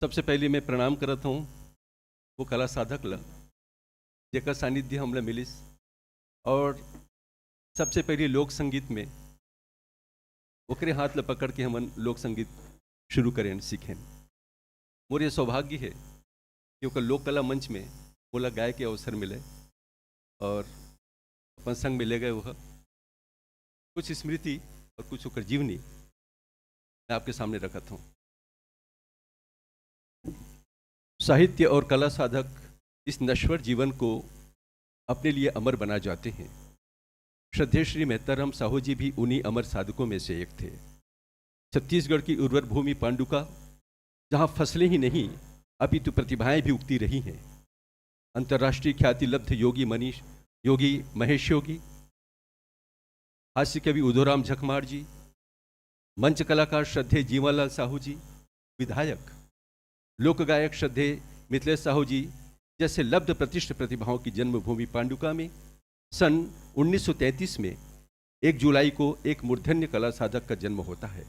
सबसे पहले मैं प्रणाम करत हूँ वो कला साधक ला जेकर सानिध्य हमला मिलिस। और सबसे पहले लोक संगीत में ओकरे हाथ ला पकड़ के हमन लोक संगीत शुरू करें सीखें। मोर ये सौभाग्य है कि ओकर लोक कला मंच में मोला गाय के अवसर मिले और अपन संग में ले गए वह कुछ स्मृति और कुछ ओकर जीवनी मैं आपके सामने रखत हूँ। साहित्य और कला साधक इस नश्वर जीवन को अपने लिए अमर बना जाते हैं। श्रद्धेय श्री मेहताराम साहू जी भी उन्हीं अमर साधकों में से एक थे। छत्तीसगढ़ की उर्वर भूमि पांडुका, जहां फसलें ही नहीं अपितु प्रतिभाएं भी उगती रही हैं। अंतर्राष्ट्रीय ख्याति लब्ध योगी महेश योगी, हास्य कवि उदोराम झकमार जी, मंच कलाकार श्रद्धेय जीवनलाल साहू जी, विधायक लोक गायक श्रद्धेय मिथिलेश साहू जी जैसे लब्ध प्रतिष्ठित प्रतिभाओं की जन्मभूमि पांडुका में सन 1933 में 1 जुलाई को एक मूर्धन्य कला साधक का जन्म होता है।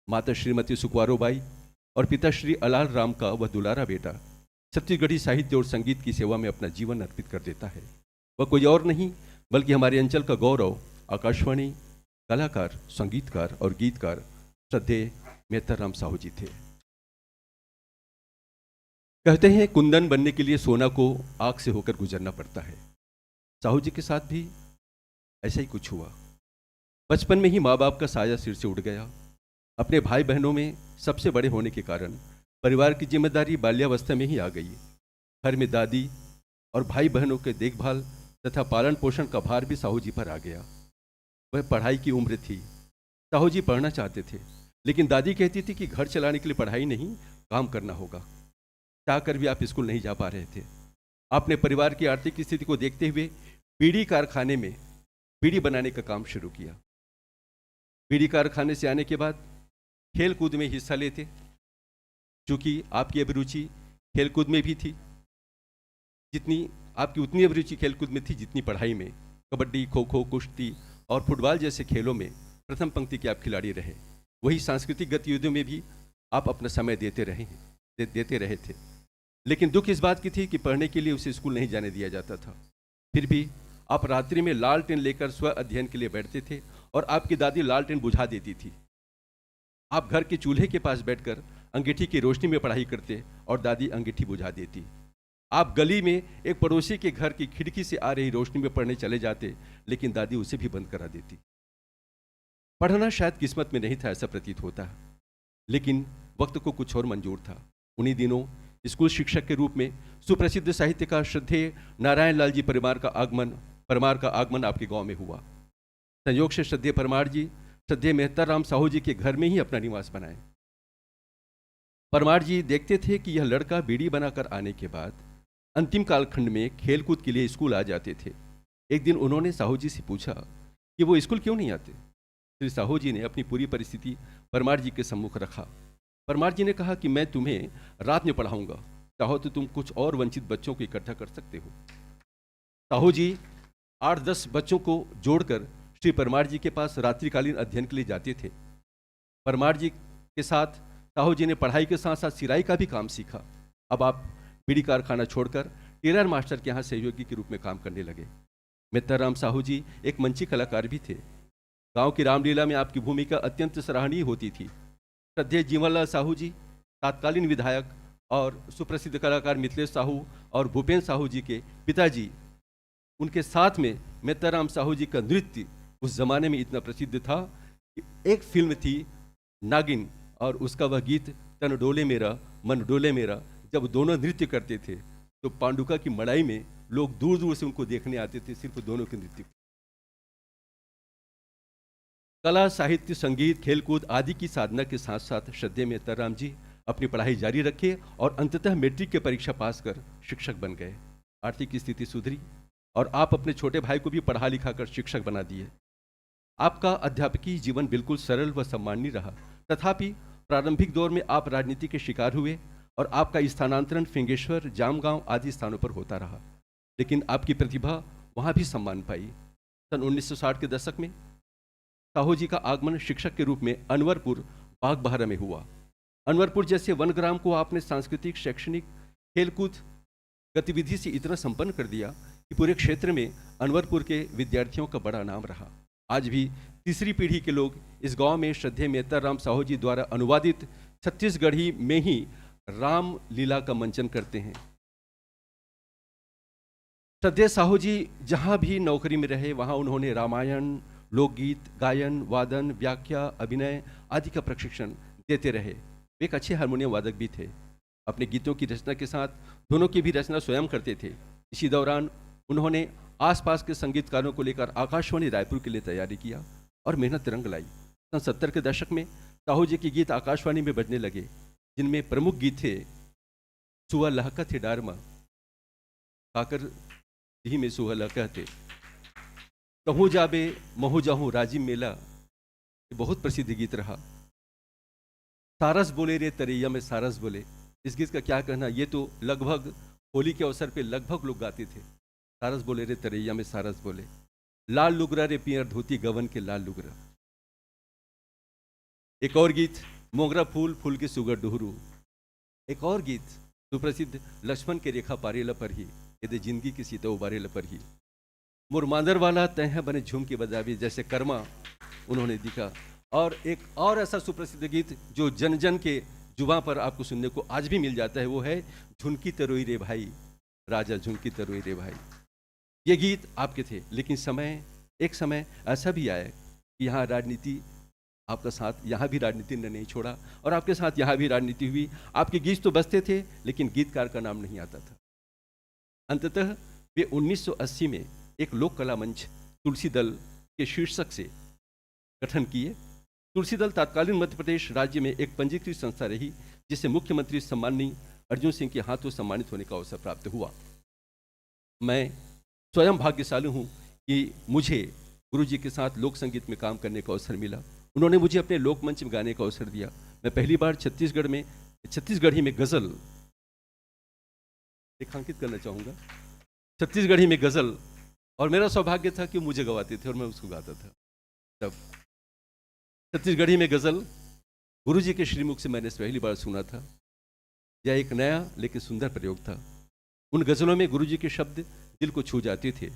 माता श्रीमती सुकवारोबाई और पिता श्री अलाल राम का वह दुलारा बेटा छत्तीसगढ़ी साहित्य और संगीत की सेवा में अपना जीवन अर्पित कर देता है। वह कोई और नहीं बल्कि हमारे अंचल का गौरव, आकाशवाणी कलाकार, संगीतकार और गीतकार श्रद्धेय मेहताराम साहू जी थे। कहते हैं कुंदन बनने के लिए सोना को आग से होकर गुजरना पड़ता है। साहू जी के साथ भी ऐसा ही कुछ हुआ। बचपन में ही माँ बाप का साया सिर से उड़ गया। अपने भाई बहनों में सबसे बड़े होने के कारण परिवार की जिम्मेदारी बाल्यावस्था में ही आ गई। घर में दादी और भाई बहनों के देखभाल तथा पालन पोषण का भार भी साहू जी पर आ गया। वह पढ़ाई की उम्र थी। साहू जी पढ़ना चाहते थे, लेकिन दादी कहती थी कि घर चलाने के लिए पढ़ाई नहीं, काम करना होगा। चाहकर भी आप स्कूल नहीं जा पा रहे थे। आपने परिवार की आर्थिक स्थिति को देखते हुए बीड़ी कारखाने में बीड़ी बनाने का काम शुरू किया। बीड़ी कारखाने से आने के बाद खेल कूद में हिस्सा लेते, चूंकि आपकी अभिरुचि खेल कूद में भी थी। जितनी आपकी उतनी अभिरुचि खेल कूद में थी जितनी पढ़ाई में। कबड्डी, खो खो, कुश्ती और फुटबॉल जैसे खेलों में प्रथम पंक्ति के आप खिलाड़ी रहे। वही सांस्कृतिक गतिविधियों में भी आप अपना समय देते रहे थे। लेकिन दुख इस बात की थी कि पढ़ने के लिए उसे स्कूल नहीं जाने दिया जाता था। फिर भी आप रात्रि में लालटेन लेकर स्व अध्ययन के लिए बैठते थे और आपकी दादी लालटेन बुझा देती थी। आप घर के चूल्हे के पास बैठकर अंगीठी की रोशनी में पढ़ाई करते और दादी अंगीठी बुझा देती। आप गली में एक पड़ोसी के घर की खिड़की से आ रही रोशनी में पढ़ने चले जाते, लेकिन दादी उसे भी बंद करा देती। पढ़ना शायद किस्मत में नहीं था ऐसा प्रतीत होता है, लेकिन वक्त को कुछ और मंजूर था। उन्हीं दिनों स्कूल शिक्षक के रूप में सुप्रसिद्ध साहित्यकार श्रद्धेय नारायण लाल जी परमार का आगमन आपके गांव में हुआ। संयोग से श्रद्धेय परमार जी श्रद्धेय मेहताराम साहू जी के घर में ही अपना निवास बनाए। परमार जी देखते थे कि यह लड़का बीड़ी बनाकर आने के बाद अंतिम कालखंड में खेलकूद के लिए स्कूल आ जाते थे। एक दिन उन्होंने साहू जी से पूछा कि वो स्कूल क्यों नहीं आते। श्री साहू जी ने अपनी पूरी परिस्थिति परमार जी के सम्मुख रखा। परमार जी ने कहा कि मैं तुम्हें रात में पढ़ाऊंगा, चाहो तो तुम कुछ और वंचित बच्चों को इकट्ठा कर सकते हो। साहू जी 8-10 बच्चों को जोड़कर श्री परमार जी के पास रात्रिकालीन अध्ययन के लिए जाते थे। परमार जी के साथ साहू जी ने पढ़ाई के साथ साथ सिराई का भी काम सीखा। अब आप बीड़ी कारखाना छोड़कर टेलर मास्टर के यहाँ सहयोगी के रूप में काम करने लगे। मेहताराम साहू जी एक मंची कलाकार भी थे। गांव की रामलीला में आपकी भूमिका अत्यंत सराहनीय होती थी। श्रद्धेय जीवनलाल साहू जी तत्कालीन विधायक और सुप्रसिद्ध कलाकार मिथिलेश साहू और भूपेन्द्र साहू जी के पिताजी, उनके साथ में मेहताराम साहू जी का नृत्य उस जमाने में इतना प्रसिद्ध था कि एक फिल्म थी नागिन और उसका वह गीत तन डोले मेरा मन डोले मेरा। जब दोनों नृत्य करते थे तो पांडुका की मड़ाई में लोग दूर दूर से उनको देखने आते थे, सिर्फ दोनों के नृत्य। कला, साहित्य, संगीत, खेलकूद आदि की साधना के साथ साथ श्रद्धेय मेहताराम जी अपनी पढ़ाई जारी रखे और अंततः मैट्रिक की परीक्षा पास कर शिक्षक बन गए। आर्थिक स्थिति सुधरी और आप अपने छोटे भाई को भी पढ़ा लिखा कर शिक्षक बना दिए। आपका अध्यापकीय जीवन बिल्कुल सरल व सम्माननीय रहा। तथापि प्रारंभिक दौर में आप राजनीति के शिकार हुए और आपका स्थानांतरण फिंगेश्वर, जामगांव आदि स्थानों पर होता रहा, लेकिन आपकी प्रतिभा वहाँ भी सम्मान पाई। सन 1960 के दशक में साहू जी का आगमन शिक्षक के रूप में अनवरपुर बागबहरा में हुआ। अनवरपुर जैसे वन ग्राम को आपने सांस्कृतिक, शैक्षणिक, खेलकूद गतिविधि से इतना संपन्न कर दिया कि पूरे क्षेत्र में अनवरपुर के विद्यार्थियों का बड़ा नाम रहा। आज भी तीसरी पीढ़ी के लोग इस गांव में श्रद्धेय मेहताराम साहू जी द्वारा अनुवादित छत्तीसगढ़ी में ही राम लीला का मंचन करते हैं। श्रद्धेय साहू जी जहां भी नौकरी में रहे वहां उन्होंने रामायण, लोकगीत, गायन, वादन, व्याख्या, अभिनय आदि का प्रशिक्षण देते रहे। वे एक अच्छे हारमोनियम वादक भी थे। अपने गीतों की रचना के साथ दोनों की भी रचना स्वयं करते थे। इसी दौरान उन्होंने आसपास के संगीतकारों को लेकर आकाशवाणी रायपुर के लिए तैयारी किया और मेहनत रंग लाई। सन 70 के दशक में साहू जी के गीत आकाशवाणी में बजने लगे, जिनमें प्रमुख गीत थे सुहा लहका थे डारमा, काकर ही में सुहा लहका थे, कहूँ जाबे महू जाहूँ राजिम मेला, ये बहुत प्रसिद्ध गीत रहा। सारस बोले रे तरैया में सारस बोले, इस गीत का क्या कहना, ये तो लगभग होली के अवसर पे लगभग लोग गाते थे। सारस बोले रे तरैया में सारस बोले, लाल लुगरा रे पियर धोती गवन के लाल लुगरा। एक और गीत मोगरा फूल फूल के सुगर डुहरू। एक और गीत सुप्रसिद्ध लक्ष्मण के रेखा पारेला पर ही, यदि जिंदगी की सीता उबारेला पर ही, मुरमांदर वाला तह बने झूम के बजावे, जैसे कर्मा उन्होंने दिखा। और एक और ऐसा सुप्रसिद्ध गीत जो जन जन के जुबां पर आपको सुनने को आज भी मिल जाता है, वो है झुनकी तरोई रे भाई, राजा झुनकी तरोई रे भाई। ये गीत आपके थे, लेकिन एक समय ऐसा भी आया कि यहाँ राजनीति आपका साथ, यहाँ भी राजनीति ने नहीं छोड़ा और आपके साथ यहाँ भी राजनीति हुई। आपके गीत तो बजते थे लेकिन गीतकार का नाम नहीं आता था। अंततः वे 1980 में एक लोक कला मंच तुलसी दल के शीर्षक से गठन किए। तुलसी दल तत्कालीन मध्य प्रदेश राज्य में एक पंजीकृत संस्था रही, जिसे मुख्यमंत्री सम्माननीय अर्जुन सिंह के हाथों सम्मानित होने का अवसर प्राप्त हुआ। मैं स्वयं भाग्यशाली हूँ कि मुझे गुरु जी के साथ लोक संगीत में काम करने का अवसर मिला। उन्होंने मुझे अपने लोक मंच में गाने का अवसर दिया। मैं पहली बार छत्तीसगढ़ी में गजल रेखांकित करना चाहूँगा, छत्तीसगढ़ी में गजल, और मेरा सौभाग्य था कि मुझे गवाते थे और मैं उसको गाता था। तब छत्तीसगढ़ी में गजल गुरु जी के श्रीमुख से मैंने पहली बार सुना था। यह एक नया लेकिन सुंदर प्रयोग था। उन गजलों में गुरु जी के शब्द दिल को छू जाते थे।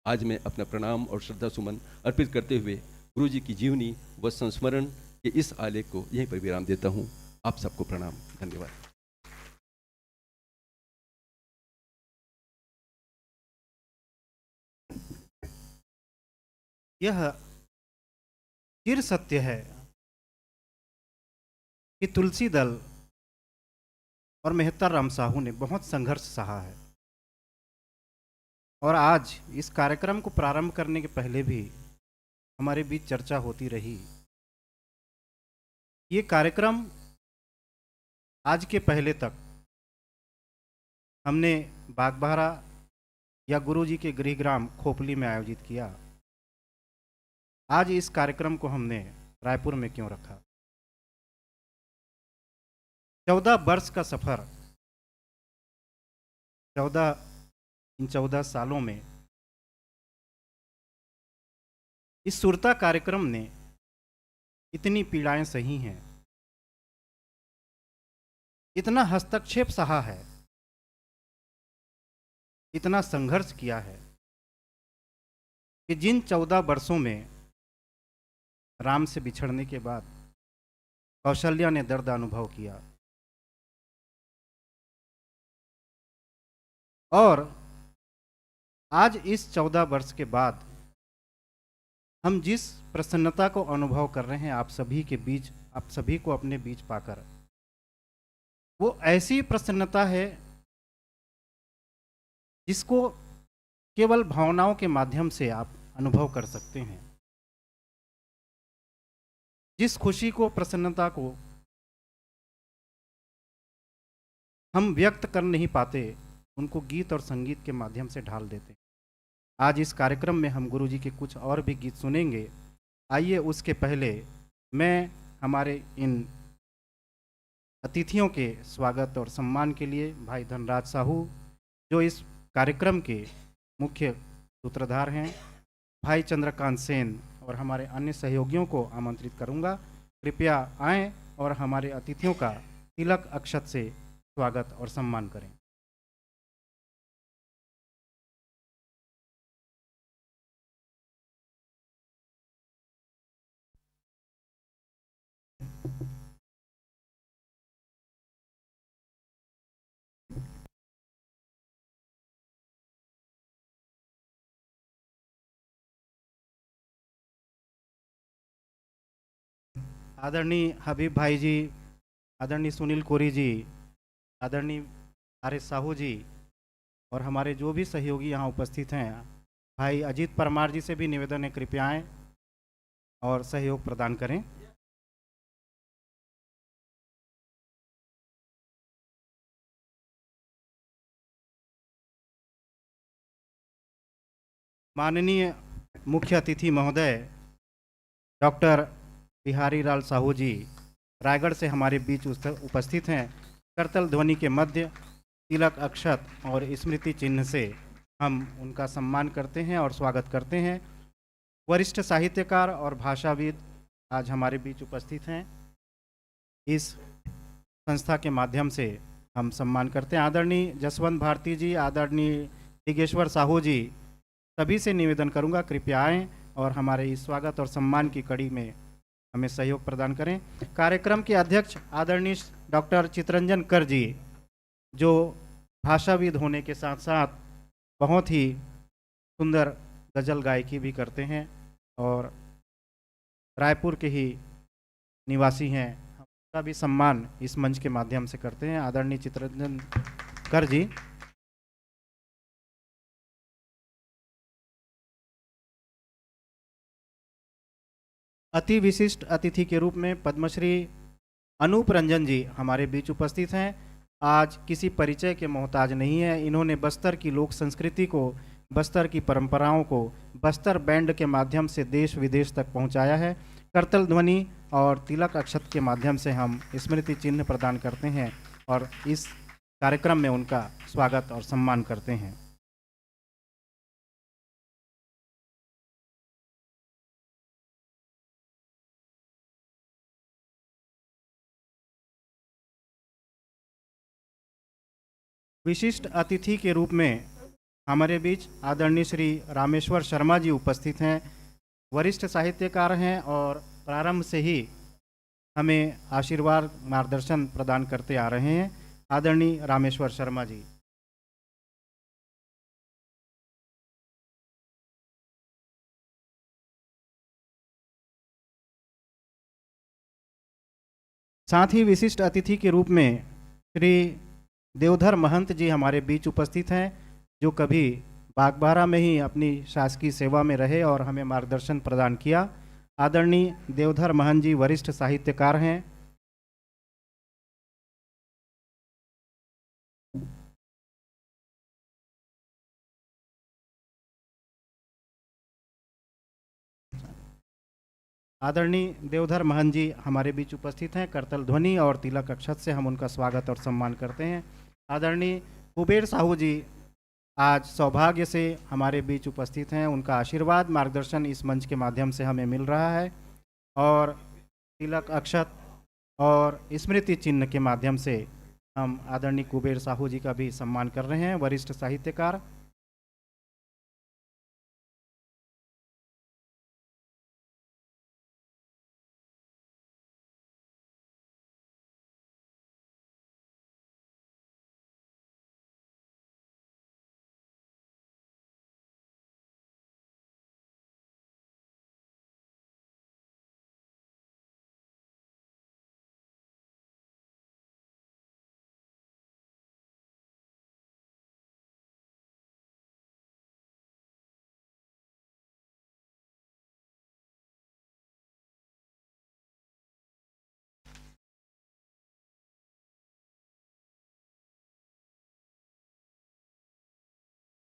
आज मैं अपना प्रणाम और श्रद्धा सुमन अर्पित करते हुए गुरु जी की जीवनी व संस्मरण के इस आलेख को यहीं पर विराम देता हूँ। आप सबको प्रणाम, धन्यवाद। यह चिर सत्य है कि तुलसी दल और मेहताराम साहू ने बहुत संघर्ष सहा है, और आज इस कार्यक्रम को प्रारंभ करने के पहले भी हमारे बीच चर्चा होती रही। ये कार्यक्रम आज के पहले तक हमने बागबाहरा या गुरु जी के गृहग्राम खोपली में आयोजित किया। आज इस कार्यक्रम को हमने रायपुर में क्यों रखा? 14 वर्ष का सफर, 14 सालों में इस सुरता कार्यक्रम ने इतनी पीड़ाएं सही हैं, इतना हस्तक्षेप सहा है, इतना संघर्ष किया है कि जिन 14 वर्षों में राम से बिछड़ने के बाद कौशल्या ने दर्द अनुभव किया, और आज इस 14 वर्ष के बाद हम जिस प्रसन्नता को अनुभव कर रहे हैं आप सभी के बीच, आप सभी को अपने बीच पाकर, वो ऐसी प्रसन्नता है जिसको केवल भावनाओं के माध्यम से आप अनुभव कर सकते हैं। जिस खुशी को, प्रसन्नता को हम व्यक्त कर नहीं पाते, उनको गीत और संगीत के माध्यम से ढाल देते हैं। आज इस कार्यक्रम में हम गुरु जी के कुछ और भी गीत सुनेंगे। आइए उसके पहले मैं हमारे इन अतिथियों के स्वागत और सम्मान के लिए भाई धनराज साहू, जो इस कार्यक्रम के मुख्य सूत्रधार हैं, भाई चंद्रकांत सेन और हमारे अन्य सहयोगियों को आमंत्रित करूंगा। कृपया आएं और हमारे अतिथियों का तिलक अक्षत से स्वागत और सम्मान करें। आदरणीय हबीब भाई जी, आदरणीय सुनील कोरी जी, आदरणीय आर एस साहू जी और हमारे जो भी सहयोगी यहाँ उपस्थित हैं, भाई अजीत परमार जी से भी निवेदन है, कृपया आएं और सहयोग प्रदान करें। माननीय मुख्य अतिथि महोदय डॉक्टर बिहारी लाल साहू जी रायगढ़ से हमारे बीच उपस्थित हैं। करतल ध्वनि के मध्य तिलक अक्षत और स्मृति चिन्ह से हम उनका सम्मान करते हैं और स्वागत करते हैं। वरिष्ठ साहित्यकार और भाषाविद आज हमारे बीच उपस्थित हैं। इस संस्था के माध्यम से हम सम्मान करते हैं। आदरणीय जसवंत भारती जी, आदरणीय टिगेश्वर साहू जी, सभी से निवेदन करूंगा कृपया आएं और हमारे इस स्वागत और सम्मान की कड़ी में हमें सहयोग प्रदान करें। कार्यक्रम के अध्यक्ष आदरणीय डॉक्टर चितरंजन कर जी, जो भाषाविद होने के साथ साथ बहुत ही सुंदर गज़ल गायकी भी करते हैं और रायपुर के ही निवासी हैं, हम उनका भी सम्मान इस मंच के माध्यम से करते हैं। आदरणीय चितरंजन कर जी। अति विशिष्ट अतिथि के रूप में पद्मश्री अनूप रंजन जी हमारे बीच उपस्थित हैं। आज किसी परिचय के मोहताज नहीं है। इन्होंने बस्तर की लोक संस्कृति को, बस्तर की परंपराओं को बस्तर बैंड के माध्यम से देश विदेश तक पहुंचाया है। करतल ध्वनि और तिलक अक्षत के माध्यम से हम स्मृति चिन्ह प्रदान करते हैं और इस कार्यक्रम में उनका स्वागत और सम्मान करते हैं। विशिष्ट अतिथि के रूप में हमारे बीच आदरणीय श्री रामेश्वर शर्मा जी उपस्थित हैं। वरिष्ठ साहित्यकार हैं और प्रारंभ से ही हमें आशीर्वाद मार्गदर्शन प्रदान करते आ रहे हैं। आदरणीय रामेश्वर शर्मा जी। साथ ही विशिष्ट अतिथि के रूप में श्री देवधर महंत जी हमारे बीच उपस्थित हैं, जो कभी बागबाहरा में ही अपनी शासकीय सेवा में रहे और हमें मार्गदर्शन प्रदान किया। आदरणीय देवधर महंत जी वरिष्ठ साहित्यकार हैं। आदरणीय देवधर महंत जी हमारे बीच उपस्थित हैं। करतल ध्वनि और तिलक अक्षत से हम उनका स्वागत और सम्मान करते हैं। आदरणीय कुबेर साहू जी आज सौभाग्य से हमारे बीच उपस्थित हैं। उनका आशीर्वाद मार्गदर्शन इस मंच के माध्यम से हमें मिल रहा है और तिलक अक्षत और स्मृति चिन्ह के माध्यम से हम आदरणीय कुबेर साहू जी का भी सम्मान कर रहे हैं, वरिष्ठ साहित्यकार।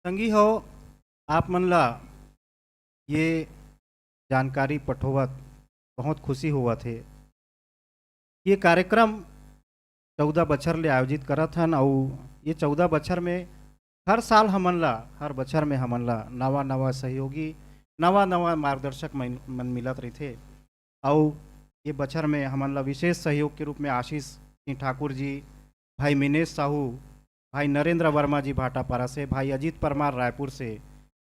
संगी हो आप मन ला ये जानकारी पठोवत बहुत खुशी हुआ थे। ये कार्यक्रम 14 बछर ले आयोजित करत हन और ये 14 बछर में हर साल हमन ला, हर बछर में हमन ला नवा नवा सहयोगी, नवा नवा मार्गदर्शक मन मिलत रही थे। और ये बछर में हमन ला विशेष सहयोग के रूप में आशीष सिंह ठाकुर जी, भाई मिनेश साहू, भाई नरेंद्र वर्मा जी भाटापारा से, भाई अजीत परमार रायपुर से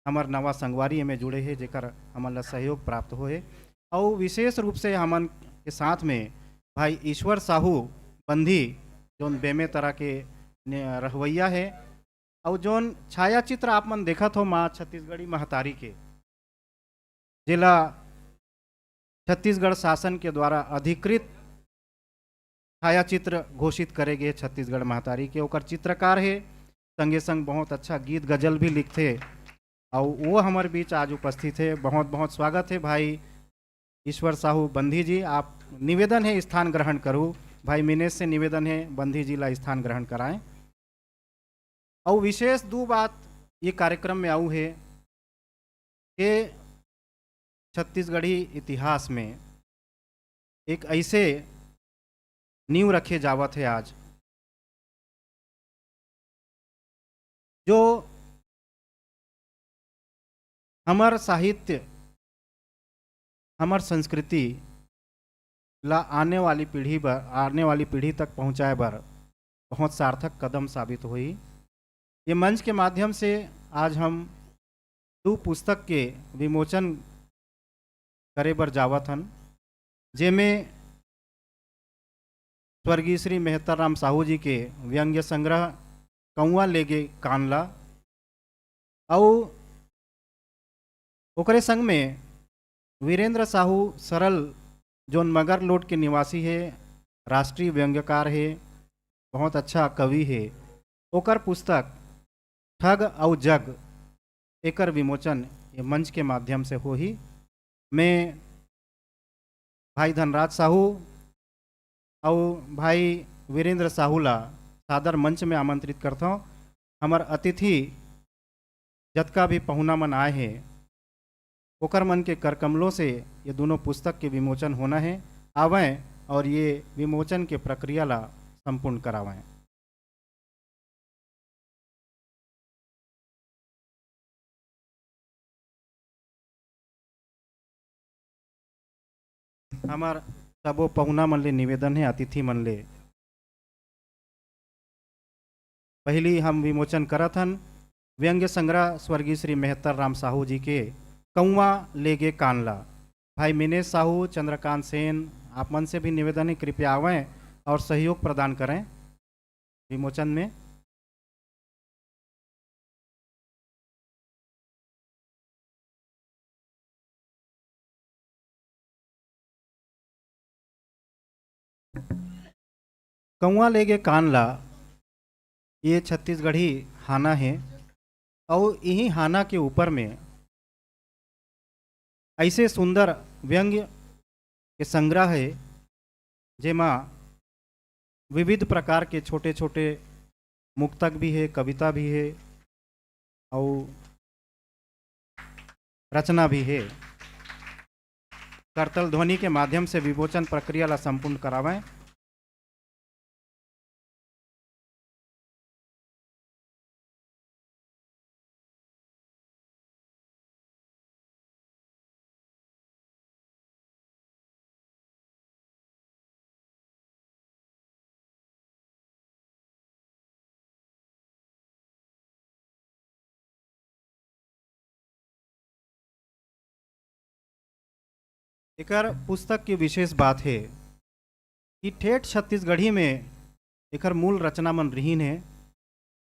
हमार नवा संगवारी में जुड़े हैं जेकर हमन ला सहयोग प्राप्त होए। और विशेष रूप से हमन के साथ में भाई ईश्वर साहू बंधी जोन बेमे तरह के रहवैया है, और जोन छायाचित्र आप मन देखत हो माँ छत्तीसगढ़ी महतारी के, जिला छत्तीसगढ़ शासन के द्वारा अधिकृत छायाचित्र घोषित करे गए छत्तीसगढ़ महतारी के, ओकर चित्रकार है, संगे संग बहुत अच्छा गीत गजल भी लिखते, और वो हमारे बीच आज उपस्थित है। बहुत बहुत स्वागत है भाई ईश्वर साहू बंधी जी। आप निवेदन है स्थान ग्रहण करूँ। भाई मिनेश से निवेदन है बंधी जी ला स्थान ग्रहण कराएं। और विशेष दो बात ये कार्यक्रम में आऊ है कि छत्तीसगढ़ी इतिहास में एक ऐसे नींव रखे जावत है आज, जो हमार साहित्य, हमार संस्कृति ला आने वाली पीढ़ी तक पहुँचाए बर बहुत सार्थक कदम साबित हुई। ये मंच के माध्यम से आज हम दो पुस्तक के विमोचन करे बर जावत हन, जेमें स्वर्गीय श्री मेहतर राम साहू जी के व्यंग्य संग्रह कौआ लेगे कानला, और ओकरे संग में वीरेंद्र साहू सरल जोन मगर लोट के निवासी है, राष्ट्रीय व्यंग्यकार है, बहुत अच्छा कवि है, ओकर पुस्तक ठग और जग एकर विमोचन ये मंच के माध्यम से हो ही। मैं भाई धनराज साहू और भाई वीरेंद्र साहू ला सादर मंच में आमंत्रित करता हूँ। हमार अतिथि जतका भी पहुना मन आए हैं, ओकर मन के कर कमलों से ये दोनों पुस्तक के विमोचन होना है। आवें और ये विमोचन के प्रक्रिया ला संपूर्ण करावें। हमार सबो पहुना मन ले निवेदन है, अतिथि मन ले पहली हम विमोचन करत हन व्यंग्य संग्रह स्वर्गीय श्री मेहतर राम साहू जी के कौआ लेगे कानला। भाई मिनेश साहू, चंद्रकांत सेन, आप मन से भी निवेदन है कृपया आवें और सहयोग प्रदान करें विमोचन में। कौआ लेगे कानला ये छत्तीसगढ़ी हाना है, और यही हाना के ऊपर में ऐसे सुंदर व्यंग्य के संग्रह है, जेमा विविध प्रकार के छोटे छोटे मुक्तक भी है, कविता भी है और रचना भी है। करतल ध्वनि के माध्यम से विमोचन प्रक्रिया ला संपूर्ण करावें। एकर पुस्तक की विशेष बात है कि ठेठ छत्तीसगढ़ी में एकर मूल रचना मन रहीन है,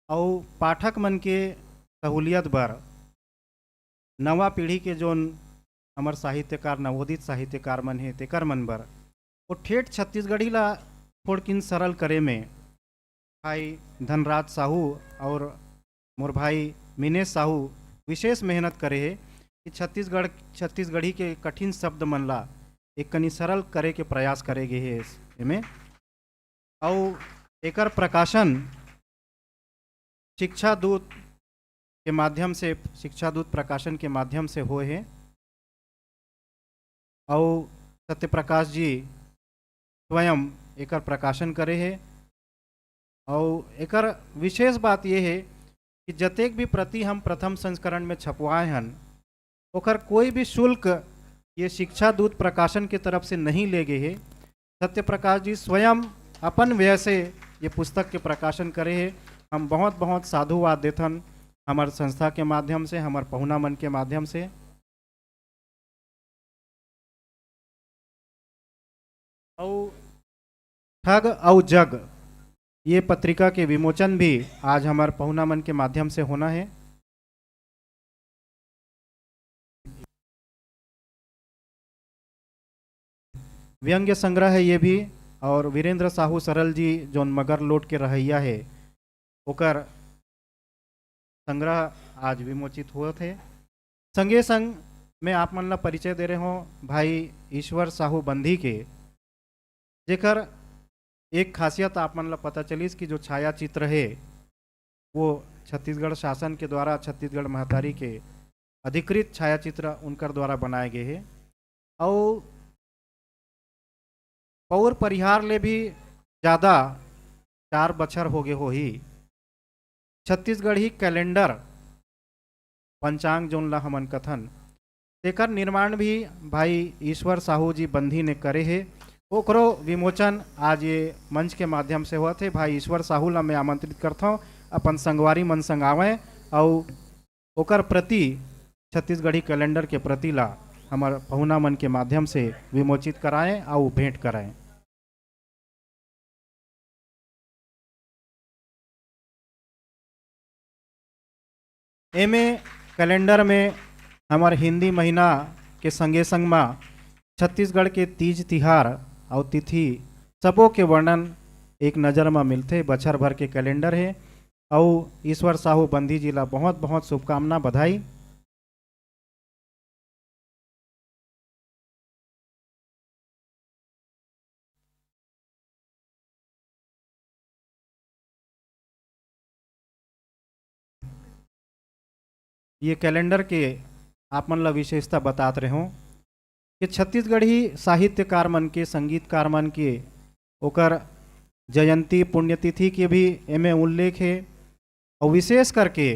और पाठक मन के सहूलियत बर नवा पीढ़ी के जोन हमार साहित्यकार, नवोदित साहित्यकार मन है, तेकर मन बर वो ठेठ छत्तीसगढ़ी ला थोड़किन सरल करे में भाई धनराज साहू और मोर भाई मिनेश साहू विशेष मेहनत करे है कि छत्तीसगढ़ी के कठिन शब्द मन ला एक कनी सरल करे के प्रयास करे गे है इसमें। और एकर प्रकाशन शिक्षा दूत के माध्यम से, शिक्षा दूत प्रकाशन के माध्यम से हुए हैं, और सत्यप्रकाश जी स्वयं एकर प्रकाशन करे है। और एकर विशेष बात यह है कि जतेक भी प्रति हम प्रथम संस्करण में छपवाए हन, ओकर कोई भी शुल्क ये शिक्षा दूत प्रकाशन के तरफ से नहीं ले गए है। सत्यप्रकाश जी स्वयं अपन व्यय से ये पुस्तक के प्रकाशन करे है। हम बहुत बहुत साधुवाद देथन हमार संस्था के माध्यम से, हमार पहुना मन के माध्यम से। और ठग और जग ये पत्रिका के विमोचन भी आज हमार पहुना मन के माध्यम से होना है। व्यंग्य संग्रह है ये भी, और वीरेंद्र साहू सरल जी जोन मगर लोट के रहैया है ओकर संग्रह आज विमोचित हुए थे। संगे संग मैं आप मन ला परिचय दे रहे हूँ भाई ईश्वर साहू बंधी के, जेकर एक खासियत आप मन ला पता चलिस कि जो छाया चित्र है वो छत्तीसगढ़ शासन के द्वारा, छत्तीसगढ़ महतारी के अधिकृत छाया चित्र उनकर द्वारा बनाए गए हैं। और पौर परिहार ले भी ज़्यादा 4 बछर हो गए हो ही छत्तीसगढ़ी कैलेंडर पंचांग जोन ला हमन कथन तेकर निर्माण भी भाई ईश्वर साहू जी बंधी ने करे है। ओकरो विमोचन आज ये मंच के माध्यम से हुआ थे। भाई ईश्वर साहू ला मैं आमंत्रित करता हूँ अपन संगवारी मन संग आवें और ओकर प्रति छत्तीसगढ़ी कैलेंडर के प्रति ला हमार पहुना मन के माध्यम से विमोचित कराएं और भेंट कराएं। एमे कैलेंडर में हमार हिंदी महीना के संगे संग में छत्तीसगढ़ के तीज तिहार और तिथि सबों के वर्णन एक नज़र में मिलते। बछर भर के कैलेंडर है और ईश्वर साहू बंधी जी ला बहुत बहुत शुभकामना, बधाई। ये कैलेंडर के आप मन ला विशेषता बतात रहे हूँ कि छत्तीसगढ़ी साहित्यकार मन के, संगीतकार मन के ओकर जयंती पुण्यतिथि के भी एमे उल्लेख है। और विशेष करके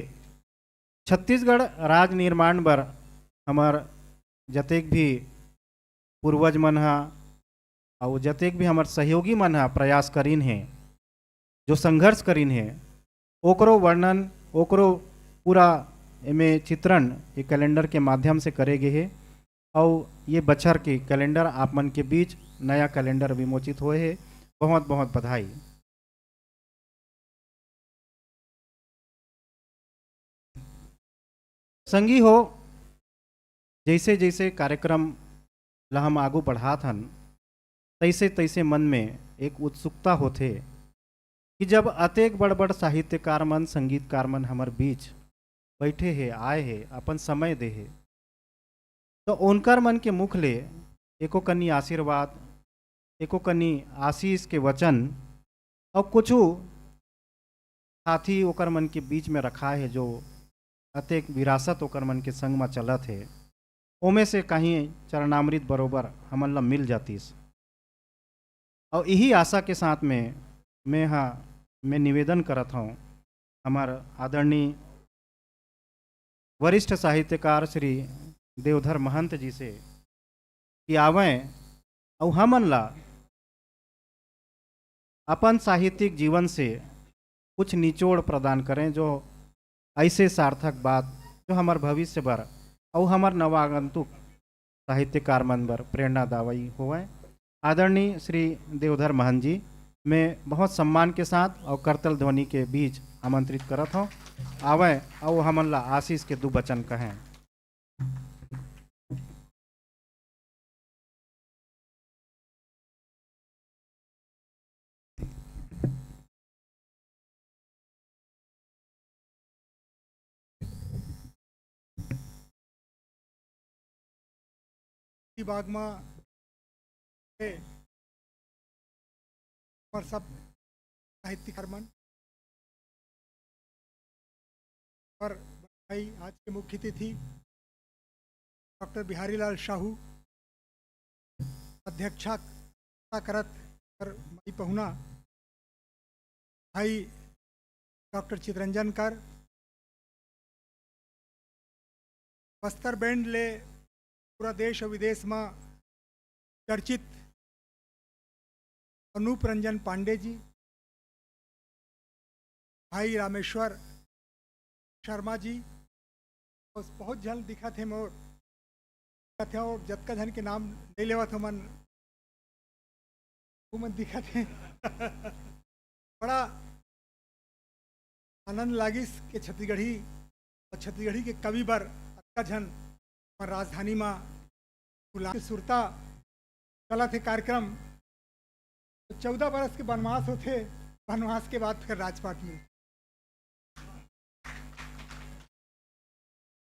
छत्तीसगढ़ राज निर्माण बर हमार जतेक भी पूर्वज मन हा और जतेक भी हमार सहयोगी मन हा प्रयास करीन है, जो संघर्ष करीन है, ओकरो वर्णन, ओकरो पूरा एमे चित्रण ये कैलेंडर के माध्यम से करे गए है। और ये बछर के कैलेंडर आप मन के बीच नया कैलेंडर विमोचित हुए है। बहुत बहुत बधाई। संगी हो, जैसे जैसे कार्यक्रम ला हम आगू बढ़ात हन तैसे तैसे मन में एक उत्सुकता होथे कि जब अतेक बड़ बड़ साहित्यकार मन, संगीतकार मन हमार बीच बैठे है, आए है, अपन समय दे है, तो उनकर मन के मुख ले एको कनी आशीर्वाद, एको कनी आशीष के वचन और कुछ साथी ओकर मन के बीच में रखा है जो अतेक विरासत ओकर मन के संग में चलत है, ओमे से कहीं चरणामृत बरोबर हमन ला मिल जातीस। और यही आशा के साथ में मैं निवेदन करत हूँ हमार आदरणीय वरिष्ठ साहित्यकार श्री देवधर महंत जी से कि आवें और हमन ला अपन साहित्यिक जीवन से कुछ निचोड़ प्रदान करें, जो ऐसे सार्थक बात जो हमार भविष्य बर और हमार नवागंतुक साहित्यकार मन बर प्रेरणादायी होवे। आदरणीय श्री देवधर महंत जी मैं बहुत सम्मान के साथ और करतल ध्वनि के बीच आमंत्रित करत हूँ, आवे और हमन ला आशीष के 2 वचन कहें। बाग में और सब साहित्यकार मन और भाई आज के मुख्य अतिथि डॉक्टर बिहारी लाल साहू अध्यक्षा करत और मई पहुना भाई डॉक्टर चितरंजन कर बस्तर बैंड ले पूरा देश और विदेश में चर्चित अनूप रंजन पांडे जी, भाई रामेश्वर शर्मा जी, बस बहुत जल्द दिखा थे मोर थे और जतका धन के नाम नहीं लेवा थे मन वो मन दिखा थे बड़ा आनंद लागिस के छत्तीसगढ़ी और छत्तीसगढ़ी के कवि बर अतका झन और राजधानी में गुलाम सुरता चला थे कार्यक्रम। तो 14 बरस के वनवास होते, वनवास के बाद फिर राजपाट में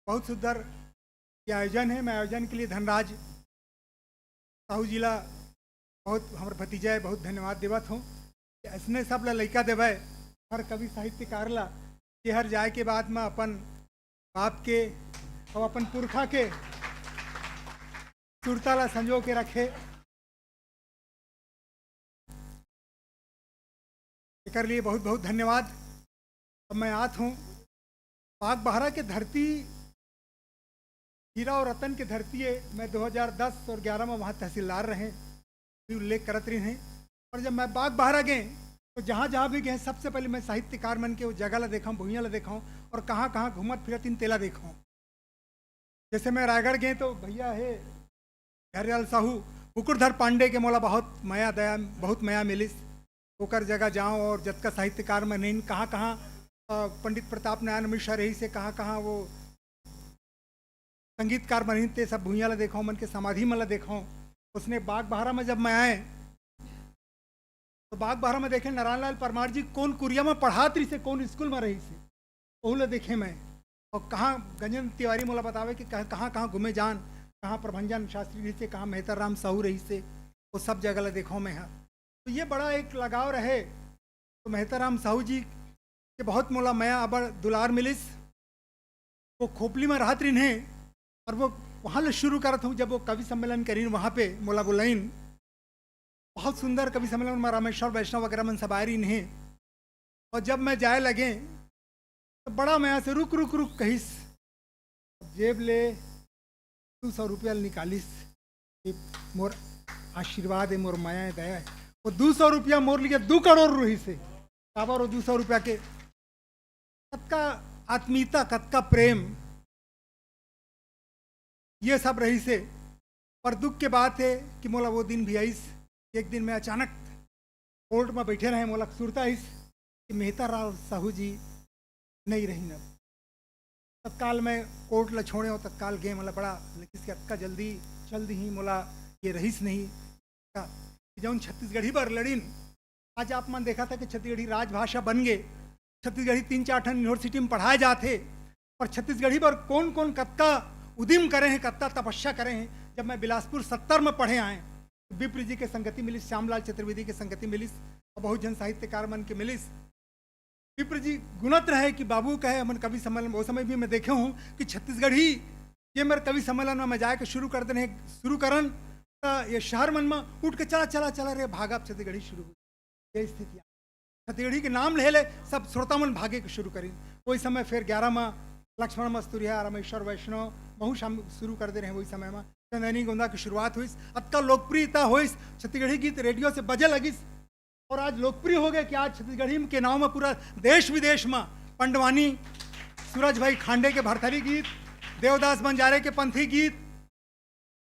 बहुत सुंदर ये आयोजन है। मैं आयोजन के लिए धनराज साहू जिला बहुत हमारे भतीजा बहुत धन्यवाद देवत हूँ। ऐसने सब ला लैका देवे हर कवि साहित्यकार ला कि हर जाए के बाद में अपन बाप के और अपन पुरखा के सुरता ला संजो के रखे। कर लिए बहुत बहुत धन्यवाद। अब मैं आत हूँ बाग बहरा के धरती हीरा और रतन की धरती है। मैं 2010 और 11 में वहाँ तहसीलदार रहे भी उल्लेख करत रही हैं। और जब मैं बाग बहरा गए तो जहाँ जहाँ भी गए सबसे पहले मैं साहित्यकार मन के वो जगह ला देखा, भूइयाँ ला देखा और कहाँ कहाँ घूमत फिरत इन तेला देखा। जैसे मैं रायगढ़ गए तो भैया है हरियाल साहू कुकुरधर पांडे के मोला बहुत माया दया बहुत माया मिलिस। ओकर जगह जाऊँ और जतका साहित्यकार में नहीं कहाँ कहाँ पंडित प्रताप नारायण मिश्र रही से कहाँ कहाँ वो संगीतकार बनी थे सब भूइयाँ ला देखा, मन के समाधि में ला देखा। उसने बाग बहरा में जब मैं आए तो बाग बहरा में देखे नारायण लाल परमार जी कौन कुरिया में पढ़ात रही से, कौन स्कूल में रही से, वो ला देखे मैं। और कहाँ गंजन तिवारी मोला बतावे कि कहाँ कहाँ घूमे जान, कहाँ प्रभंजन शास्त्री रही से, कहाँ मेहतर राम साहू रही से, वो सब जगह ला देखा मैं। हाँ तो ये बड़ा एक लगाव रहे। तो मेहतर राम साहू जी के बहुत मोला मैं अबर दुलार मिलिस। वो खोपली में रहत रही हैं और वो वहाँ ले शुरू करत हूँ। जब वो कवि सम्मेलन करीन वहाँ पे मोला बुलाइन, बहुत सुंदर कवि सम्मेलन में रामेश्वर वैष्णव वगैरह मन सब आ रही हैं। और जब मैं जाए लगे तो बड़ा मैं से रुक रुक रुक कहिस, जेब ले 200 रुपया निकालिस, मोर आशीर्वाद है, मोर माया है, दया है। वो 200 रुपया मोर लिए 2 करोड़ रूही से काबर वो 200 रुपया के कतका आत्मीयता, कतका प्रेम, ये सब रही से। पर दुख के बात है कि मोला वो दिन भी आईस। एक दिन मैं अचानक कोर्ट में बैठे रहे, मोला सुरता आईस कि मेहता राव साहू जी नहीं रही न। तत्काल मैं कोर्ट ला छोड़े हो, तत्काल गए मोला बड़ा लेकिन अक्का जल्दी ही मोला ये रहीस नहीं जौन छत्तीसगढ़ी पर लड़ीन। आज आप मन देखा था कि छत्तीसगढ़ी राजभाषा बन गए, छत्तीसगढ़ी 3-4 यूनिवर्सिटी में पढ़ाए जाते। और छत्तीसगढ़ी पर कौन कौन कत्ता उद्यम करे हैं, कत्ता तपस्या करे हैं। जब मैं बिलासपुर 70 में पढ़े आए तो विप्र जी के संगति मिलिस, श्यामलाल चतुर्वेदी के संगति मिलिस और बहुत जन साहित्यकार मन के मिलिस। विप्र जी गुणत रहे कि बाबू कहे अमन कवि सम्मेलन। वो समय भी मैं देखे हूँ कि छत्तीसगढ़ी ये मेरे कवि सम्मेलन में मैं जाके शुरू कर देने शुरू करन ये शहर मन में उठ के चला चला चला रे भागा छत्तीसगढ़ी शुरू हुई। ये स्थिति छत्तीसगढ़ी के नाम ले सब श्रोता मन भागे के शुरू करी। वही समय फिर 11 में लक्ष्मण मस्तूरिया, रामेश्वर वैष्णव बहु शुरू कर दे रहे। वही समय में चंदनी गोंदा की शुरुआत हुई, अतका लोकप्रियता हुई, छत्तीसगढ़ी गीत रेडियो से बजे लगिस और आज लोकप्रिय हो गए कि आज छत्तीसगढ़ी के नाम में पूरा देश विदेश में पंडवानी, सूरज भाई खांडे के भरथरी गीत, देवदास बंजारे के पंथी गीत,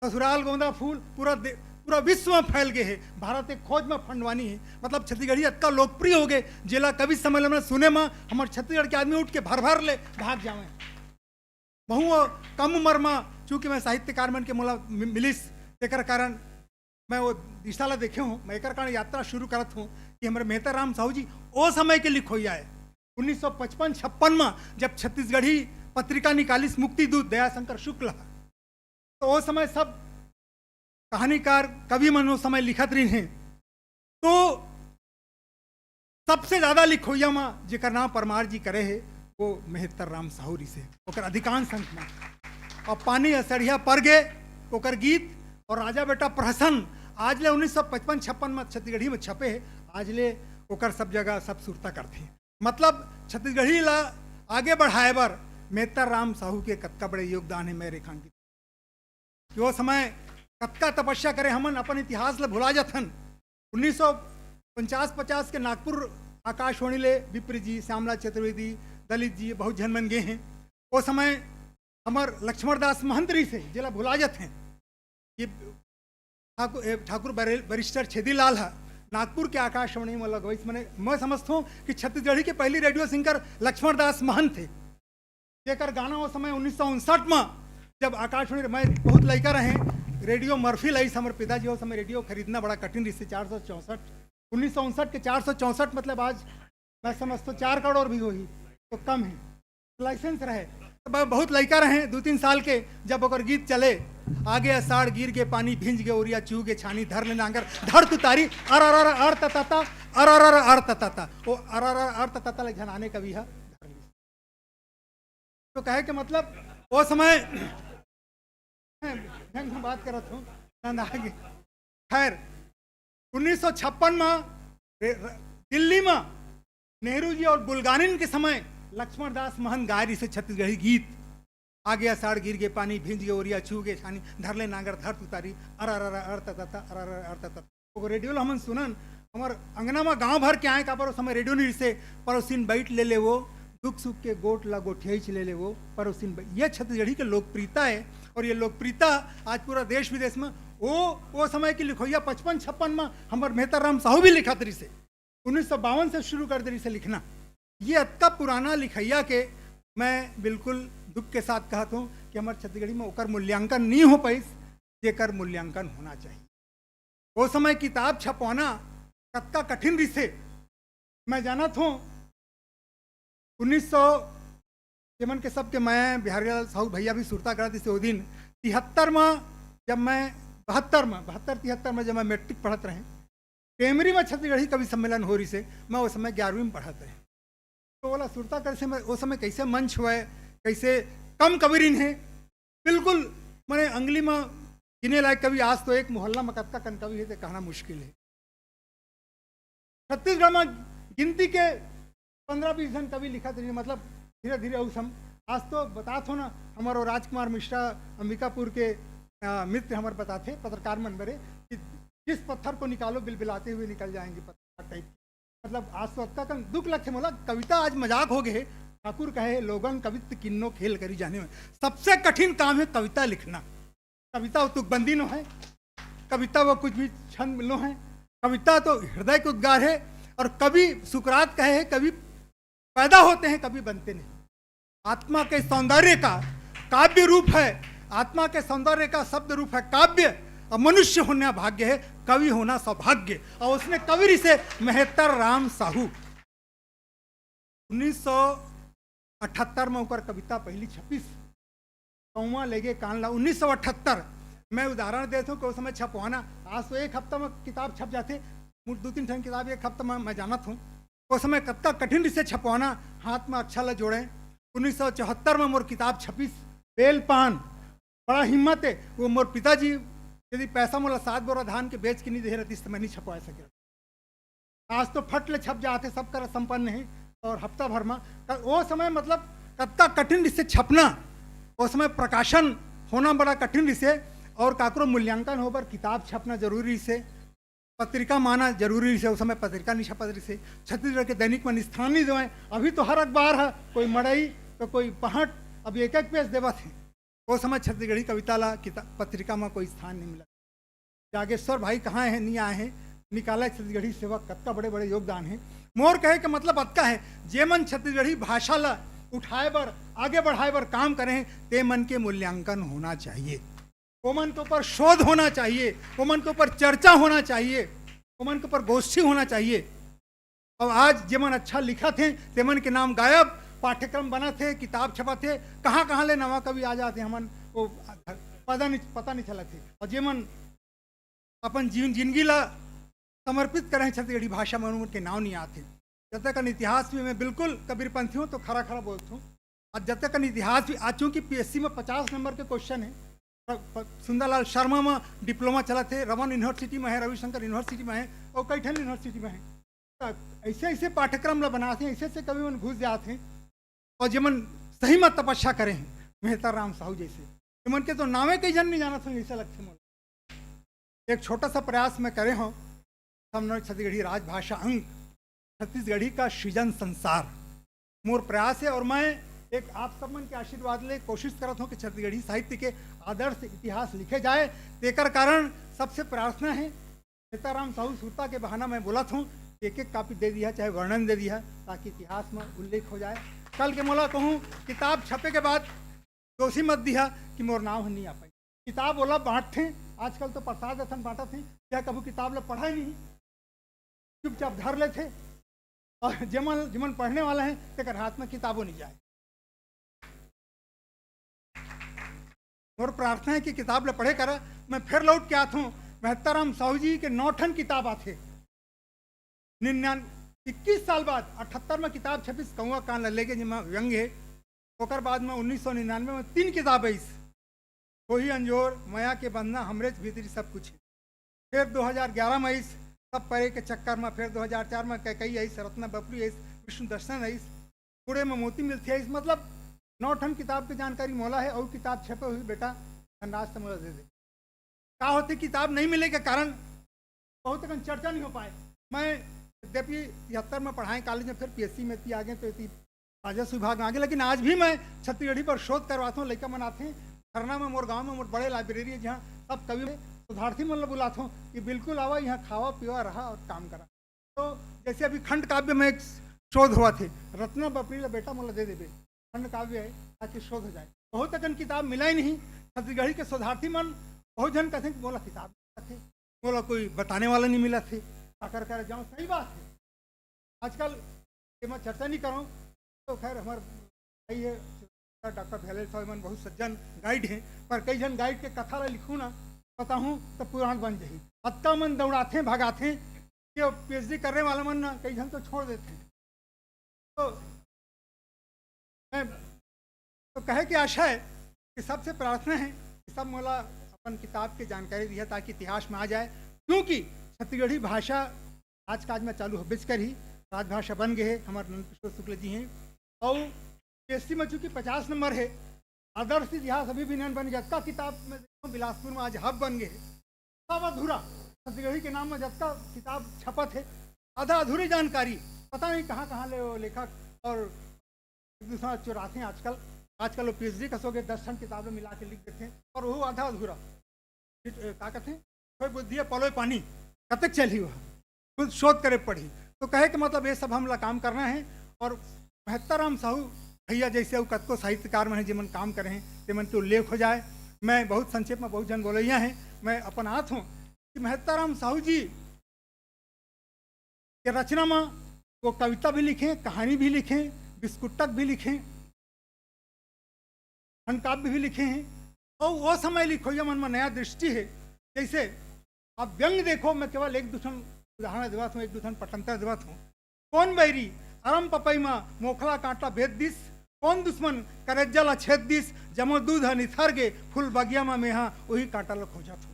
ससुराल गोंदा फूल पूरा विश्व में फैल गए है। भारत एक खोज में फंडवानी है। मतलब छत्तीसगढ़ी अतका लोकप्रिय हो गए जिला कवि सम्मेलन में सुने में हमारे छत्तीसगढ़ के आदमी उठ के भर भर ले भाग जावे। बहु कम उम्र में चूँकि मैं साहित्यकार मन के मोला मिलिस एक कारण मैं वो दिशा ला देखे हूँ। मैं एक कारण यात्रा शुरू करत हूँ कि हमारे मेहता राम साहू जी वो समय के लिखोइया है 1955-56 में जब छत्तीसगढ़ी पत्रिका निकालिस मुक्तिदूत दयाशंकर शुक्ल। तो वो समय सब कहानीकार कवि मन उस समय लिखत रही हैं। तो सबसे ज्यादा लिखोइया में जेकर नाम परमार जी करे है वो मेहतर राम साहूरी से ओकर अधिकांश अंक में। और पानी असड़िया पर गे ओकर गीत और राजा बेटा प्रहसन आज ले 1955-56 में छत्तीसगढ़ी में छपे है। आज ले ओकर सब जगह सब सुरता करते। मतलब छत्तीसगढ़ी ला आगे बढ़ाए बर मेहतर राम साहू के कतका बड़े योगदान है। मैं रेखांकित वो समय कतका तपस्या करे, हमन अपन इतिहास ला भुला जाथन। 49-50 के नागपुर आकाशवाणी ले विप्र जी, श्यामला चतुर्वेदी, दलित जी बहुत झन मन गए हैं। वो समय हमार लक्ष्मण दास महंत रही से जिला भुलाजत हैं ये ठाकुर बैरिस्टर छेदीलाल है नागपुर के आकाशवाणी में लगवाई। मैंने मैं समझता हूँ कि छत्तीसगढ़ी के पहली रेडियो सिंगर लक्ष्मण दास महंत थे, जेकर गाना वो समय 1959 में जब आकाशवाणी मैं बहुत लड़का रहे, रेडियो मर्फी लाई हमारे पिताजी वो समय रेडियो खरीदना बड़ा कठिन रही। 464 1959 के 464 मतलब आज मैं समझता हूँ 4 करोड़ भी हुई तो कम है लाइसेंस रहे। तो बहुत लड़का रहे 2-3 साल के, जब ओकर गीत चले आगे अषाढ़ गिर के पानी भिंज के उरिया चू के छानी धर ले नांगर धर तू तारी अर अर अर अर तता अर अर अर अर तता वो अर अर अर तता ले झनाने कभी है। तो कहे के मतलब वो समय मैं बात कर रहा हूँ खैर 1956 में दिल्ली में नेहरू जी और बुल्गानिन के समय लक्ष्मण दास महंत गाय रही से छत्तीसगढ़ी गीत आगे अषाढ़ गिर के पानी भिंज के ओरिया छू के छानी धर ले नांगर धर तुतारी अर अर अर अर तता अर अर अर तता वो रेडियो हमन सुनन हमार अंगना में गांव भर के आए का पर समय रेडियो नहीं से पड़ोसिन बैठ ले वो दुख सुख के गोट ला गोठियाच ले वो पड़ोसिन ये छत्तीसगढ़ी की लोकप्रियता है। और ये लोकप्रियता आज पूरा देश विदेश में वो समय की लिखोइया 55-56 में हमारे मेहतर राम साहू भी लिखा तरी से 1952 से शुरू कर दरी से लिखना। ये अतका पुराना लिखैया के मैं बिल्कुल दुख के साथ कहता हूँ कि हमारे छत्तीसगढ़ी में ओकर मूल्यांकन नहीं हो पाई जेकर मूल्यांकन होना चाहिए। वो समय किताब छपवाना कतका कठिन रही से मैं जानत हूँ 1900 जेमन के सबके मैं बिहारीलाल साहू भैया भी सुरता करा थी वो दिन 73 में जब मैं 72-73 में जब मैं मैट्रिक पढ़त रहे टेमरी में छत्तीसगढ़ी कवि सम्मेलन हो रही से मैं उस समय 11वीं में पढ़त रहे। तो बोला सुरता कर से मैं उस समय कैसे मंच हुआ है कैसे कम कविरिन है बिल्कुल मैंने अंगली में गिने लायक कवि आज तो एक मोहल्ला में कतका कन कवि है तो कहना मुश्किल है। छत्तीसगढ़ में गिनती के 15-20 जन कवि लिखा थे मतलब धीरे धीरे उस हम आज तो बता थो ना हमारे राजकुमार मिश्रा अंबिकापुर के मित्र हमारे बताते पत्रकार मन बरे कि जिस पत्थर को निकालो बिलबिलाते हुए निकल जाएंगे पत्थर टाइप। मतलब आज तो अक्का कन दुख लग मोला कविता आज मजाक हो गए। ठाकुर कहे लोगन कवित्व किन्नो खेल करी जाने में सबसे कठिन काम है कविता लिखना। कविता वो तुकबंदी नो है, कविता वो कुछ भी छंद मिलो है, कविता तो हृदय के उद्गार है। और कवि सुकरात कहे है कवि पैदा होते हैं कभी बनते नहीं। आत्मा के सौंदर्य का काव्य रूप है, आत्मा के सौंदर्य का शब्द रूप है काव्य। और मनुष्य होना भाग्य है, कवि होना सौभाग्य। और उसने कवि से मेहतर राम साहू 1978 में ऊपर कविता पहली छपीस कौवा लेगे कान ला 1978। मैं उदाहरण देता हूँ कि उस समय छपवाना आज तो एक हफ्ता में किताब छप जाते 2-3 ठन किताब एक हफ्ता में मैं जानत हूँ। उस समय कत्ता कठिन से छपवाना हाथ में अच्छा ला जोड़े। 1974 में मोर किताब छपीस बेल पान बड़ा हिम्मत है। वो मोर पिताजी यदि पैसा मोला 7 बोरा धान के बेच के नहीं दे रही तो मैं नहीं छपवा सके। आज तो फट ले छप जाते सब कर संपन्न है और हफ्ता भर में वो समय मतलब कत्ता कठिन से छपना उस समय प्रकाशन होना बड़ा कठिन से और काकरो मूल्यांकन हो पर किताब छपना जरूरी से पत्रिका माना जरूरी से। उस समय पत्रिका नहीं छपत रही से छत्तीसगढ़ के दैनिक में स्थान नहीं देवें। अभी तो हर अखबार है कोई मड़ई तो कोई पहट अब एक पेज देवा थे। उस समय छत्तीसगढ़ी कविता ला किताब पत्रिका में कोई स्थान नहीं मिला। जागेश्वर भाई कहाँ हैं नहीं आए हैं निकाला छत्तीसगढ़ी सेवक कत्ता बड़े बड़े योगदान है। मोर कहे का मतलब अतका है जे मन छत्तीसगढ़ी भाषा ला उठाए बर आगे बढ़ाए बर काम करें ते मन के मूल्यांकन होना चाहिए, वो मन के ऊपर शोध होना चाहिए, वो मन के ऊपर चर्चा होना चाहिए, वो मन के ऊपर गोष्ठी होना चाहिए। और आज जे मन अच्छा लिखा थे ते मन के नाम गायब पाठ्यक्रम बना थे किताब छपा थे कहाँ कहाँ ले नवा कवि आ जाते हमन वो पता नहीं चला थे। और जे मन अपन जिंदगी ला समर्पित करें छत्तीसगढ़ी भाषा में उनके नाम नहीं आते। जब तक इतिहास में मैं बिल्कुल कबीरपंथी हूँ तो खरा खरा बोलता हूँ। और जब तक इतिहास भी आज चूँकि PSC में 50 नंबर के क्वेश्चन है। सुंदरलाल शर्मा में डिप्लोमा चला थे, रमन यूनिवर्सिटी में है, रविशंकर यूनिवर्सिटी में है और कई ठन यूनिवर्सिटी में है। तो ऐसे ऐसे पाठ्यक्रम ला बनाते हैं, ऐसे ऐसे कवि मन घुस जाते हैं और जमन सही में तपस्या करें हैं मेहतर राम साहू जैसे जमन के तो नावे कई जन नहीं जाना था ऐसा लगते मोल। एक छोटा सा प्रयास मैं करे हूँ समन्वय छत्तीसगढ़ी राजभाषा अंक छत्तीसगढ़ी का सृजन संसार मोर प्रयास है। और मैं एक आप सब मन के आशीर्वाद ले कोशिश करत हूँ कि छत्तीसगढ़ी साहित्य के आदर्श इतिहास लिखे जाए। तेकर कारण सबसे प्रार्थना है, सीताराम साहू सुरता के बहाना मैं बोलत हूँ, एक एक कापी दे दिया, चाहे वर्णन दे दिया, ताकि इतिहास में उल्लेख हो जाए। कल के मोला कहूँ किताब छपे के बाद दोषी मत दिया कि मोर नाम नहीं आ पाई। किताब बोला बांटते, आजकल तो प्रसाद अथन बांटा थे, क्या कभी किताब ला पढ़ा ही नहीं, चुपचाप धर लेते। और जिमन पढ़ने वाला है तेकर हाथ में किताबों नहीं जाए। और प्रार्थना है कि किताब ला पढ़े करा। मैं फिर लौट के आता हूँ, मेहताराम साहू जी के 9 ठन किताब आते, 21 साल बाद 78 में किताब छपीस कौआ कान लेके जिमा व्यंग है। ओकर बाद में 1999 में 3 किताब आई, कोई अंजोर, मया के बंधना, हमरे भीतरी सब कुछ है। फिर 2011 में आई सब परे के चक्कर में, फिर 2004 में कई आई, रत्ना बपरी आई, विष्णु दर्शन आई, पूरे में मोती मिलती आई। मतलब 9 ठन किताब की जानकारी मोला है। और किताब छपे हुई बेटा धनराज तो मोला दे दे। क्या होती किताब नहीं मिले के कारण बहुत तक चर्चा नहीं हो पाए। मैं यद्यपि 73 में पढ़ाएं कॉलेज में, फिर PSC में थी आगे, तो राजस्व विभाग में आगे, लेकिन आज भी मैं छत्तीसगढ़ी पर शोध करवाता हूँ। लड़का मन आते हैं खरना में, मोर गाँव में मोर बड़े लाइब्रेरी है जहाँ सब कवि शोधार्थी मन बुलाता हूँ कि बिल्कुल आवा यहाँ खावा पीवा रहा और काम करा। तो जैसे अभी खंड काव्य में एक शोध हुआ थे, रत्ना बपरी बेटा मोला दे देवे, खंड काव्य है ताकि शोध हो जाए। बहुत अकन किताब मिला ही नहीं। छत्तीसगढ़ी के शोधार्थी मन बहुत जन कहते बोला किताब थे, बोला कोई बताने वाला नहीं मिला थे, आकर कर जाऊँ। सही बात है, आजकल मैं चर्चा नहीं कर रहा हूँ। तो खैर हमारे भाई है डॉक्टर भैले साहब बहुत सज्जन गाइड हैं, पर कई जन गाइड के कथा ला लिखूँ ना पता हूँ तो पुराण बन जाही। हत्ता मन दौड़ाते भगाते कि PhD करने वाला मन ना कई जन तो छोड़ देते हैं। तो मैं तो कहे कि आशा है कि सबसे प्रार्थना है कि सब मोला अपन किताब की जानकारी दिया ताकि इतिहास में आ जाए। क्योंकि छत्तीसगढ़ी भाषा आज काज में चालू हो कर ही राजभाषा बन गए है। हमारे नंद किशोर शुक्ल जी हैं। और PSC में चूँकि 50 नंबर है, आदर्श इतिहास अभी भी नहीं बन गया। जत्ता किताब में देखो बिलासपुर में आज हब बन गए, सब अधूरा। छत्तीसगढ़ी के नाम में जत्ता किताब छपत है, आधा अधूरी जानकारी, पता नहीं कहाँ कहाँ ले वो लेखक और एक दूसरा चुराते हैं। आजकल वो PhD कसोगे 10 ठन किताबें मिला के लिख देते हैं और वो आधा अधूरा। क्या कहते हैं, कोई बुद्धि पलोय पानी कब तक चली, वह खुद शोध करे पड़ी। तो कहे कि मतलब ये सब हमला काम करना है। और मेहताराम साहू भैया जैसे वो कतको साहित्यकार में जिमन काम करे हैं तिमन के उल्लेख हो जाए। मैं बहुत संक्षेप में बहुत जन बोलैया हैं, मैं अपन आत हूँ कि मेहताराम साहू जी के रचना में वो कविता भी लिखें, कहानी भी लिखें, बिस्कुटक भी लिखें, खंड काव्य भी लिखे हैं। और वो समय लिखो ये मन में नया दृष्टि है। जैसे आप व्यंग देखो, मैं केवल एक दूसन उदाहरण देवात हूँ, एक दूसन पटंतर देवात हूँ। कौन बैरी अरम पपई में मोखला कांटा भेद दिस, कौन दुश्मन करेज्जा ला छेद दिस, जमो दूध निथर गे फूल बगिया में मेहा वही कांटा ला खोजत हो।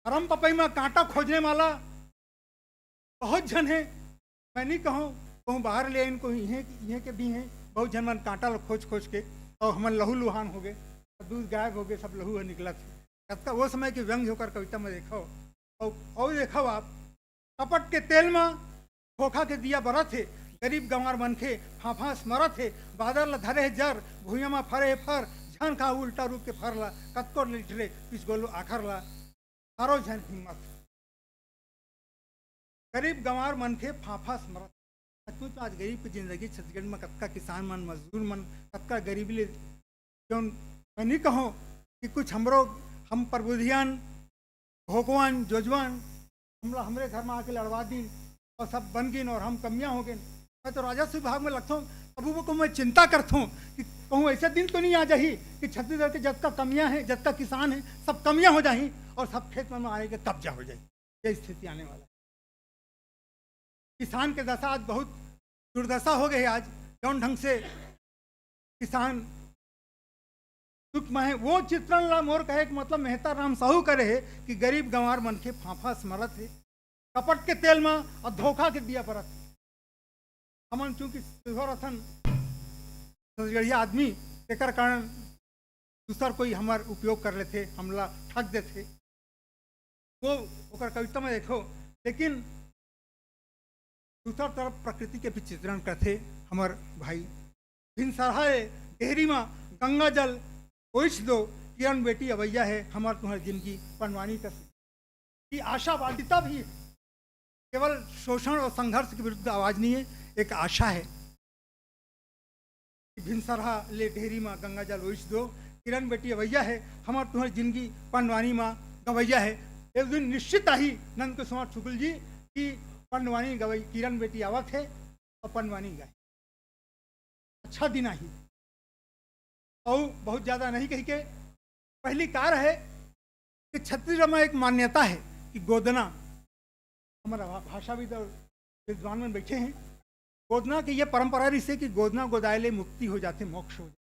अरम पपई में कांटा खोजने वाला बहुत जन है। मैं नहीं कहूँ बाहर ले इनको ये के भी हैं, बहुत जन मन कांटा ला खोज खोज के और हमन लहू लुहान हो गए, दूध गायब हो गए, सब लहू निकला थे। वो समय की व्यंग होकर कविता में देखो। और देखो आप, कपट के तेल में खोखा के दिया बरत है, गरीब गंवार मनखे फाफा स्मरत है, बादल ला धरे जर भूया में फरे फर, झन खा उल्टा रूप के फरला, कतको लिटरे पिछ गोलू आखर ला, हरो झन हिम्मत। गरीब गंवार मनखे फाफा स्मरत। सचमुच आज गरीब की जिंदगी छत्तीसगढ़ में कतका किसान मन, मजदूर मन, कतका गरीबी ले जौन मैं नहीं कहूँ कि कुछ हम प्रबुधियान भोगवान जोजवान हमरे घर में आके लड़वा दी और सब बन गई और हम कमियाँ हो गए। मैं तो राजस्व विभाग में लगता हूँ, अबू को मैं चिंता करता हूँ कि कहूँ ऐसे दिन तो नहीं आ जाही कि छत्तीसगढ़ के जब तक कमियाँ हैं, जब तक किसान हैं, सब कमियाँ हो जाही और सब खेत में आएगा कब्जा हो जाए। ये स्थिति आने वाला है। किसान के दशा आज बहुत दुर्दशा हो गई। आज जौन ढंग से किसान दुख में है, वो चित्रण ला मोर कहे कि मतलब मेहताराम साहू करे है कि गरीब गंवार मन के फाफा स्मरत है, कपट के तेल में और धोखा के दिया परत। हमन चूंकि रथन छत्तीसगढ़िया आदमी एकर कारण दूसर कोई हमार उपयोग कर लेते, हमला ठग देते। वो ओकर कविता में देखो, लेकिन दूसरा तरफ प्रकृति के भी चित्रण करते हमार भाई। भिन सराय डेहरी में गंगा जल ओइछ दो, किरण बेटी अवैया है हमार तुम्हारी जिंदगी पनवानी कर। की आशावादिता भी है, केवल शोषण और संघर्ष के विरुद्ध आवाज नहीं है, एक आशा है। भिनसरहा ले ढेरी माँ गंगा जल ओइछ दो, किरण बेटी अवैया है हमार तुम्हारी जिंदगी पंडवानी माँ गवैया है। एक दिन निश्चित आई नंद कुमार शुक्ल जी की पंडवानी गवई, किरण बेटी आवत है और पंडवानी गाय। अच्छा दिन आई और बहुत ज्यादा नहीं कही के पहली कार है कि छत्तीसगढ़ में एक मान्यता है कि गोदना, हमारा भाषाविद और विद्वान में बैठे हैं, गोदना की ये परंपरा रिसे कि गोदना गोदायले मुक्ति हो जाते, मोक्ष हो जाते,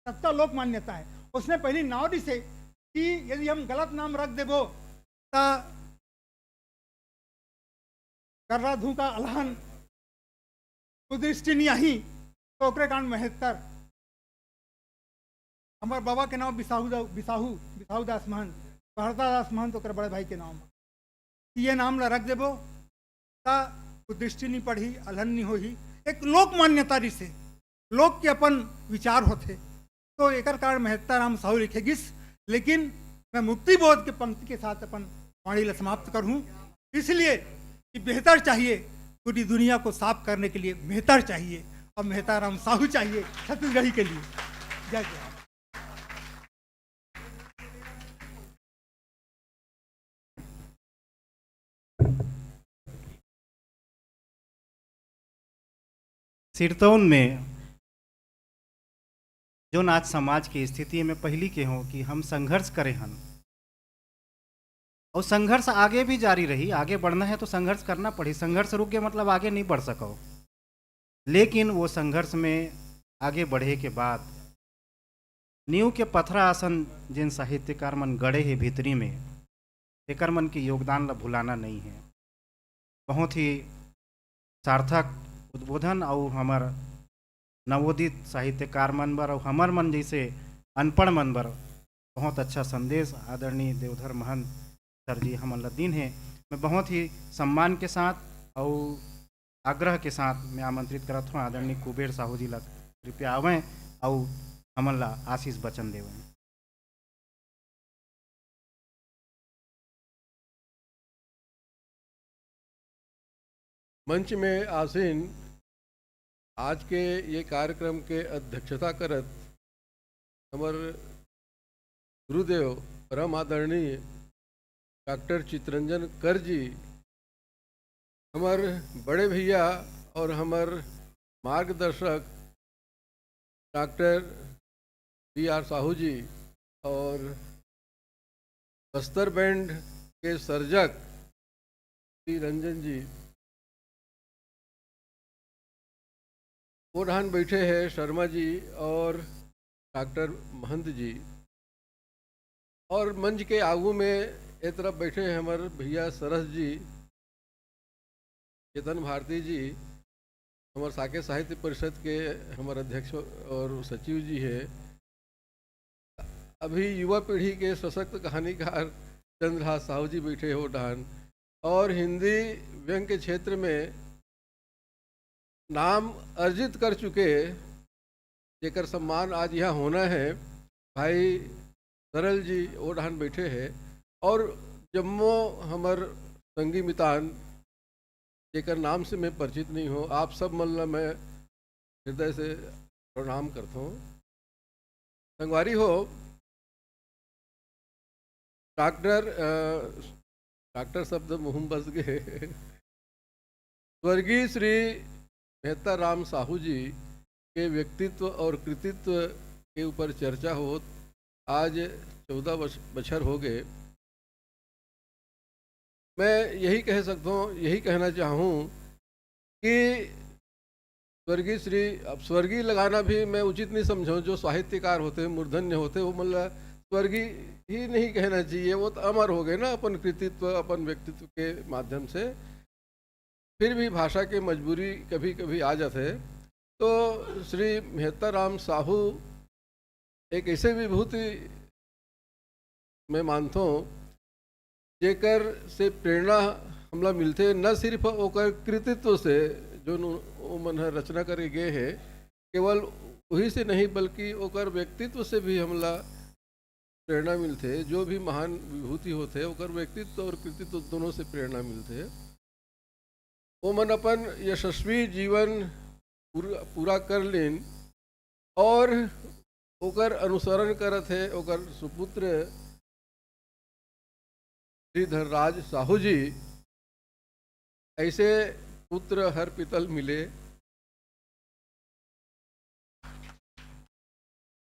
सत्ता लोक मान्यता है। उसने पहली नाव रिसे कि यदि हम गलत नाम रख देबो तो कर्रा धू का अलहन कुदृष्टि नहीं आई, तो ओकरे कारण महत्तर हमारे बाबा के नाम बिसाहू दास महंत, बहरदा दास महंत ओकर बड़े भाई के नाम ये नाम ला रख देबो ता कुदृष्टि नहीं पढ़ी, अलहन नहीं होही। एक लोक मान्यता रिसे लोक के अपन विचार होते, तो एक कारण महत्ता राम साहू लिखेगिस। लेकिन मैं मुक्ति बोध के पंक्ति के साथ अपन वाणी ला समाप्त करूं, इसलिए कि बेहतर चाहिए, पूरी दुनिया को साफ करने के लिए बेहतर चाहिए और मेहता राम साहू चाहिए छत्तीसगढ़ी के लिए। जय जय। सिरतौन में जो आज समाज की स्थिति में पहली के हों कि हम संघर्ष करें हन, और संघर्ष आगे भी जारी रही। आगे बढ़ना है तो संघर्ष करना पड़ी, संघर्ष रुक गया मतलब आगे नहीं बढ़ सको। लेकिन वो संघर्ष में आगे बढ़े के बाद नींव के पथरा आसन जिन साहित्यकार मन गड़े है भीतरी में, एकर मन के योगदान ला भुलाना नहीं है। बहुत ही सार्थक उद्बोधन और हमार नवोदित साहित्यकार मन बर और हमार मन जैसे अनपढ़ मन बर बहुत अच्छा संदेश आदरणीय देवधर महंत सर जी हमन ला दिन है। मैं बहुत ही सम्मान के साथ और आग्रह के साथ मैं आमंत्रित करत हूँ आदरणीय कुबेर साहू जी ला कृपया आवें और हमन ला आशीष वचन देवें। मंच में आसीन आज के ये कार्यक्रम के अध्यक्षता करत हमार गुरुदेव परम आदरणीय डॉक्टर चितरंजन कर जी, हमार बड़े भैया और हमार मार्गदर्शक डॉक्टर B.R. साहू जी और बस्तर बैंड के सर्जक श्री रंजन जी, वो ढान बैठे हैं शर्मा जी और डॉक्टर महंत जी, और मंच के आगू में एक तरफ बैठे हैं हमारे भैया सरस जी, चेतन भारती जी, हमारे साके साहित्य परिषद के हमारे अध्यक्ष और सचिव जी है। अभी युवा पीढ़ी के सशक्त कहानीकार चंद्रहास साहू जी बैठे हो ढान, और हिंदी व्यंग के क्षेत्र में नाम अर्जित कर चुके जेकर सम्मान आज यहाँ होना है भाई सरल जी वो ढान बैठे हैं, और जम्मो हमर संगी मितान जेकर नाम से मैं परिचित नहीं हूँ, आप सब मल्ला मैं हृदय से प्रणाम करता हूँ। संगवारी हो डॉक्टर शब्द मुँह बस गए। स्वर्गीय श्री मेहता राम साहू जी के व्यक्तित्व और कृतित्व के ऊपर चर्चा हो, आज 14 बछर हो गए। मैं यही कह सकता हूँ, यही कहना चाहूँ कि स्वर्गीय श्री, अब स्वर्गीय लगाना भी मैं उचित नहीं समझूँ। जो साहित्यकार होते हैं, मूर्धन्य होते, वो मतलब स्वर्गीय ही नहीं कहना चाहिए, वो तो अमर हो गए ना अपन कृतित्व अपन व्यक्तित्व के माध्यम से। फिर भी भाषा के मजबूरी कभी कभी आ जाते। तो श्री मेहता राम साहू एक ऐसे विभूति मैं मानता हूँ जेकर से प्रेरणा हमला मिलते न सिर्फ ओकर कृतित्व से जो वो मन है रचना करके गए है, केवल वही से नहीं बल्कि ओकर व्यक्तित्व से भी हमला प्रेरणा मिलते। जो भी महान विभूति होते ओकर व्यक्तित्व और कृतित्व दोनों से प्रेरणा मिलते। वो मन अपन यशस्वी जीवन पूरा कर लेन और ओकर अनुसरण करत है ओकर सुपुत्र श्री धनराज साहू जी। ऐसे पुत्र हर पितल मिले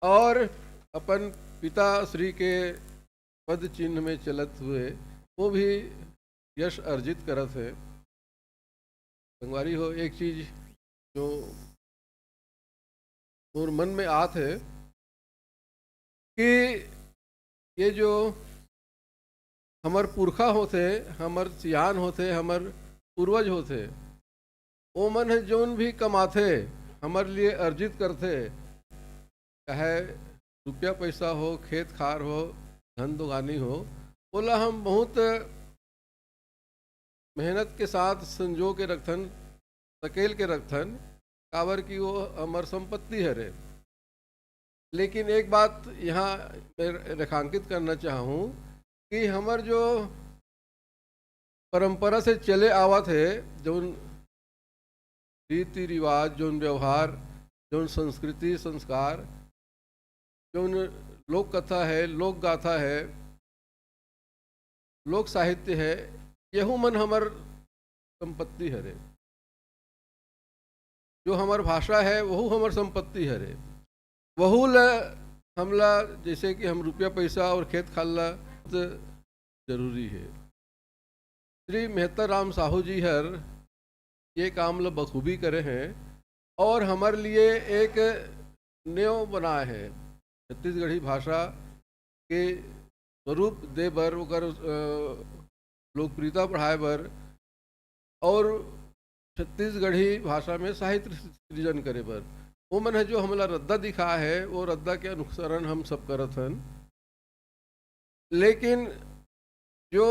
और अपन पिता श्री के पद चिन्ह में चलत हुए वो भी यश अर्जित करत है। संगवारी हो, एक चीज जो मोर मन में आत है कि ये जो हमर पुरखा होते, हमर सियान होते, हमर पूर्वज होते, वो मन है जोन भी कमाथे हमारे लिए अर्जित करते, चाहे रुपया पैसा हो, खेत खार हो, धन दुगानी हो, बोला हम बहुत मेहनत के साथ संजो के रखथन, सकेल के रखथन, काबर की वो हमार संपत्ति है रे। लेकिन एक बात यहाँ मैं रेखांकित करना चाहूँ कि हमार जो परंपरा से चले आवत है, जो रीति रिवाज, जो व्यवहार, जो संस्कृति संस्कार, जो लोक कथा है, लोक गाथा है, लोक साहित्य है, यहू मन हमार संपत्ति है रे। जो हमार भाषा है वहू हमार संपत्ति है रे। वहू ला हमला जैसे कि हम रुपया पैसा और खेत खाला जरूरी है। श्री मेहता राम साहू जी हर ये काम ला बखूबी करे हैं और हमारे लिए एक न्यों बनाए है छत्तीसगढ़ी भाषा के स्वरूप दे बर, ओकर लोकप्रियता बढ़ाए बर और छत्तीसगढ़ी भाषा में साहित्य सृजन करे बर। वो मन है जो हमला रद्दा दिखा है, वो रद्दा के अनुसरण हम सब करत हन। लेकिन जो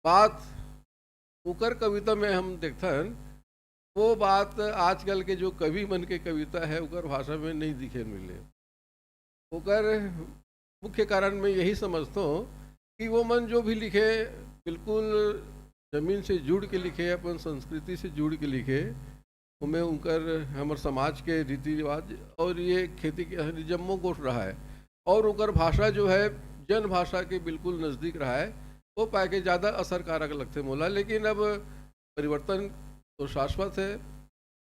बात उकर कविता में हम देखथन, वो बात आजकल के जो कवि मन के कविता है उकर भाषा में नहीं दिखे मिले। उकर मुख्य कारण मैं यही समझता हूँ कि वो मन जो भी लिखे बिल्कुल जमीन से जुड़ के लिखे, अपन संस्कृति से जुड़ के लिखे, उनमें उनकर हमारे समाज के रीति रिवाज और ये खेती के जम्मो गोठ रहा है और उनकर भाषा जो है जन भाषा के बिल्कुल नज़दीक रहा है, वो पाए के ज़्यादा असरकारक लगते मोला। लेकिन अब परिवर्तन तो शाश्वत है,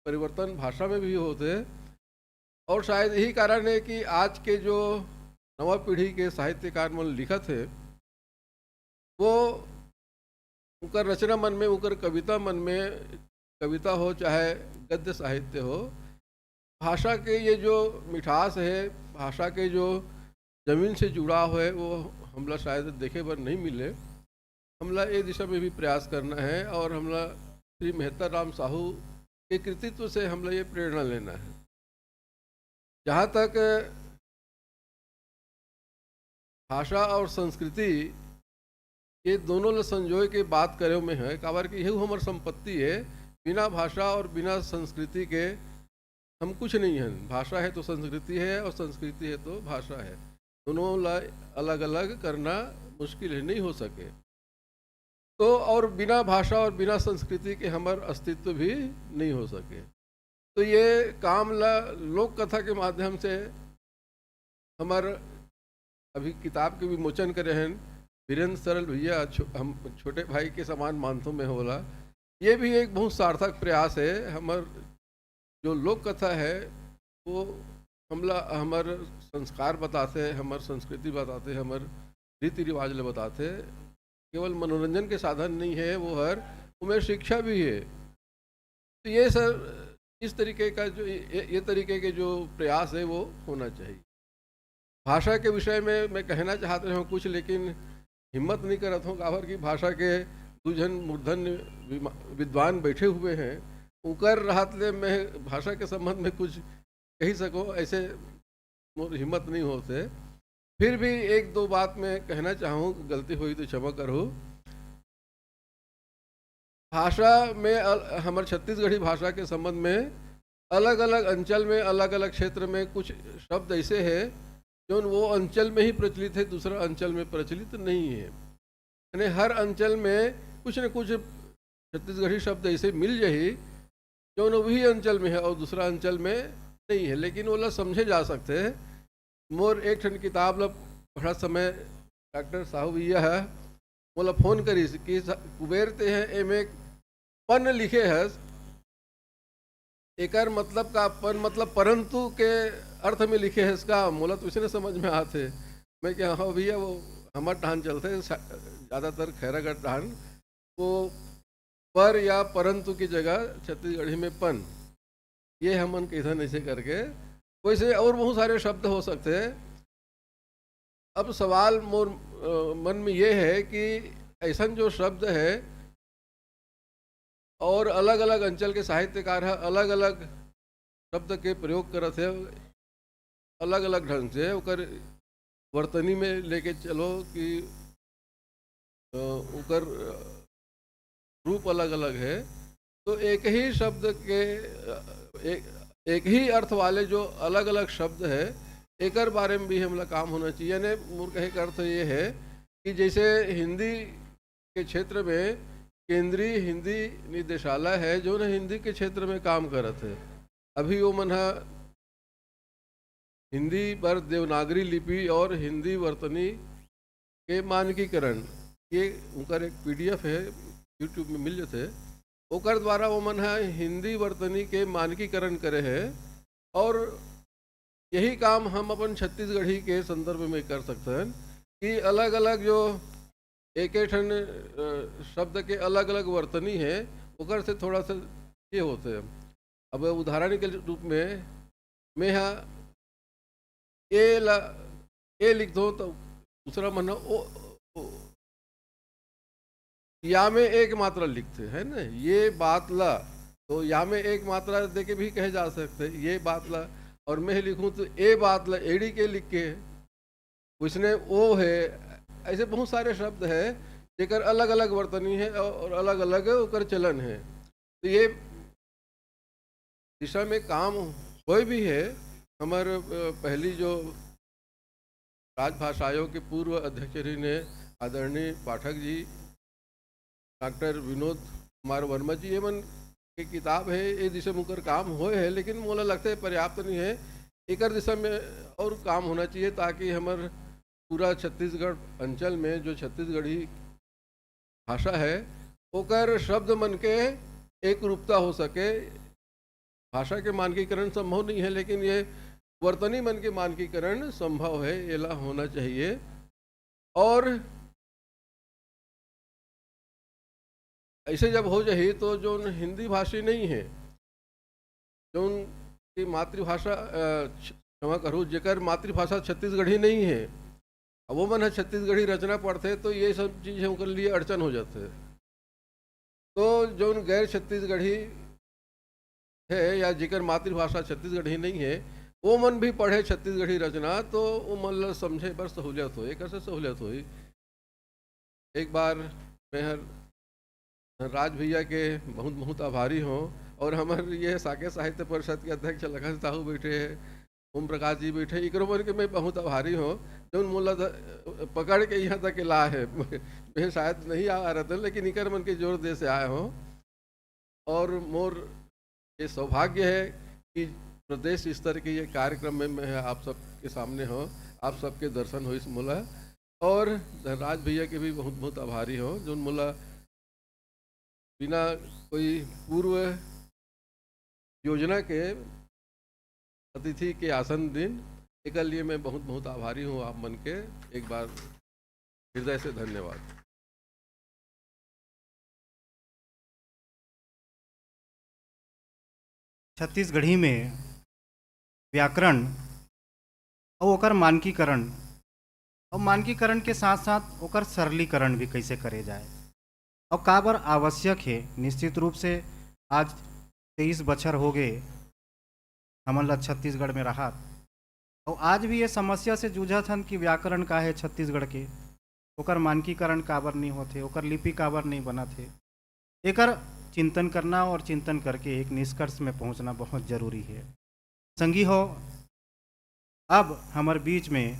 परिवर्तन भाषा में भी होते और शायद यही कारण है कि आज के जो नवा पीढ़ी के साहित्यकार मन लिखत है वो उनकर रचना मन में, उनकर कविता मन में, कविता हो चाहे गद्य साहित्य हो, भाषा के ये जो मिठास है, भाषा के जो जमीन से जुड़ाव है, वो हमला शायद देखे बर नहीं मिले। हमला ये दिशा में भी प्रयास करना है और हमला श्री मेहता राम साहू के कृतित्व से हमला ये प्रेरणा लेना है। जहाँ तक भाषा और संस्कृति ये दोनों ल संजोए के बात करे में है, काबर कि यही हमार संपत्ति है। बिना भाषा और बिना संस्कृति के हम कुछ नहीं हैं। भाषा है तो संस्कृति है और संस्कृति है तो भाषा है, दोनों ला अलग अलग करना मुश्किल है, नहीं हो सके। तो और बिना भाषा और बिना संस्कृति के हमार अस्तित्व भी नहीं हो सके। तो ये काम ला लोक कथा के माध्यम से हमार अभी किताब के विमोचन करे हैं वीरेंद्र सरल भैया, हम छोटे भाई के समान मानतों में होला। ये भी एक बहुत सार्थक प्रयास है। हमार जो लोक कथा है वो हमला हमार संस्कार बताते, हमार संस्कृति बताते, हमार रीति रिवाज ले बताते। केवल मनोरंजन के साधन नहीं है वो, हर उमें शिक्षा भी है। तो ये सर इस तरीके का जो ये तरीके के जो प्रयास है वो होना चाहिए। भाषा के विषय में मैं कहना चाहते हूँ कुछ, लेकिन हिम्मत नहीं करता हूँ, काबर की भाषा के दूजन मूर्धन्य विद्वान बैठे हुए हैं, उनकर राहत ले मैं भाषा के संबंध में कुछ कही सकूँ ऐसे हिम्मत नहीं होते। फिर भी एक दो बात मैं कहना चाहूँ, गलती हुई तो क्षमा करो। भाषा में हमारे छत्तीसगढ़ी भाषा के संबंध में अलग अलग अंचल में, अलग अलग क्षेत्र में कुछ शब्द ऐसे हैं जो वो अंचल में ही प्रचलित है, दूसरा अंचल में प्रचलित नहीं है। यानी हर अंचल में कुछ न कुछ छत्तीसगढ़ी शब्द ऐसे मिल जाही जो न वही अंचल में है और दूसरा अंचल में नहीं है, लेकिन वो लोग समझे जा सकते हैं। मोर एक ठन किताब ला पढ़ा समय डॉक्टर साहू भैया है मोला फोन करी कि कुबेर ते हैं एमे पन लिखे है, एकर मतलब का पन मतलब परंतु के अर्थ में लिखे है इसका, मोला तो उसने समझ में आते। मैं क्या हाँ भैया वो हमारे ढान चलते ज़्यादातर खैरागढ़ ढान, वो पर या परंतु की जगह छत्तीसगढ़ी में पन, ये हमन कैसा ऐसे करके वैसे और बहुत सारे शब्द हो सकते हैं। अब सवाल मोर मन में ये है कि ऐसा जो शब्द है और अलग अलग अंचल के साहित्यकार है अलग अलग शब्द के प्रयोग करते हैं अलग अलग ढंग से, ओकर वर्तनी में लेके चलो कि ओकर रूप अलग अलग है। तो एक ही शब्द के एक ही अर्थ वाले जो अलग अलग शब्द है एकर बारे में भी हमला काम होना चाहिए। यानी मोर कहे का अर्थ ये है कि जैसे हिंदी के क्षेत्र में केंद्रीय हिंदी निदेशालय है जो न हिंदी के क्षेत्र में काम करत है। अभी वो मन हिंदी पर देवनागरी लिपि और हिंदी वर्तनी के मानकीकरण, ये उनका एक PDF है यूट्यूब में मिल जाते, ओकर द्वारा वो मन हिंदी वर्तनी के मानकीकरण करे है। और यही काम हम अपन छत्तीसगढ़ी के संदर्भ में कर सकते हैं कि अलग अलग जो एक ठन शब्द के अलग अलग वर्तनी है ओकर से थोड़ा सा ये होते हैं। अब उदाहरण के रूप में मैं ए लिख दो तो दूसरा मन या में एक मात्रा लिखते हैं ना, ये बात ला, तो या में एक मात्रा दे के भी कहे जा सकते ये बात ला, और मैं लिखूं तो ए बात ला एड़ी के लिख के उसने वो है। ऐसे बहुत सारे शब्द है जेकर अलग अलग वर्तनी है और अलग अलग ओकर चलन है। तो ये दिशा में काम कोई भी है। हमारे पहली जो राजभाषा आयोग के पूर्व अध्यक्ष जी ने आदरणीय पाठक जी, डॉक्टर विनोद कुमार वर्मा जी, ये मन की किताब है, ये दिशा में उनकर काम हुए है, लेकिन मोला लगता है पर्याप्त नहीं है। एक दिशा में और काम होना चाहिए ताकि हमारे पूरा छत्तीसगढ़ अंचल में जो छत्तीसगढ़ी भाषा है ओकर शब्द मन के एक रूपता हो सके। भाषा के मानकीकरण संभव नहीं है, लेकिन ये वर्तनी मन के मानकीकरण संभव है, ये ला होना चाहिए। और ऐसे जब हो जाए तो जो हिंदी भाषी नहीं है, जो उनकी मातृभाषा क्षमा करूँ जेकर मातृभाषा छत्तीसगढ़ी नहीं है, वो मन छत्तीसगढ़ी रचना पढ़ते तो ये सब चीज़ें उनके लिए अड़चन हो जाते हैं। तो जो गैर छत्तीसगढ़ी है या जेकर मातृभाषा छत्तीसगढ़ी नहीं है वो मन भी पढ़े छत्तीसगढ़ी रचना, तो वो मन समझे पर सहूलियत हो। कैसे सहूलियत हुई, एक बार मैं राज भैया के बहुत बहुत आभारी हूँ, और हमारे ये साके साहित्य परिषद के अध्यक्ष लखन साहू बैठे हैं, ओम प्रकाश जी बैठे, इकरो मन के मैं बहुत आभारी हूँ जो मूला पकड़ के यहाँ तक ला है। मैं शायद नहीं आ रहा था, लेकिन इकर मन के जोर दे से आए हों। और मोर ये सौभाग्य है कि प्रदेश स्तर के ये कार्यक्रम में मैं आप सबके सामने हूँ, आप सबके दर्शन हो इस मूला। और राज भैया के भी बहुत बहुत आभारी हूँ जो मूला बिना कोई पूर्व योजना के अतिथि के आसन दिन, एक लिए मैं बहुत बहुत आभारी हूँ आप मन के। एक बार हृदय से धन्यवाद। छत्तीसगढ़ी में व्याकरण और ओकर मानकीकरण, और मानकीकरण के साथ साथ ओकर सरलीकरण भी कैसे करे जाए और का बार आवश्यक है। निश्चित रूप से आज 23 बछर हो गए हमन ला छत्तीसगढ़ में रहा, और आज भी ये समस्या से जूझत हन कि व्याकरण का है छत्तीसगढ़ के, ओकर मानकीकरण काबर नहीं होते, ओकर लिपि काबर नहीं बनत है। एकर चिंतन करना और चिंतन करके एक निष्कर्ष में पहुंचना बहुत जरूरी है। संगी हो, अब हमारे बीच में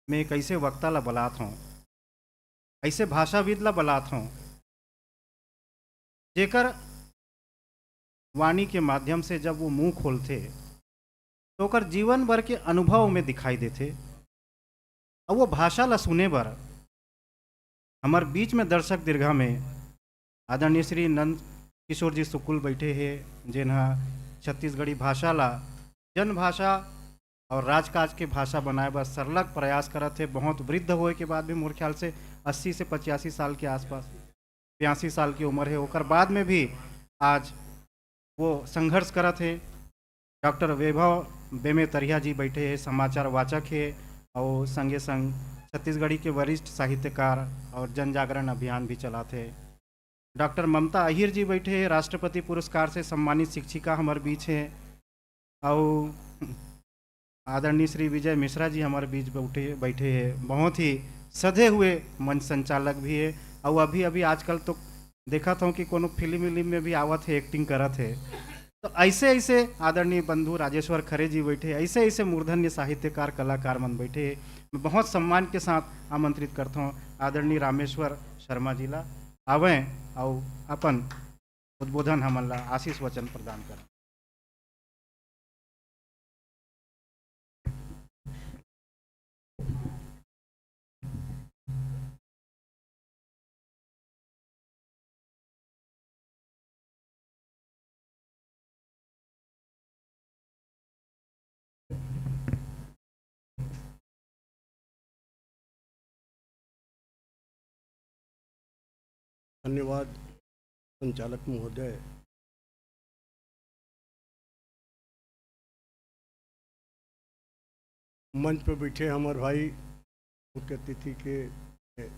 मैं एक ऐसे वक्ता ला बुलात हूँ, ऐसे भाषाविद ला बुलात हूँ, जेकर वाणी के माध्यम से जब वो मुंह खोलते तो ओकर जीवन भर के अनुभव में दिखाई देते। और वो भाषा ला सुने बर हमार बीच में दर्शक दीर्घा में आदरणीय श्री नंद किशोर जी सुकुल बैठे हैं, जिन्हा छत्तीसगढ़ी भाषा ला जन भाषा और राजकाज के भाषा बनाए बर सरलग प्रयास करत है। बहुत वृद्ध होए के बाद भी मोर ख्याल से 80 से 85 साल के आसपास, 82 साल की उम्र है, ओकर बाद में भी आज वो संघर्ष करत है। डॉक्टर वैभव बेमेतरिया जी बैठे हैं, समाचार वाचक है और संगे संग छत्तीसगढ़ी के वरिष्ठ साहित्यकार और जन जागरण अभियान भी चलाते हैं। डॉक्टर ममता अहिर जी बैठे हैं, राष्ट्रपति पुरस्कार से सम्मानित शिक्षिका हमारे बीच हैं। और आदरणीय श्री विजय मिश्रा जी हमारे बीच बैठे हैं, बहुत ही सधे हुए मंच संचालक भी है। और अभी अभी आजकल तो देखा था कि कोनो फिल्म में भी आवत है, एक्टिंग करत है। तो ऐसे ऐसे आदरणीय बंधु राजेश्वर खरे जी बैठे, ऐसे ऐसे मूर्धन्य साहित्यकार कलाकार मन बैठे। मैं बहुत सम्मान के साथ आमंत्रित करता हूँ आदरणीय रामेश्वर शर्मा जी ला आवें और अपन उद्बोधन हमन ला आशीष वचन प्रदान करें। धन्यवाद संचालक महोदय। मंच पर बैठे हमारे भाई मुख्य अतिथि के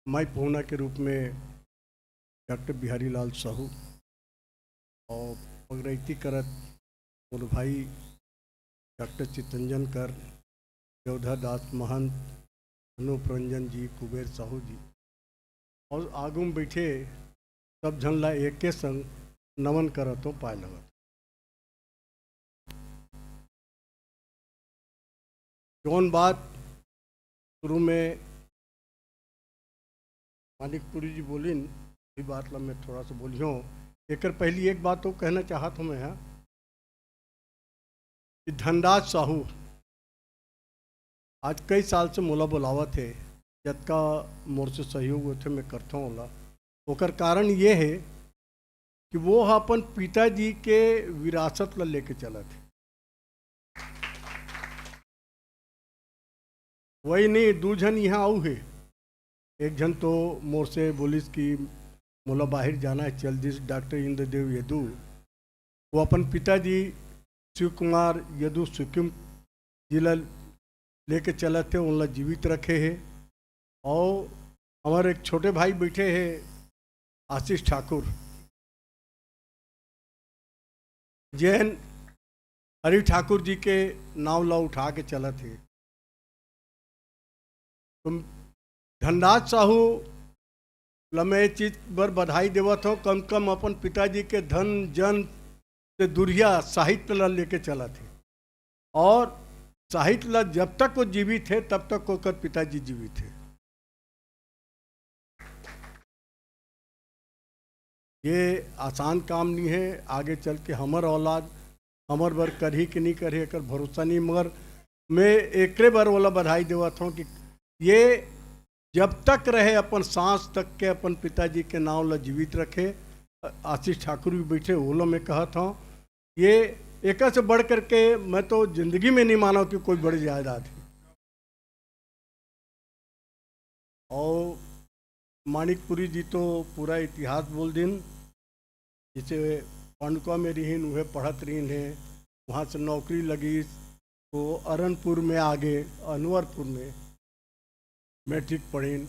माई पहुना के रूप में डॉक्टर बिहारी लाल साहू और पगरैती करत मोर भाई डॉक्टर चितरंजन कर, योधा दास महंत, अनूप रंजन जी, कुबेर साहू जी और आगू में बैठे सब झन ला एक के संग नमन करत हो पाए लगत। जौन बात शुरू में मानिकपुरी जी बोलिन, ये बात ला मैं थोड़ा सा बोलियो। एक पहली एक बात तो कहना चाहत हूँ मैं यहाँ कि धनराज साहू आज कई साल से मोला बुलावत है, जतका मोर से सहयोग होते मैं करता हूँ ला। ओकर कारण ये है कि वो अपन पिताजी के विरासत ला लेके चलत है। वही नहीं, दू जन यहाँ आऊ है। एक जन तो मोर से बोलिस कि मोला बाहर जाना है, चल दिस डॉक्टर इंद्रदेव यदु। वो अपन पिताजी शिव कुमार यदु सिक्किम जिला लेके चलत थे, उनला जीवित रखे है। और हमारे एक छोटे भाई बैठे हैं आशीष ठाकुर, जैन हरि ठाकुर जी के नाव ला उठा के चलत है। तुम धनराज साहू ला मैं चीज बर बधाई देवत हो, कम कम अपन पिताजी के धन जन से दुरिया साहित्य ला लेके चला थे। और साहित्य ला जब तक वो जीवित है तब तक होकर पिताजी जीवित है। ये आसान काम नहीं है। आगे चल के हमार औलाद हमार बर करही कि नहीं करही एकर भरोसा नहीं, मगर मैं एकरे बार वाला बधाई देवत हूँ कि ये जब तक रहे अपन सांस तक के अपन पिताजी के नाम ला जीवित रखे। आशीष ठाकुर भी बैठे, वो लो मैं कहता हूँ ये एक से बढ़ करके मैं तो जिंदगी में नहीं माना कि कोई बड़ी जायदाद है। और मानिकपुरी जी तो पूरा इतिहास बोल दिन, जिसे पांडुका में रहीन वह पढ़त रहीन है, वहाँ से नौकरी लगी तो अरनपुर में आगे अनवरपुर में मैट्रिक पढ़ीन।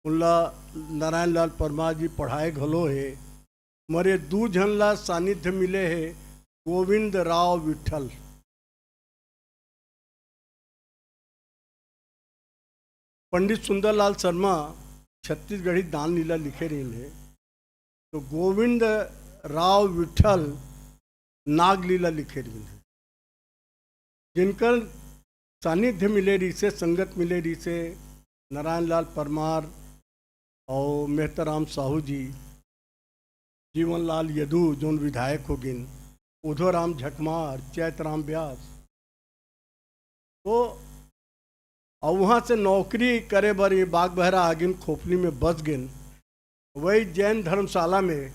उनला नारायण लाल परमार जी पढ़ाए घलो है। मरे दू झन ला सानिध्य मिले है, गोविंद राव विठल। पंडित सुंदरलाल शर्मा छत्तीसगढ़ी दान लीला लिखे रहे तो गोविंद राव विठल नाग लीला लिखे रहे जिनकर सानिध्य मिले रही से, संगत मिले रही से नारायण लाल परमार और मेहताराम साहू जी, जीवन लाल यदू जो विधायक हो गिन, उधोराम झकमार, चैतराम व्यास। तो और वहाँ से नौकरी करे बर ये बाग बहरा आगिन खोपली में बस गिन। वही जैन धर्मशाला में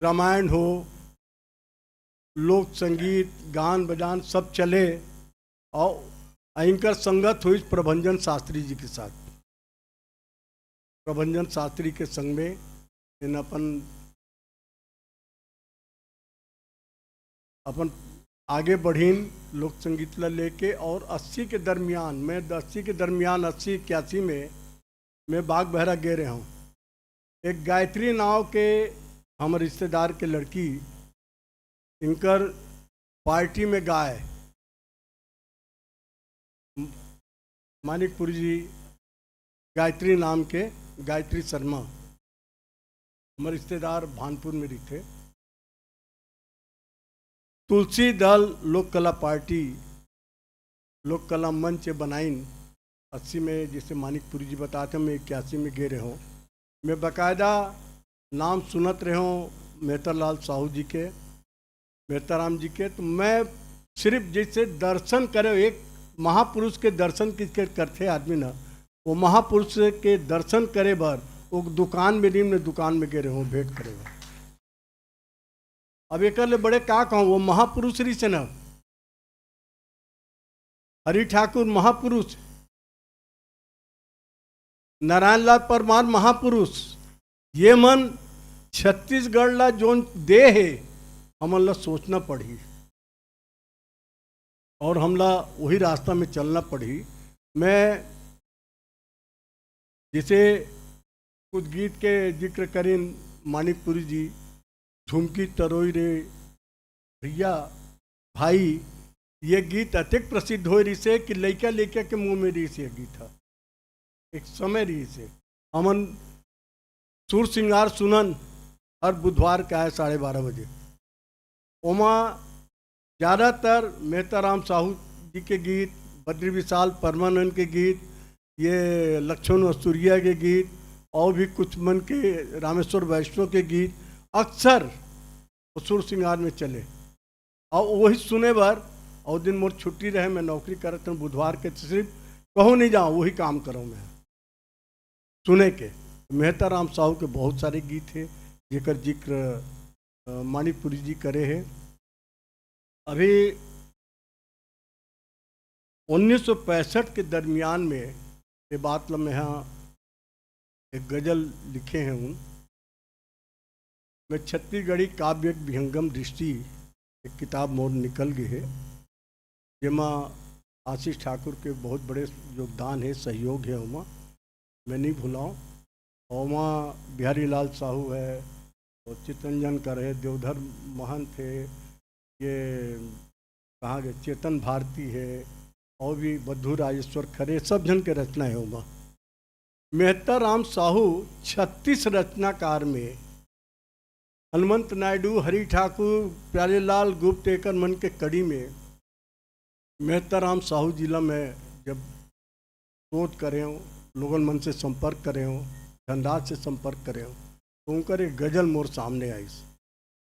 रामायण हो, लोक संगीत, गान बजान सब चले और इनकर संगत हुई प्रभंजन शास्त्री जी के साथ। प्रभंजन शास्त्री के संग में इन अपन आगे बढ़ीन लोक संगीत ला लेके। और 80 के दरमियान, मैं 80 के दरमियान 80-81 में मैं बाग बहरा गे रहा हूँ। एक गायत्री नाव के हम रिश्तेदार के लड़की इनकर पार्टी में गाय मानिकपुरी जी, गायत्री नाम के गायत्री शर्मा हमारे रिश्तेदार भानपुर में रही थे। तुलसी दल लोक कला पार्टी, लोक कला मंच बनाइन 80 में, जैसे मानिकपुरी जी बताते, मैं 81 में गे रहे हूँ। मैं बाकायदा नाम सुनत रहे हूँ मेहतरलाल साहू जी के, मेहताराम जी के। तो मैं सिर्फ जैसे दर्शन करे, एक महापुरुष के दर्शन किसके करते आदमी ना, वो महापुरुष के दर्शन करे बर वो दुकान में नहीं, मैं दुकान में गे रहे हूँ भेंट करे बर। अब एक बड़े का कहूँ, वो महापुरुष रही से न, हरि ठाकुर महापुरुष, नारायण लाल परमार महापुरुष। ये मन छत्तीसगढ़ ला जो दे है हमन ला सोचना पड़ी और हमला वही रास्ता में चलना पड़ी। मैं जैसे कुछ गीत के जिक्र करें, मानिकपुरी जी, झुमकी तरोई रे भैया भाई, ये गीत अत्यधिक प्रसिद्ध हो रही से कि लैका लैका के मुंह में रही से गीत था एक समय रही से। हमन सुर सिंगार सुनन हर बुधवार का है 12:30 बजे। ओमा ज़्यादातर मेहताराम साहू जी के गीत, बद्री विशाल परमानंद के गीत, ये लक्ष्मण वस्तुरिया के गीत और भी कुछ मन के रामेश्वर वैष्णव के गीत अक्सर सुर सिंगार में चले और वही सुने बार। और दिन मोर छुट्टी रहे, मैं नौकरी करता हूँ बुधवार के, सिर्फ कहूँ नहीं जाऊँ, वही काम करूँ मैं सुने के। मेहताराम साहू के बहुत सारे गीत हैं जेकर जिक्र मानिकपुरी जी करे हैं। अभी 1965 के दरमियान में ये बात मैं यहाँ एक गज़ल लिखे हैं उन मैं छत्तीसगढ़ी काव्य विहंगम दृष्टि एक किताब मोर निकल गई है, जेमा आशीष ठाकुर के बहुत बड़े योगदान है, सहयोग है। वहाँ मैं नहीं भूलाऊँ। और वहाँ बिहारी लाल साहू है और चितरंजन कर है, देवधर महंत है, ये कहाँ गए चेतन भारती है और भी बद्धू राजेश्वर खरे, सब जन के रचना है। वहाँ मेहताराम साहू 36 रचनाकार में हनुमंत नायडू, हरि ठाकुर, प्यारेलाल गुप्त एकर मन के कड़ी में मेहताराम साहू जिला में जब शोध करे हो, लोगन मन से संपर्क करे हो, धनराज से संपर्क करे हो, तो उनकर एक गज़ल मोर सामने आई।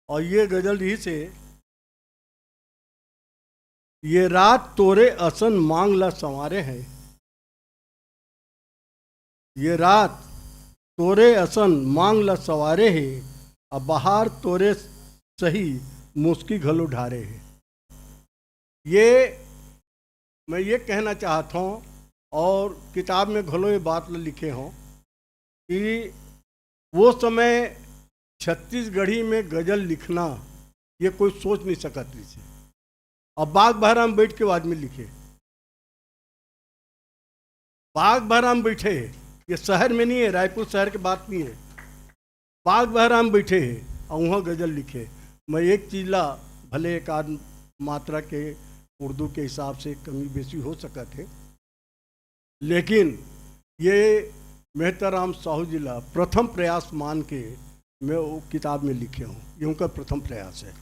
और ये गज़ल ही से, ये रात तोरे असन मांग ला संवारे हैं, ये रात तोरे असन मांग ला सवारे है, अब बाहर तोरे सही मुस्की घलो ढारे है। ये मैं ये कहना चाहता हूँ और किताब में घलो ये बात लिखे हों कि वो समय छत्तीसगढ़ी में गज़ल लिखना ये कोई सोच नहीं सकत थी। अब बाग बहरा में बैठ के वो आदमी लिखे, बाग बहरा में बैठे है, ये शहर में नहीं है, रायपुर शहर की बात नहीं है, बाग बहरा में बैठे हैं और वहाँ गज़ल लिखे। मैं एक चीज़ ला भले एक आध मात्रा के उर्दू के हिसाब से कमी बेसी हो सकत है, लेकिन ये मेहताराम साहू जी ला प्रथम प्रयास मान के मैं वो किताब में लिखे हूँ, ये उनका प्रथम प्रयास है।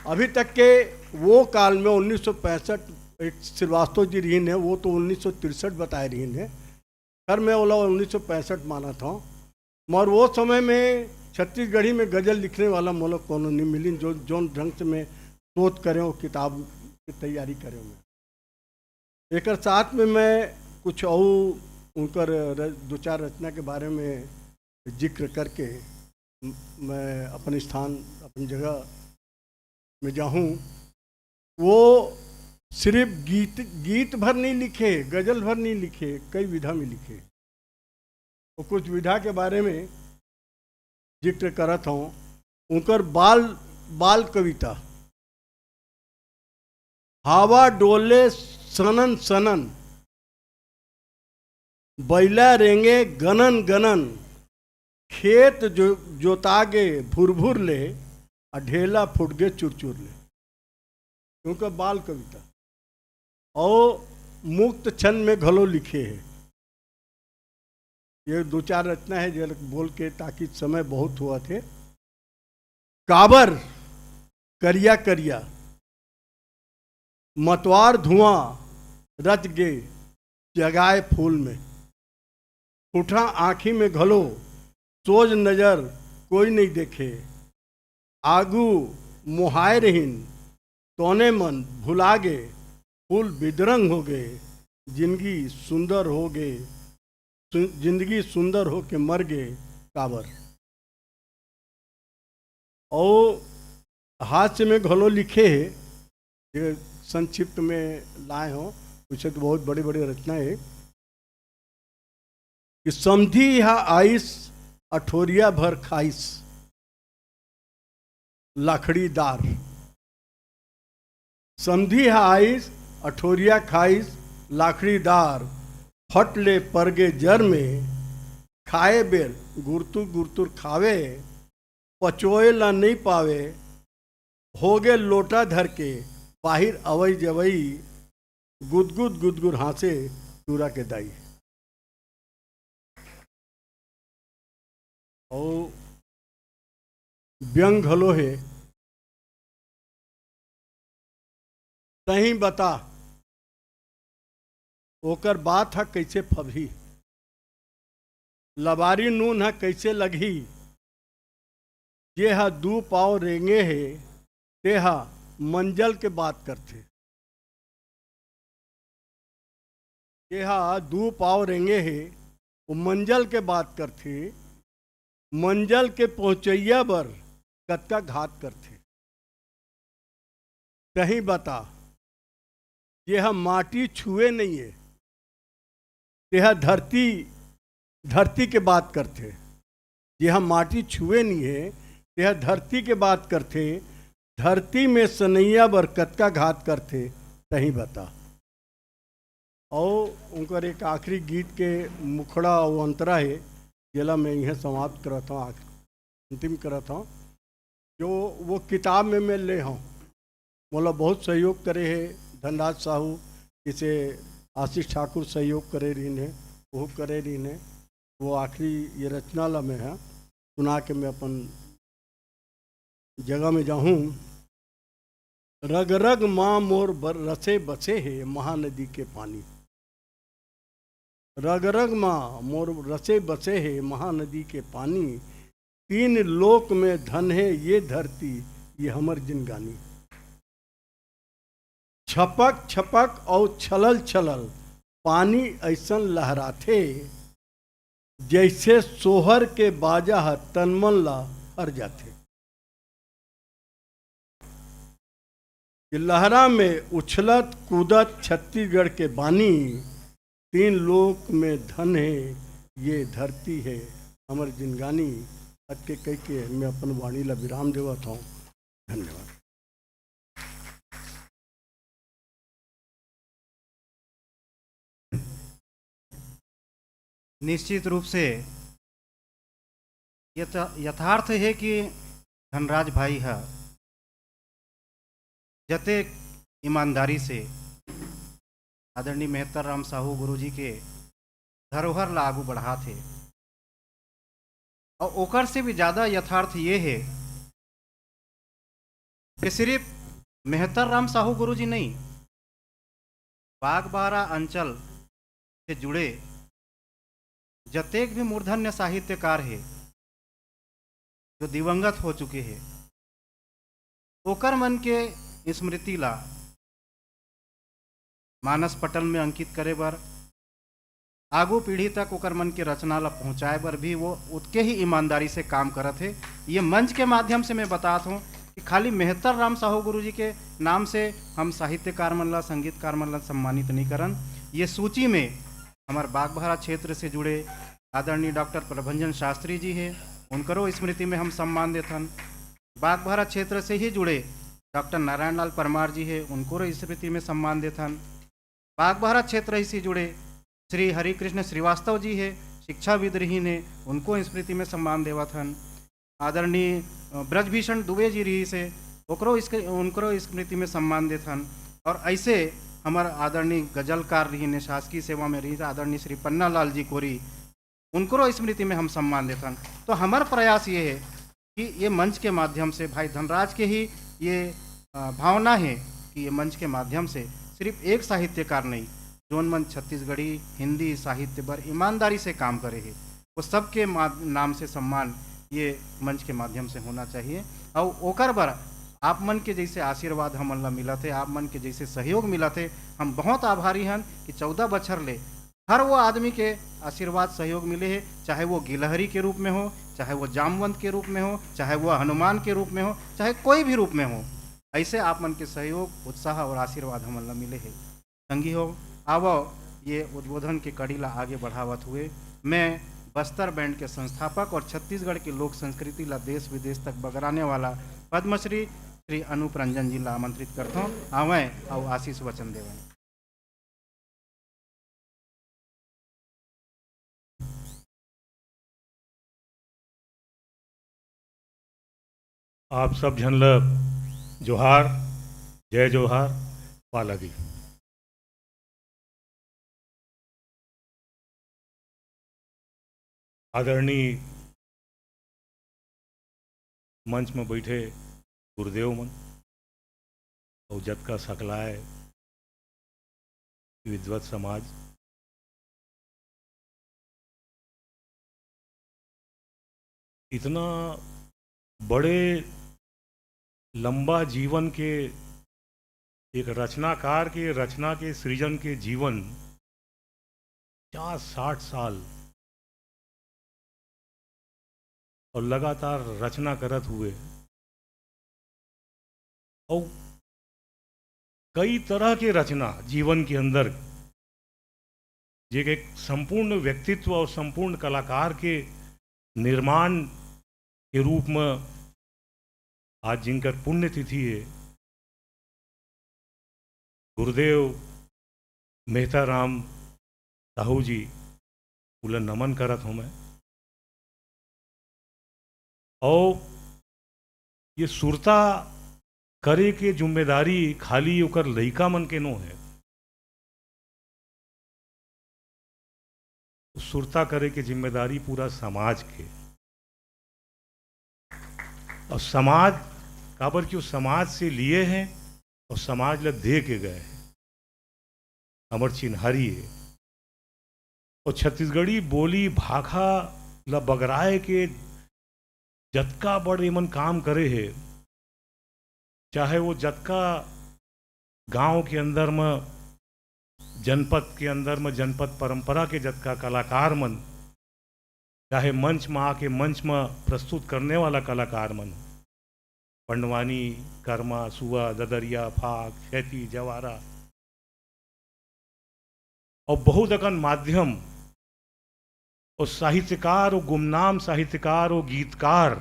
अभी तक के वो काल में 1965 एक श्रीवास्तव जी रही ने, वो तो 1963 बताए रही ने, खैर मैं बोला 1965 माना था। मगर वो समय में छत्तीसगढ़ी में गज़ल लिखने वाला मोला कोनो नहीं मिली जो जोन ढंग से मैं शोध करें और किताब की तैयारी करें। मैं एक साथ में मैं कुछ और उनकर दो चार रचना के बारे में जिक्र करके मैं अपने स्थान अपनी जगह में जाऊँ। वो सिर्फ गीत भर नहीं लिखे, गज़ल भर नहीं लिखे, कई विधा में लिखे। वो कुछ विधा के बारे में जिक्र करत हूँ। उनकर बाल कविता हवा डोले सनन सनन, बैला रेंगे गनन गनन, खेत जोतागे भुर भुर ले, ढेला फुटगे चुर चुर ले। उनका बाल कविता और मुक्त छंद में घलो लिखे है। ये दो चार रचना है जो बोल के, ताकि समय बहुत हुआ थे। काबर करिया करिया, मतवार धुआं रच गे जगाए फूल में, उठा आँखी में घलो सोज नजर कोई नहीं देखे, आगू मुहाय रहीन तोने मन भुला गे, फूल बिदरंग हो गए, जिंदगी सुंदर हो गए, जिंदगी सुंदर हो के मर गए काबर। और हास्य में घलो लिखे है, ये संक्षिप्त में लाए हो, उसे तो बहुत बड़ी बड़ी रचना है कि समझी यह आइस अठोरिया भर खाइस, लकड़ीदार। समझी यह आइस अठोरिया खाइस लाखड़ीदार, फट ले परगे जर में, खाए बेर गुरतुर गुरतुर खावे, पचोए ला नहीं पावे, होगे लोटा धर के बाहिर अवई जवई, गुदगुद गुदगुद हासे चूरा के दाई। और व्यंग हलो है, तही बता ओकर बात है कैसे फबही, लबारी नून है कैसे लगी, ये हा दू पाव रेंगे है, ते हा मंजल के बात करते। ये हा दू पाव रेंगे है, वो मंजल के बात करते, मंजल के पहुंचैया बर कत्का घात करते। कहीं बता यह माटी छुए नहीं है, यह धरती के बात करते। यह माटी छुए नहीं है, यह धरती के बात करते, धरती में सनैया बर कत्का घात करते, कहीं बता। और उनका एक आखिरी गीत के मुखड़ा वो अंतरा है, जिला मैं यह समाप्त करता हूँ, अंतिम करता हूँ। जो वो किताब में मैं ले हूँ, बोला बहुत सहयोग करे है धनराज साहू, इसे आशीष ठाकुर सहयोग करे रही ने, वो करे रही ने। वो आखिरी ये रचना ला में है, सुना के मैं अपन जगह में जाऊँ। रग रग माँ मोर रसे बसे है महानदी के पानी, रग रग माँ मोर रसे बसे है महानदी के पानी, तीन लोक में धन है ये धरती ये हमर जिनगानी। छपक छपक और छलल छलल पानी ऐसन लहराथे, जैसे सोहर के बाजा है तनमन ला हर जाते। लहरा में उछलत कूदत छत्तीसगढ़ के बानी, तीन लोक में धन है ये धरती है हमर जिनगानी। आज के कह के मैं अपन वाणी ला विराम देवत हूँ। धन्यवाद। निश्चित रूप से यथार्थ है कि धनराज भाई है जते ईमानदारी से आदरणीय मेहतर राम साहू गुरु जी के धरोहर ला आगू बढ़ा थे। और ओकर से भी ज़्यादा यथार्थ ये है कि सिर्फ मेहतर राम साहू गुरु जी नहीं, बागबाहरा अंचल से जुड़े जतेक भी मूर्धन्य साहित्यकार है जो दिवंगत हो चुके हैं, ओकर मन के स्मृति ला मानस पटल में अंकित करे बर, आगू पीढ़ी तक ओकर मन के रचना ला पहुँचाए बर भी वो उतके ही ईमानदारी से काम करत है। ये मंच के माध्यम से मैं बताता हूँ कि खाली मेहतर राम साहू गुरु जी के नाम से हम साहित्यकार मन ला, संगीतकार मन ला सम्मानित नहीं करन। ये सूची में हमारे बागबाहरा क्षेत्र से जुड़े आदरणीय डॉक्टर प्रभंजन शास्त्री जी है, उनकरो स्मृति में हम सम्मान देथन। बागबाहरा क्षेत्र से ही जुड़े डॉक्टर नारायण लाल परमार जी है, उनको स्मृति में सम्मान देथन। बागबाहरा क्षेत्र से जुड़े श्री हरिकृष्ण श्रीवास्तव जी है, शिक्षाविद रही ने, उनको स्मृति में सम्मान देवथन। आदरणीय ब्रजभीषण दुबे जी रही से उनको स्मृति में सम्मान देथन। और ऐसे हमारे आदरणीय गजलकार रही ने, शासकीय सेवा में रही आदरणीय श्री पन्ना लाल जी कोरी, उनको स्मृति में हम सम्मान देथन। तो हमारा प्रयास ये है कि ये मंच के माध्यम से भाई धनराज के ही ये भावना है कि ये मंच के माध्यम से सिर्फ एक साहित्यकार नहीं, जोन मन छत्तीसगढ़ी हिंदी साहित्य पर ईमानदारी से काम करे है, वो सबके नाम से सम्मान ये मंच के माध्यम से होना चाहिए। और ओकर बर आप मन के जैसे आशीर्वाद हमन ला मिला थे, आप मन के जैसे सहयोग मिला थे, हम बहुत आभारी हैं कि 14 बछर ले हर वो आदमी के आशीर्वाद सहयोग मिले है, चाहे वो गिलहरी के रूप में हो, चाहे वो जामवंत के रूप में हो, चाहे वो हनुमान के रूप में हो, चाहे कोई भी रूप में हो, ऐसे आप मन के सहयोग, उत्साह और आशीर्वाद हमन ला मिले है। संगी हो आवो ये उद्बोधन के कड़ी ला आगे बढ़ावत हुए मैं बस्तर बैंड के संस्थापक और छत्तीसगढ़ की लोक संस्कृति ला देश विदेश तक बगराने वाला पद्मश्री श्री अनूप रंजन जी ला आमंत्रित करता हूँ, आवें और आशीष वचन देवें। आप सब झन ल जोहार, जय जोहार, पालगी। आदरणीय मंच में बैठे गुरुदेव मन और जतका सकलाए विद्वत समाज, इतना बड़े लंबा जीवन के एक रचनाकार के रचना के सृजन के जीवन 50-60 साल और लगातार रचना करत हुए और कई तरह के रचना जीवन के अंदर जे एक संपूर्ण व्यक्तित्व और संपूर्ण कलाकार के निर्माण के रूप में आज जिनकर पुण्यतिथि है, गुरुदेव मेहतर राम साहू जी, उन्हें नमन करत हूँ मैं। और ये सुरता करे के जिम्मेदारी खाली ओकर लइका मन के नो है, सुरता करे के जिम्मेदारी पूरा समाज के। और समाज काबर क्यों समाज से लिए हैं और समाज ला दे के गए हैं, अमर चिन्हारी है। और छत्तीसगढ़ी बोली भाखा ला बगराए के जतका बड़े मन काम करे है, चाहे वो जतका गांव के अंदर में, जनपद के अंदर में, जनपद परंपरा के जतका कलाकार मन, चाहे मंच में आके मंच में प्रस्तुत करने वाला कलाकार मन, पंडवानी, कर्मा, सुआ, ददरिया, फाग, खेती, जवारा और बहुत अकन माध्यम और साहित्यकार और गुमनाम साहित्यकार और गीतकार,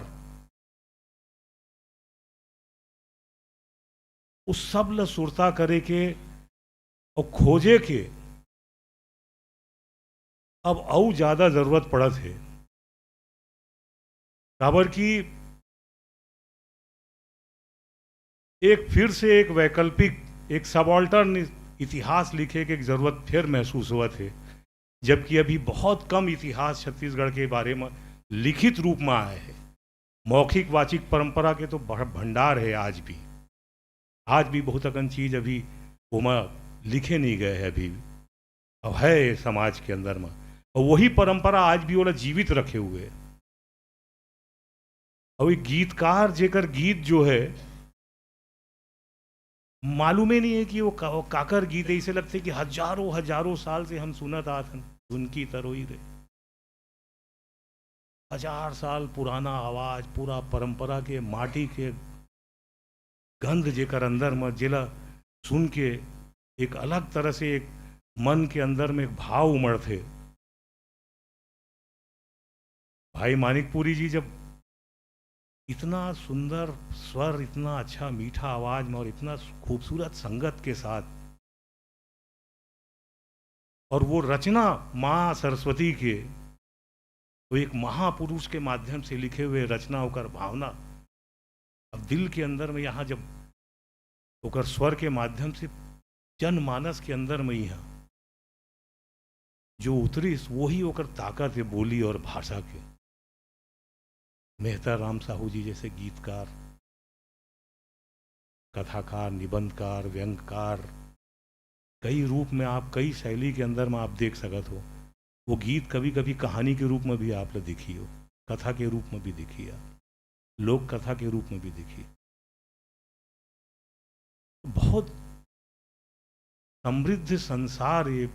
उस सब ल सुरता करे के और खोजे के अब और ज्यादा जरूरत पड़त है। काबर की एक फिर से एक वैकल्पिक, एक सबॉल्टर्न इतिहास लिखे के ज़रूरत फिर महसूस हुआ थे, जबकि अभी बहुत कम इतिहास छत्तीसगढ़ के बारे में लिखित रूप में आए हैं। मौखिक वाचिक परंपरा के तो भंडार है आज भी बहुत अगन चीज अभी उमा लिखे नहीं गए हैं अभी, अब है समाज के अंदर में, और वही परंपरा आज भी वो जीवित रखे हुए है। और ये गीतकार जेकर गीत जो है मालूम ही नहीं है कि वो काकर गीत ऐसे लगते कि हजारों हजारों साल से हम सुनत आत हन, उनकी तरोई रे 1000 साल पुराना आवाज, पूरा परंपरा के माटी के गंध जेकर अंदर में जिला सुन के एक अलग तरह से एक मन के अंदर में एक भाव उमड़ थे। भाई मानिकपुरी जी जब इतना सुंदर स्वर, इतना अच्छा मीठा आवाज में और इतना खूबसूरत संगत के साथ, और वो रचना माँ सरस्वती के, वो एक महापुरुष के माध्यम से लिखे हुए रचना होकर भावना अब दिल के अंदर में यहाँ जब होकर स्वर के माध्यम से जनमानस के अंदर में यहाँ जो उतरी वही होकर ताकत है बोली और भाषा के। मेहता राम साहू जी जैसे गीतकार, कथाकार, निबंधकार, व्यंगकार, कई रूप में आप कई शैली के अंदर में आप देख सकत हो। वो गीत कभी कभी कहानी के रूप में भी आपने देखी हो, कथा के रूप में भी देखी है, लोक कथा के रूप में भी देखी। बहुत समृद्ध संसार ये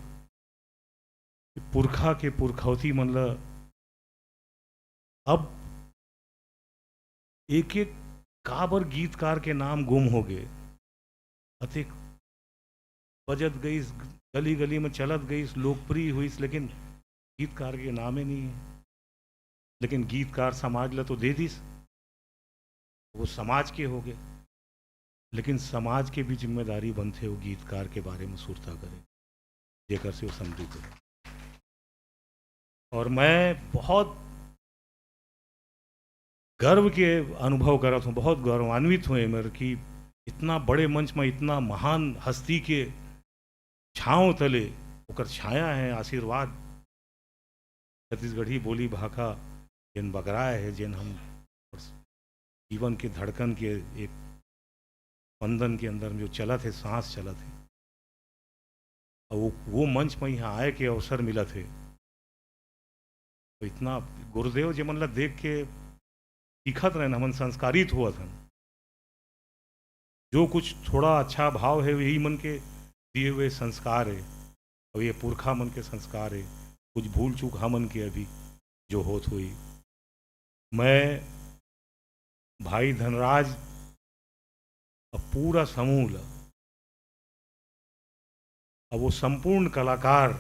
पुरखा के पुरखौती मतलब अब एक एक काबर गीतकार के नाम गुम हो गए, अतिक बजत गई, गली गली में चलत गई, लोकप्रिय हुई, लेकिन गीतकार के नाम ही नहीं है। लेकिन गीतकार समाज ला तो दे दिस, वो समाज के हो गए, लेकिन समाज के भी जिम्मेदारी बनते हो गीतकार के बारे में सुरता करे, जेकर से वो समृद्ध हो। और मैं बहुत गर्व के अनुभव करत हूँ, बहुत गौरवान्वित हुए मेरे कि इतना बड़े मंच में इतना महान हस्ती के छाँव तले ओकर छाया है आशीर्वाद। छत्तीसगढ़ी बोली भाखा जिन बगराए है, जिन हम जीवन के धड़कन के एक स्पंदन के अंदर में जो चलत है, सांस चलत है, और वो मंच में यहाँ आए के अवसर मिला थे, तो इतना गुरुदेव जी मन देख के सीखत रहे, हमन संस्कारित हुआ था। जो कुछ थोड़ा अच्छा भाव है यही मन के दिए हुए संस्कार है, और ये पुरखा मन के संस्कार है। कुछ भूल चूक हमन के अभी जो होत हुई। मैं भाई धनराज और पूरा समूह अब वो संपूर्ण कलाकार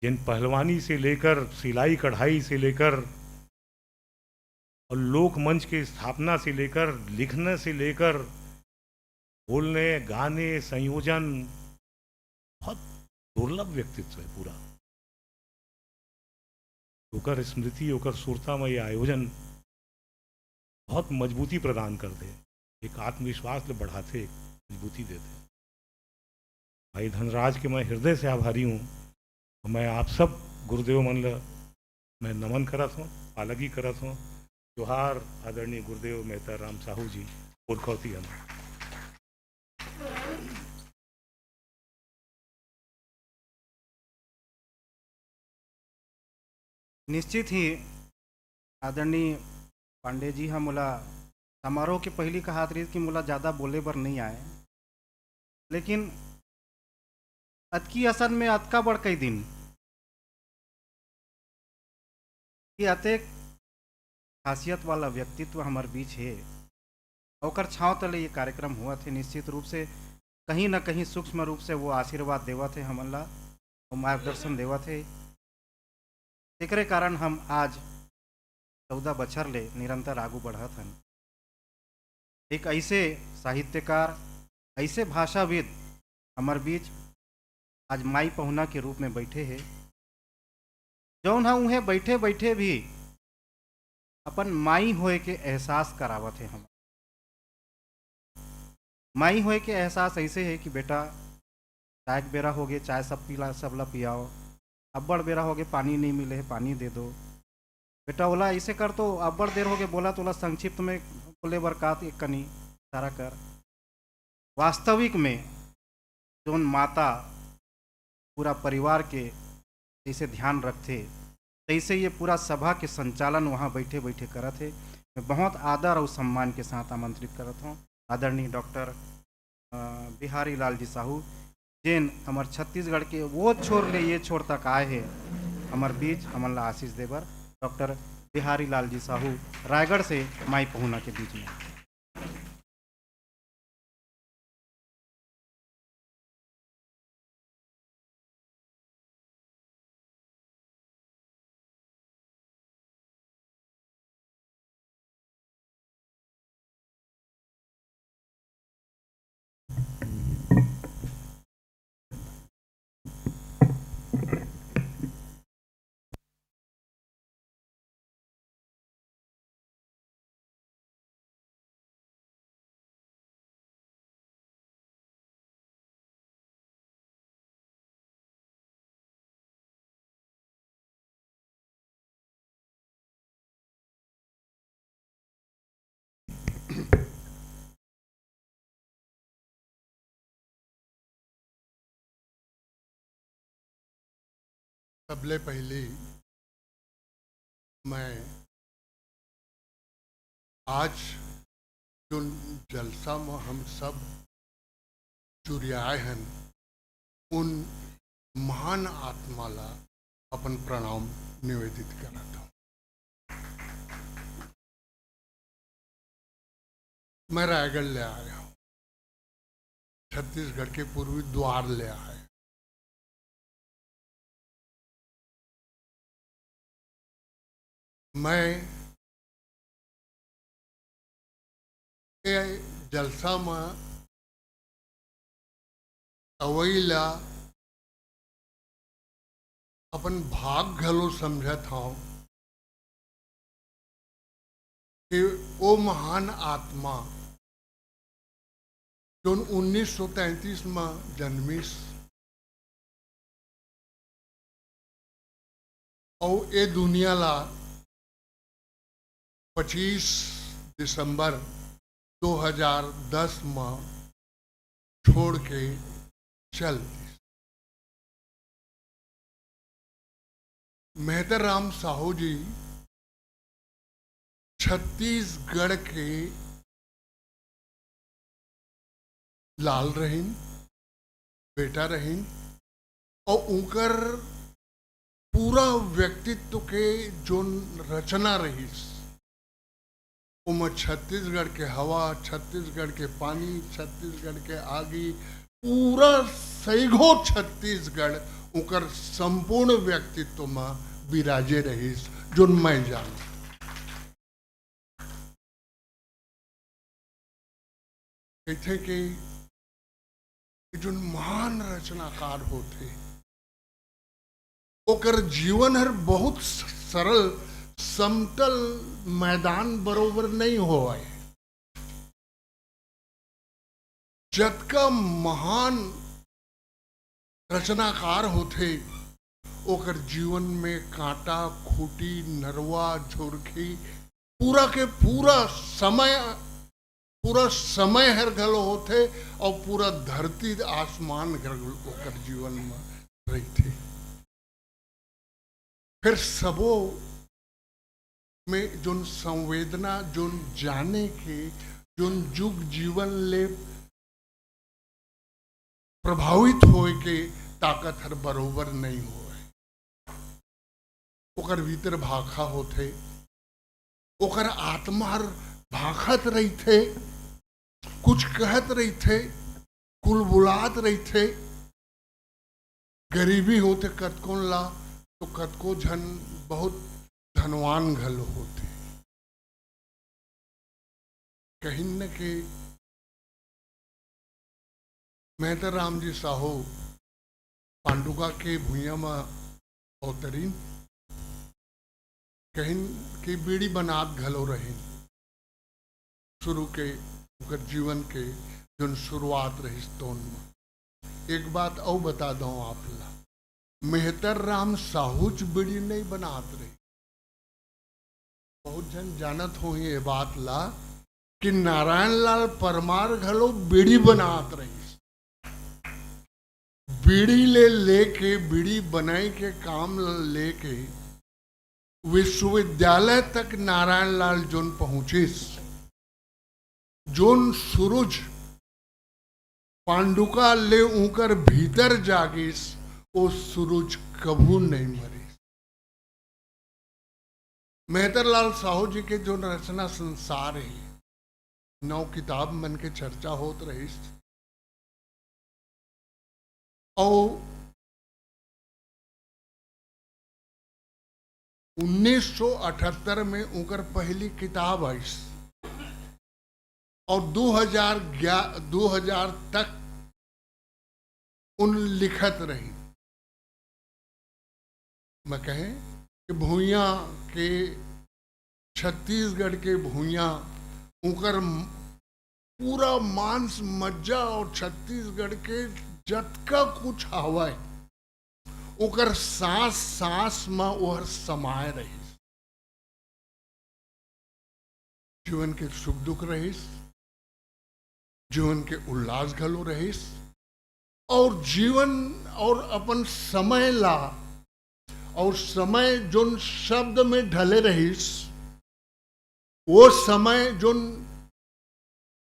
जिन पहलवानी से लेकर सिलाई कढ़ाई से लेकर और लोक मंच के स्थापना से लेकर लिखने से लेकर बोलने, गाने, संयोजन, बहुत दुर्लभ व्यक्तित्व है पूरा। होकर स्मृति होकर सुरता में ये आयोजन बहुत मजबूती प्रदान करते, एक आत्मविश्वास ले बढ़ाते, मजबूती देते। भाई धनराज के मैं हृदय से आभारी हूँ। मैं आप सब गुरुदेव मन ल मैं नमन करत हूँ, पालगी करत हूँ। जोहार आदरणीय गुरुदेव मेहता राम साहू जी, पुरखौती हम। निश्चित ही आदरणीय पांडे जी हम मोला समारोह के पहली कहात रही कि मोला ज़्यादा बोले बर नहीं आए, लेकिन अतकी असन में अतका बड़ कई दिन कि अतेक खासियत वाला व्यक्तित्व हमारे बीच है, ओकर छाँव तले ये कार्यक्रम हुआ थे। निश्चित रूप से कहीं न कहीं सूक्ष्म रूप से वो आशीर्वाद देवा थे हमन ला, वो मार्गदर्शन देवा थे। एकरे कारण हम आज 14 बछर ले निरंतर आगू बढ़त हन। एक ऐसे साहित्यकार, ऐसे भाषाविद हमारे बीच आज माई पहुना के रूप में बैठे हैं, जौन हम उन्हें बैठे बैठे भी अपन माई होए के एहसास करावत है हम। माई होए के एहसास ऐसे है कि बेटा चाय के बेरा हो गए, चाय सबला पियाओ, अब्बड़ बेरा हो गए पानी नहीं मिले है, पानी दे दो। बेटा बोला ऐसे कर, तो अब्बड़ देर हो गए बोला तो संक्षिप्त में बोले बरकात एक कनी सारा कर। वास्तविक में जोन माता पूरा परिवार के जैसे ध्यान रखते, तैसे ये पूरा सभा के संचालन वहाँ बैठे बैठे करत है। मैं बहुत आदर और सम्मान के साथ आमंत्रित करत हूँ आदरणीय डॉक्टर बिहारी लाल जी साहू, जिन हमार छत्तीसगढ़ के वो छोर ले ये छोर तक आए हैं हमार बीच, हमन ला आशीष देवर। डॉक्टर बिहारी लाल जी साहू रायगढ़ से माई पहुना के बीच में। सबले पहले मैं आज जो जलसा में हम सब जुड़ियाए हैं उन महान आत्मा ला अपन प्रणाम निवेदित करता हूँ। मैं रायगढ़ ले आया हूँ, छत्तीसगढ़ के पूर्वी द्वार ले आया। मैं ये जलसा में अवैला अपन भाग घलो समझत हूँ कि वो महान आत्मा जो 1933 में जन्मीस और ये दुनिया ला 25 दिसंबर 2010 में छोड़ के चल दी। मेहतर राम साहू जी छत्तीसगढ़ के लाल रहीन, बेटा रहीन और उनकर पूरा व्यक्तित्व के जो रचना रही उनमें छत्तीसगढ़ के हवा, छत्तीसगढ़ के पानी, छत्तीसगढ़ के आगी, पूरा सैगो छत्तीसगढ़ उनकर संपूर्ण व्यक्तित्व में विराजे रही जो मैं जान। कहते कि जो महान रचनाकार होते ओकर जीवन हर बहुत सरल समतल मैदान बरोबर नहीं हुआ है। जतका महान रचनाकार होते ओकर जीवन में कांटा, खूटी, नरवा, झुरखी पूरा के पूरा समय हर घलो होते और पूरा धरती आसमान ओकर जीवन में रही थी। फिर सबो में जोन संवेदना, जोन जाने के, जोन जुग जीवन ले प्रभावित होए के ताकत हर बरोबर नहीं होए। ओकर भीतर भाखा होते, ओकर आत्मा हर भाखत रही थे, कुछ कहत रही थे, कुलबुलात रही थे। गरीबी होते कतकों ला तो कतको झन बहुत धनवान घल होते। कहीं न के मेहतर राम जी साहू पांडुका के भूया में अवतरीन, कहीं के बीड़ी बनात घलो रहे। शुरू के उनकर जीवन के जोन शुरुआत रही तोन में। एक बात और बता दो आप ला, मेहतर राम साहूच बीड़ी नहीं बनात रही। बहुत जन जानत हो ये बात ला कि नारायण लाल परमार घलो बीड़ी बनात रही। बीड़ी लेके बीड़ी बनाई के काम लेके विश्वविद्यालय तक नारायण लाल जोन पहुंचिस, जोन सूरज पांडुका ले ऊकर भीतर जागिस, वो सूरज कभू नहीं मरे। मेहतर लाल साहू जी के जो रचना संसार है, 9 किताब मन के चर्चा होत रही। और 1978 में उनकर पहली किताब आई और 2000 तक उन लिखत रही। मैं कहें कि भूया के छत्तीसगढ़ के भूया उनकर पूरा मांस मज्जा और छत्तीसगढ़ के जतका कुछ हवा ओकर सांस सांस में ओहर समाये रही। जीवन के सुख दुख रहीस, जीवन के उल्लास घलो रहीस, और जीवन और अपन समय ला और समय जोन शब्द में ढले रहीस, वो समय जोन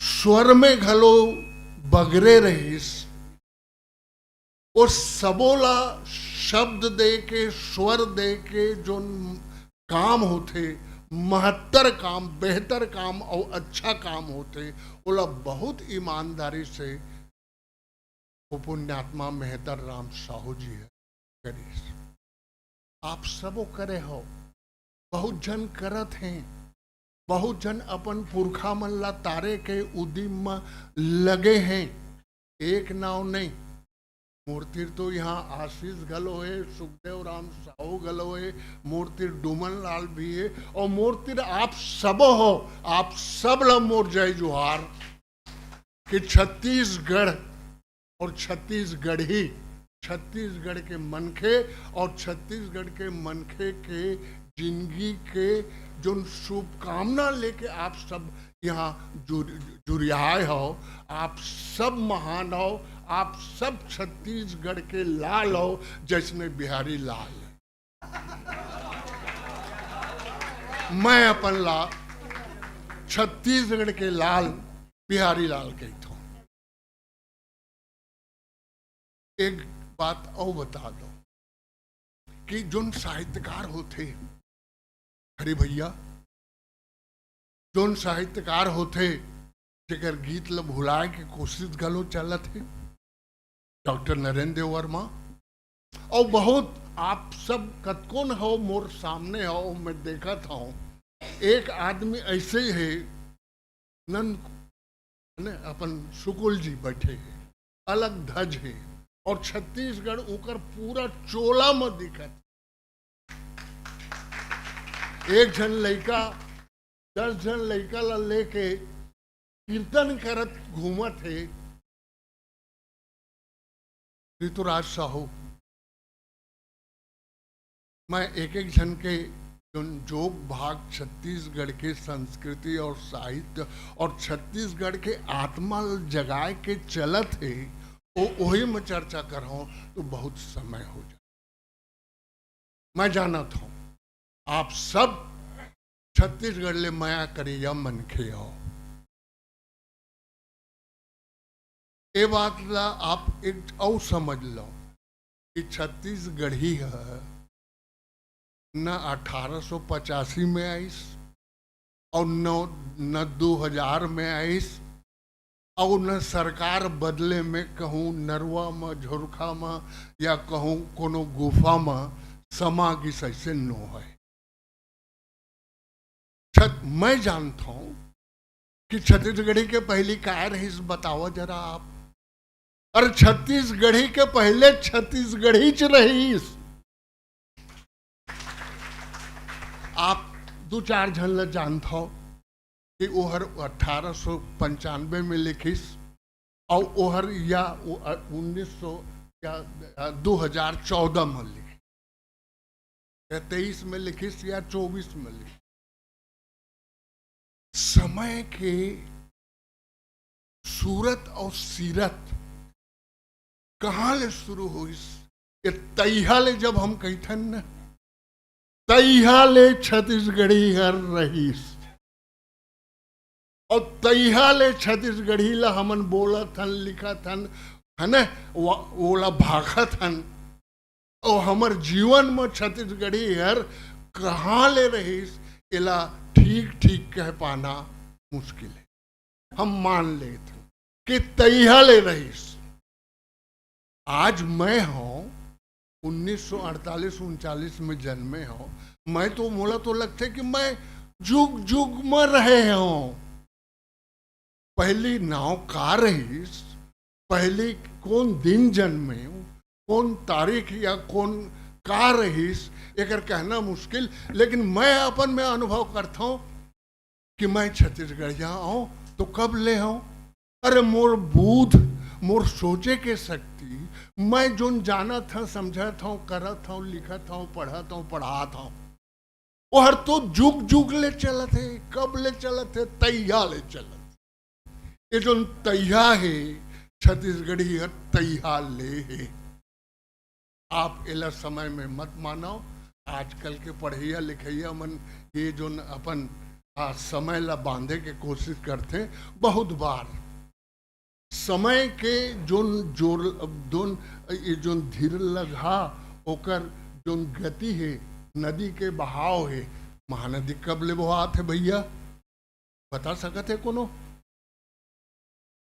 स्वर में घलो बगरे रहीस, वो सबोला शब्द दे के स्वर दे के जो काम होते, महत्तर काम, बेहतर काम और अच्छा काम होते, बोला बहुत ईमानदारी से वो पुण्यात्मा मेहतर राम साहू जी है करीस। आप सबो करे हो, बहुत जन करत हैं, बहुत जन अपन पुरखा मन ला तारे के उदिम में लगे हैं। एक नाव नहीं, मूर्ति तो यहाँ आशीष गलो है, सुखदेव राम साहू गलो है, मूर्ति डुमन लाल भी है, और मूर्ति आप सब हो। आप सब ला मोर जय जोहार कि छत्तीसगढ़ और छत्तीसगढ़ी, छत्तीसगढ़ के मनखे और छत्तीसगढ़ के मनखे के जिंदगी के जो शुभकामना लेके आप सब यहाँ जुरियाए हो। आप सब महान हो, आप सब छत्तीसगढ़ के लाल हो, जैसने बिहारी लाल। मैं अपन ला छत्तीसगढ़ के लाल बिहारी लाल कहता हूं। एक बात और बता दो कि जोन साहित्यकार होते, अरे भैया, जोन साहित्यकार होते जेकर गीत ल भुलाए के कोशिश गलो चलत है, डॉक्टर नरेंद्र वर्मा, और बहुत आप सब कतकोन हो मोर सामने हो, मैं देखा था। एक आदमी ऐसे ही है, नंद अपन शुकुल जी बैठे हैं, अलग ध्वज है, और छत्तीसगढ़ ऊपर पूरा चोला में दिखत। एक जन लड़का 10 जन लड़का ला लेके कीर्तन करत घूमत है ऋतुराज साहू। मैं एक एक जन के जोग भाग छत्तीसगढ़ के संस्कृति और साहित्य और छत्तीसगढ़ के आत्मा जगाए के चलत है, वो वही में चर्चा कर रहा हूं तो बहुत समय हो जाए। मैं जानत हूं आप सब छत्तीसगढ़ ले माया करिया मनखे हो। ये बात ला आप एक और समझ लो कि छत्तीसगढ़ी है न 1885 में आईस और न 2000 में आईस, और न सरकार बदले में कहूँ नरवा में, झुरखा में या कहूँ कोनो गुफा में समागिस ऐसे नो है। मैं जानता हूं कि छत्तीसगढ़ी के पहली काय रही, बताओ जरा आप। और छत्तीसगढ़ी के पहले छत्तीसगढ़ी च रहीस। आप 2-4 जन ल जानता हो कि वो हर 1895 में लिखिस और ओहर या 1900 या 2014 में लिखी, या 23 में लिखिस या 24 में लिखी। समय के सूरत और सीरत कहाँ ले शुरू हुई? ये तैहा ले जब हम कहथन न, तैहा ले छत्तीसगढ़ी हर रहीस, और तैहा ले छत्तीसगढ़ी ला हमन बोलत हन, लिखत हन, है न, ओला भागत हन। और हमर जीवन में छत्तीसगढ़ी हर कहाँ ले रहीस, एला ठीक ठीक कह पाना मुश्किल है। हम मान लेते कि तैहा ले रहीस। आज मैं हूं 1948-39 में जन्मे हूं, मैं तो मोला तो लगता है कि मैं जुग जुग में रहे हूं। पहली नाव का रहीस, पहली कौन दिन जन्मे, कौन तारीख या कौन का रहीस, एकर कहना मुश्किल। लेकिन मैं अपन में अनुभव करता हूं कि मैं छत्तीसगढ़िया हूं तो कब ले हूं। अरे मोर बूध, मोर सोचे के शक्ति, मैं जोन जाना था, समझा था, करा था, लिखा था, पढ़ा था, पढ़ा था, वो हर तो जुग जुग ले चलत है। कब ले चलत है? तैया ले चलत। ये जो तैया है छत्तीसगढ़ी हर तैया ले है। आप एला समय में मत मानो। आजकल के पढ़ैया लिखैया मन ये जो अपन समय ला बांधे के कोशिश करते, बहुत बार समय के जोन जोर दोन ये जोन धीर लगा ओकर जोन गति है, नदी के बहाव है। महानदी कब ले बहात है भैया, बता सकते है कोनो?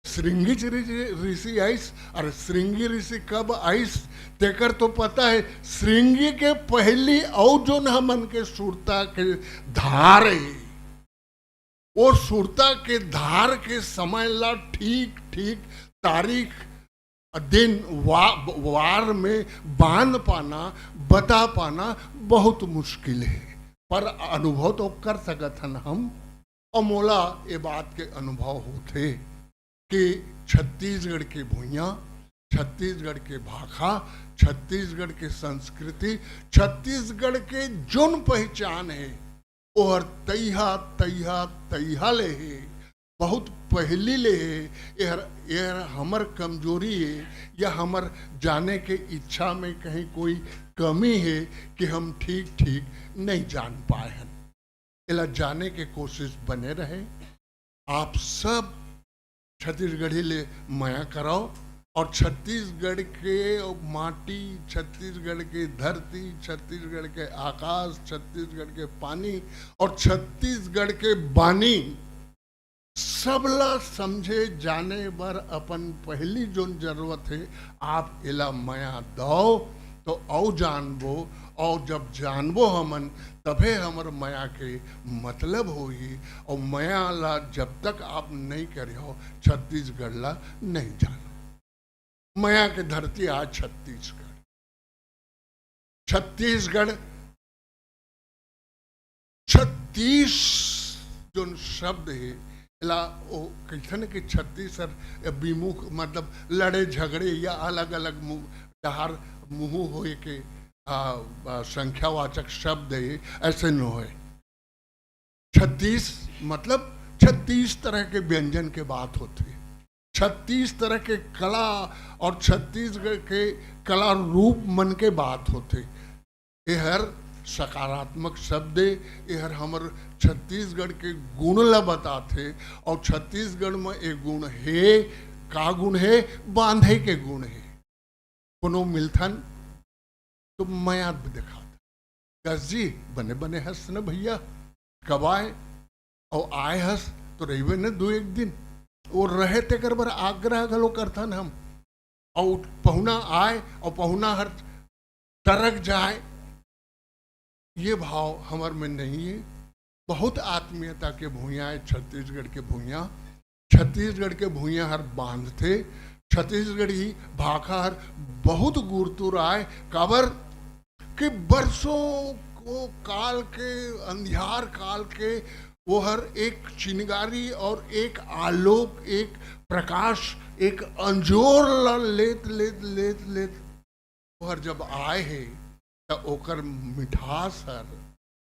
श्रृंगी ऋषि आइस, और श्रृंगी ऋषि कब आइस तेकर तो पता है। श्रृंगी के पहली और जोन हमन के सुरता के धार है, वो सुरता के धार के समय ला ठीक ठीक तारीख दिन वार में बांध पाना, बता पाना बहुत मुश्किल है। पर अनुभव तो कर सकत हन हम। और मोला ये बात के अनुभव होते कि छत्तीसगढ़ के भुइयाँ, छत्तीसगढ़ के भाषा, छत्तीसगढ़ के संस्कृति, छत्तीसगढ़ के जोन पहचान है, और तैहा तैहा तैहा ले है, बहुत पहली ले है। यह हमर कमजोरी है या हमर जाने के इच्छा में कहीं कोई कमी है कि हम ठीक ठीक नहीं जान पाए हैं। इला जाने के कोशिश बने रहे। आप सब छत्तीसगढ़ी ले माया कराओ, और छत्तीसगढ़ के माटी, छत्तीसगढ़ की धरती, छत्तीसगढ़ के आकाश, छत्तीसगढ़ के पानी और छत्तीसगढ़ के बानी सबला समझे जाने बर अपन पहली जो जरूरत है, आप इला माया दो तो औ जानबो, और जब जानबो हमन तभे हमर माया के मतलब होई। और माया ला जब तक आप नहीं करियो, छत्तीसगढ़ ला नहीं जानो। माया के धरती आज छत्तीसगढ़। छत्तीसगढ़ 36 जो शब्द है ला ओ कहते कि छत्तीसगढ़ विमुख मतलब लड़े झगड़े या अलग अलग डहार मुँह होए के संख्यावाचक शब्द है, ऐसे न हो। 36 मतलब 36 तरह के व्यंजन के बात होती है, 36 तरह के कला और छत्तीसगढ़ के कला रूप मन के बात होते। ये हर सकारात्मक शब्द है, ये हर हमर छत्तीसगढ़ के गुण ला बताते। और छत्तीसगढ़ में एक गुण है, का गुण है? बांधे के गुण है। कोनो मिलथन तो माया दिखाता, गस जी बने बने हंस न भैया, कब आए और आए हंस तो रही न दो एक दिन। वो रहे ते कर बर आग्रह गलो करथन हम, और पहुना आए और पहुना हर टरक जाए, ये भाव हमार में नहीं है। बहुत आत्मीयता के भूइयाँ है छत्तीसगढ़ के भूइयाँ। छत्तीसगढ़ के भूइयाँ हर बांध थे, छत्तीसगढ़ी भाखा हर बहुत गुरतुर आए। काबर कि बरसों को काल के अंधियार काल के वो हर एक चिनगारी और एक आलोक, एक प्रकाश, एक अंजोर लेत लेत लेत लेत वो हर जब आए है तो ओकर मिठास हर,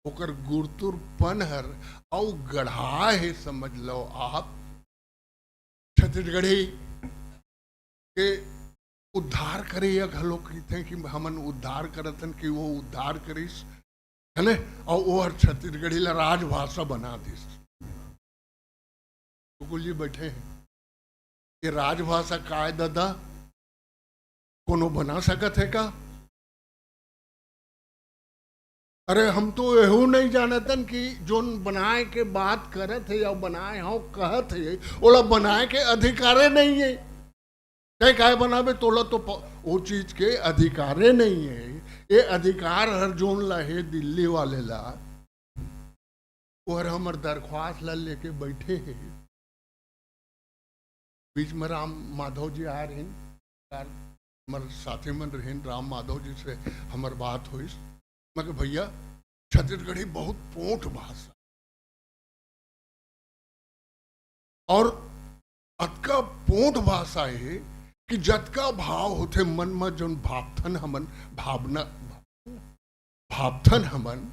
ओकर गुरतुरपन हर और गढ़ा है, समझ लो आप। छत्तीसगढ़ी के उद्धार करे या घलो कहते हैं कि हमन उद्धार करतन कि वो उद्धार करिस, है ना। और वो हर छत्तीसगढ़ी ला राजभाषा बना दिस। सुकुल जी बैठे हैं, ये राजभाषा का है दादा, कोनो बना सकत है का? अरे हम तो यहू नहीं जानतन कि जोन बनाए के बात करत है या बनाए हो कहत है, ओला बनाए के अधिकारे नहीं है। कहीं काय बनावे तोला तो वो चीज के अधिकारे नहीं है। ये अधिकार हर जोन ला है दिल्ली वाले ला, और हमर दरख्वास्त ला लेके बैठे हैं। बीच में राम माधव जी आ रहे हैं, हमारे साथी मन रहे, राम माधव जी से हमार बात हुई। मैं भैया छत्तीसगढ़ी बहुत पोंठ भाषा और अतका पोंठ भाषा है कि जतका भाव होते मन में जोन भावथन हमन भावना भावथन हमन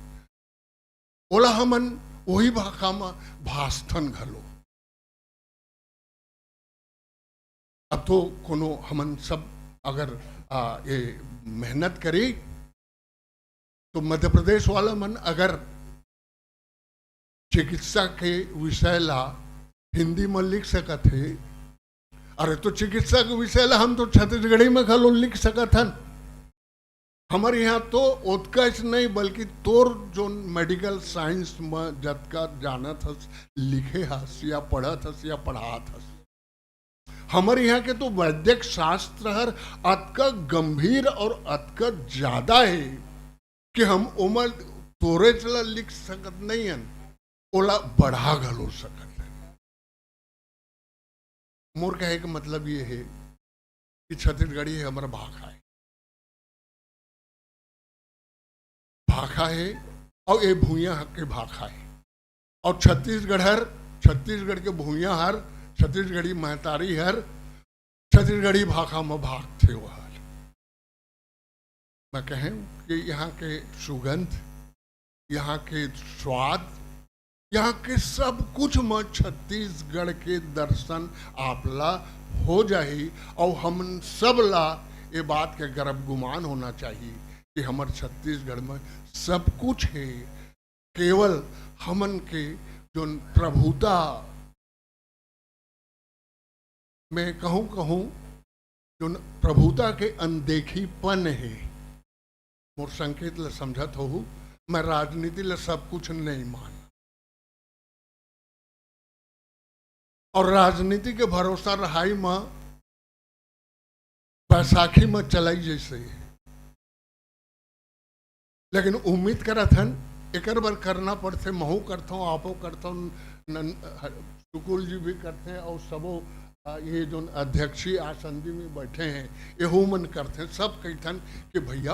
ओला हमन वही भाषा में भाषथन घलो। अब तो कोनो हमन सब अगर ये मेहनत करी तो मध्य प्रदेश वाला मन अगर चिकित्सा के विषय ला हिंदी में लिख सकत है, अरे तो चिकित्सा के विषय ला हम तो छत्तीसगढ़ी में खलो लिख सकत हन। हमारे यहाँ तो उत्कर्ष नहीं बल्कि तोर जो मेडिकल साइंस में जतका जानत हस, लिखे हस या पढ़त हस या पढ़ात हस। हमारे यहाँ के तो वैद्यक शास्त्र हर अतका गंभीर और अतका ज्यादा है कि हम उमर तोरे चला लिख सकत नहीं हन, ओला बढ़ा घलो सकत है। मोर कहे का मतलब ये है कि छत्तीसगढ़ी है हमारा भाषा है, भाषा है और ये भूया के भाषा है। और छत्तीसगढ़ के भूया हर छत्तीसगढ़ी महतारी हर छत्तीसगढ़ी भाषा में भाग थे वह। मैं कहें कि यहाँ के सुगंध, यहाँ के स्वाद, यहाँ के सब कुछ में छत्तीसगढ़ के दर्शन आपला हो जाए। और हम सब ला ये बात के गर्व गुमान होना चाहिए कि हमारे छत्तीसगढ़ में सब कुछ है। केवल हमन के जो प्रभुता मैं कहूँ जो प्रभुता के अनदेखीपन है, मोर संकेत ल समझत हो। मैं राजनीति ल सब कुछ नहीं मान और राजनीति के भरोसा रहाई में बैसाखी में चलाई जैसे, लेकिन उम्मीद करत हन एक बार करना पड़ते। महू करता हूँ, आपो करता हूँ, सुकुल जी भी करते हैं और सबो ये जो अध्यक्षी आसंदी में बैठे हैं ये मन करते हैं। सब कहते कि भैया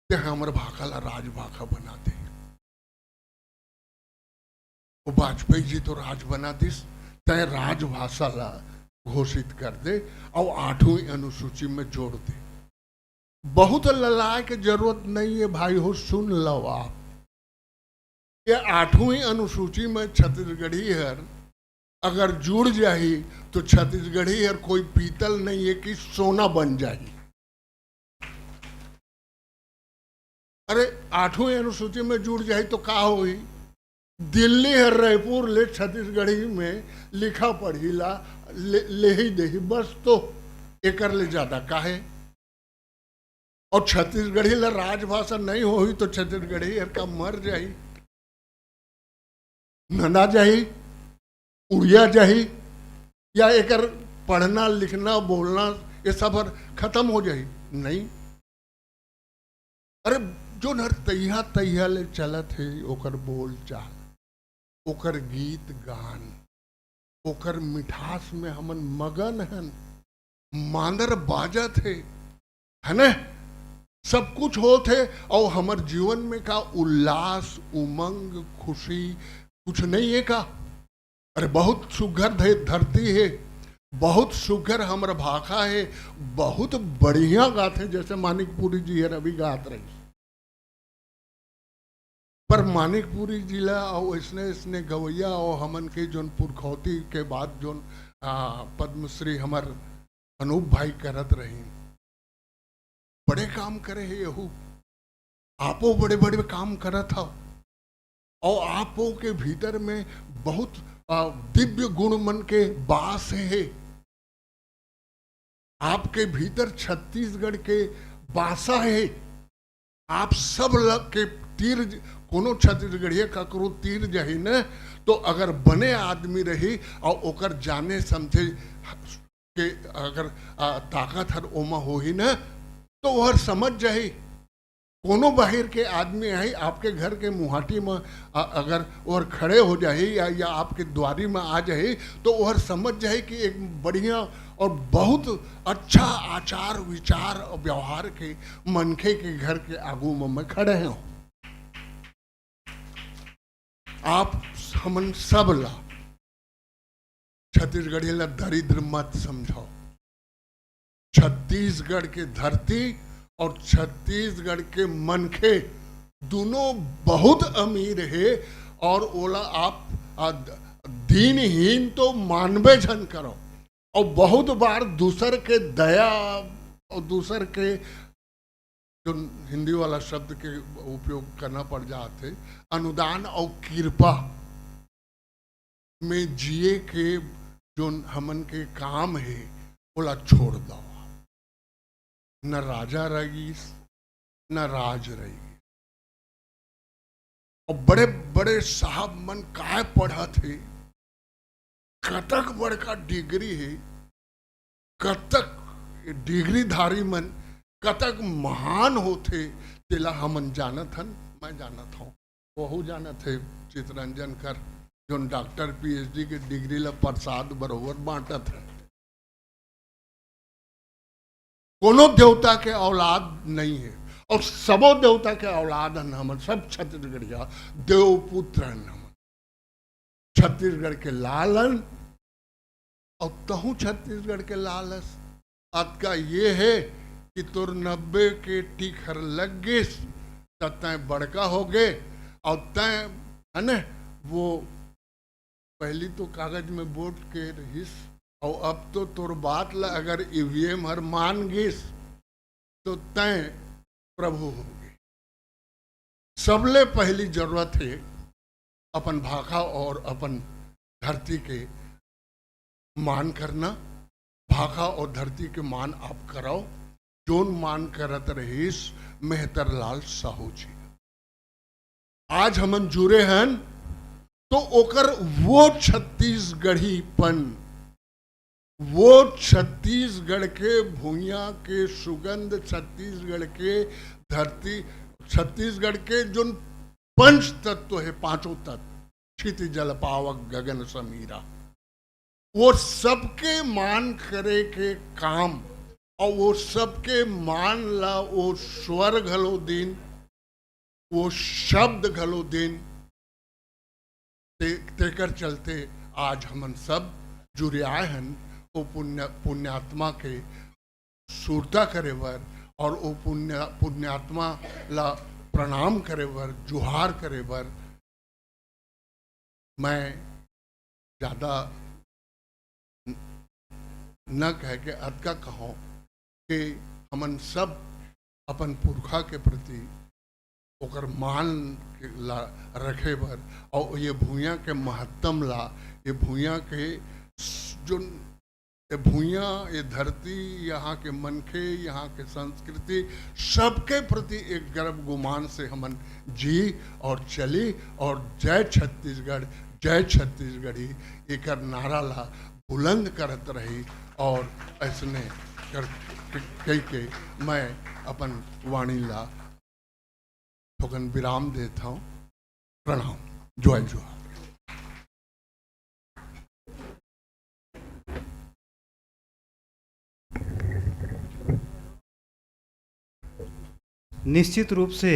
हमारे भाषा ला राजभाषा बना दे। वो वाजपेयी जी तो राज बना दिस, तय राजभाषा ला घोषित कर दे और 8वीं अनुसूची में जोड़ दे। बहुत ललाए की जरूरत नहीं है भाई हो, सुन लो आप। ये 8वीं अनुसूची में छत्तीसगढ़ी हर अगर जुड़ जाही तो छत्तीसगढ़ी हर कोई पीतल नहीं है कि सोना बन जाही। अरे 8वीं अनुसूची में जुड़ जाए तो का होई? दिल्ली हर रायपुर ले छत्तीसगढ़ी में लिखा पढ़ी ला ले ही दे बस, तो एकर ले ज्यादा का है। और छत्तीसगढ़ी ला राजभाषा नहीं होई तो छत्तीसगढ़ी हर का मर जाई, नंदा जाही, उड़िया जाही, या एकर पढ़ना लिखना बोलना ये सब हर खत्म हो जाही नहीं। अरे जो नर तैया तैया ले चलत है ओकर बोल चाल, ओकर गीत गान, ओकर मिठास में हमन मगन हन। मांदर बाजत है ना, सब कुछ होत है। और हमार जीवन में का उल्लास, उमंग, खुशी कुछ नहीं है का। अरे बहुत सुघर धरती है, बहुत सुघर हमर भाखा है, बहुत बढ़िया गाते जैसे मानिकपुरी जी है अभी गात रही। पर मानिकपुरी जिला और इसने गवैया और हमन के जोन पुरखौती के बाद जोन पद्मश्री हमार अनूप भाई करत रही, बड़े काम करे है यहू। आपो बड़े बड़े काम करत हो और आपो के भीतर में बहुत दिव्य गुण मन के बास है। आपके भीतर छत्तीसगढ़ के बासा है। आप सब लग के तीर कोनो छत्तीसगढ़िया ककरो तीर जही न तो अगर बने आदमी रही और ओकर जाने समझे के अगर ताकत हर ओमा हो ही न तो वह समझ जाही। कोनो बाहर के आदमी है आपके घर के मुहाटी में अगर वह खड़े हो जाए या आपके द्वारी में आ जाए तो वह समझ जाए कि एक बढ़िया और बहुत अच्छा आचार विचार और व्यवहार के मनखे के घर के आगू में खड़े हैं। आप हमन सब ला छत्तीसगढ़ी ला दरिद्र मत समझो। छत्तीसगढ़ के धरती और छत्तीसगढ़ के मनखे दोनों बहुत अमीर है और ओला आप दीनहीन तो मानबे झन करो और बहुत बार दूसर के दया और दूसर के जो हिंदी वाला शब्द के उपयोग करना पड़ जाते अनुदान और कृपा में जिए के जो हमन के काम है ओला छोड़ दो। न राजा रहीस न राज रही। और बड़े बड़े साहब मन काय पढ़ा थे, कतक बड़का डिग्री है, कतक डिग्रीधारी मन कतक महान होते तेला हमन जानत हन। मैं जानत हूँ, वहू जानत है चितरंजन कर जो डॉक्टर पीएचडी के डिग्री ला प्रसाद बरोबर बांटत है। कोनो देवता के औलाद नहीं है और सबो देवता के औलाद हन हमन सब छत्तीसगढ़िया देवपुत्र हन हमन छत्तीसगढ़ के लालन और तहु छत्तीसगढ़ के लालस। आज का ये है कि तोर 90 के टीखर लग गिस तय बड़का हो गए और तय है न वो पहली तो कागज में वोट के रहीस और अब तो तोर बात ला अगर ईवीएम हर मान गिस तो तय प्रभु हो गए। सबले पहली जरूरत है अपन भाखा और अपन धरती के मान करना। भाखा और धरती के मान आप कराओ जोन मान करत रहीस मेहतरलाल साहू जी। आज हमन जुड़े हैं तो ओकर वो छत्तीसगढ़ीपन, वो छत्तीसगढ़ के भूइया के सुगंध, छत्तीसगढ़ के धरती, छत्तीसगढ़ के जो पंच तत्व है, पांचों तत्व क्षिति जल पावक गगन समीरा, वो सबके मान करे के काम और वो सबके मान ला वो स्वर घलो दिन, वो शब्द घलो दिन तेकर चलते आज हमन सब जुड़े आए हैं वो पुण्यात्मा के सुरता करे बर और वो पुण्यात्मा ला प्रणाम करे बर, जुहार करे बर। मैं ज़्यादा न कह के अतका कहूँ कि हमन सब अपन पुरखा के प्रति ओकर मान ला रखे बर और ये भूया के महत्तम ला, ये भूया के जो ये भूया, ये धरती, यहाँ के मनखे, यहाँ के संस्कृति सबके प्रति एक गर्व गुमान से हमन जी और चली और जय छत्तीसगढ़, जय छत्तीसगढ़ी एक नारा ला बुलंद करत रही। और ऐसने कर कई के मैं अपन वाणी ला थोकन विराम देता हूँ। प्रणाम, जय जोहार। निश्चित रूप से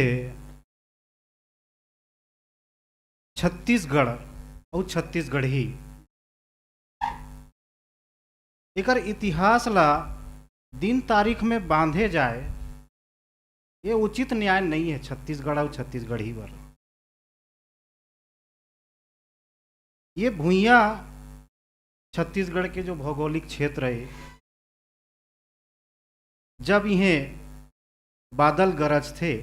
छत्तीसगढ़ और छत्तीसगढ़ी एकर इतिहास ला दिन तारीख में बांधे जाए ये उचित न्याय नहीं है छत्तीसगढ़ और छत्तीसगढ़ी पर। ये भूइयाँ छत्तीसगढ़ के जो भौगोलिक क्षेत्र है, जब इन्हें बादल गरज थे,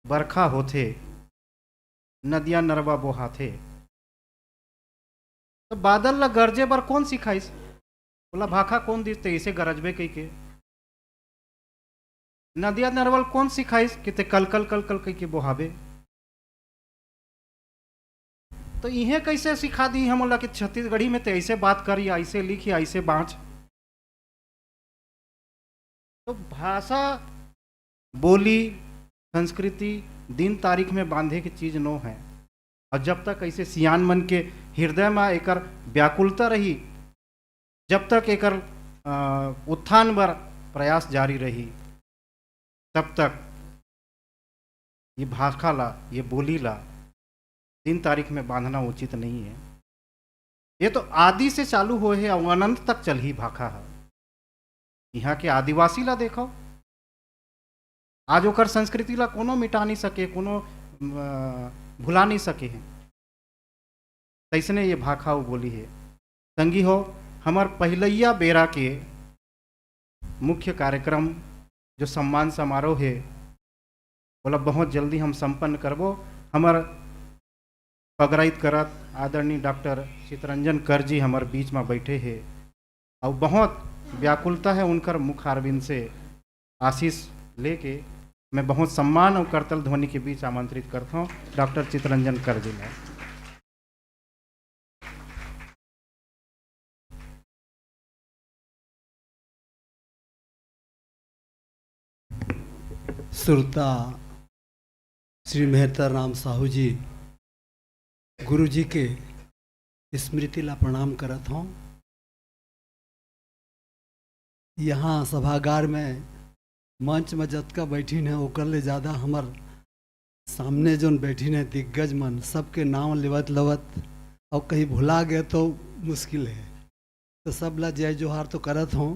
बरखा होते, नदियां नरवा बोहा थे, तो बादल ला गरजे बर कौन सिखाइस? बोला भाखा कौन दिसते इसे गरजबे कही के। नदिया नरवल कौन सिखाइस कि ते कल कल कल कल कही के बोहाबे। तो इन्हें कैसे सिखा दी हम बोला कि छत्तीसगढ़ी में तो ऐसे बात करी, ऐसे लिखी, ऐसे बाँच। तो भाषा, बोली, संस्कृति दिन तारीख में बांधे की चीज नो है। और जब तक ऐसे सियान मन के हृदय में एकर व्याकुलता रही, जब तक एकर उत्थान बर प्रयास जारी रही, तब तक ये भाषा ला, ये बोली ला दिन तारीख में बांधना उचित नहीं है। ये तो आदि से चालू हुए है और अनंत तक चल ही भाखा है। यहाँ के आदिवासी ला देखो, आज ओकर संस्कृति ला कोनो मिटा नहीं सके, कोनो भुला नहीं सके हैं। तैसने ये भाखा बोली है। संगी हो, हमार पहलैया बेरा के मुख्य कार्यक्रम जो सम्मान समारोह है, बोला बहुत जल्दी हम संपन्न करबो। हमार पगराइत करत आदरणीय डॉक्टर चितरंजन कर जी हमारे बीच में बैठे हैं और बहुत व्याकुलता है उनकर मुख अरविंद से आशीष लेके मैं बहुत सम्मान और करतल ध्वनि के बीच आमंत्रित करता हूँ डॉक्टर चितरंजन कर जी ने। सुरता श्री मेहता राम साहू जी गुरु जी के स्मृति ला प्रणाम करत हूँ। यहाँ सभागार में मंच में जतका बैठीन है ओकर ले ज़्यादा हमार सामने जोन बैठीन है दिग्गज मन, सबके नाम लेवत लवत और कहीं भुला गए तो मुश्किल है। तो सब ला जय जोहार तो करत हूँ।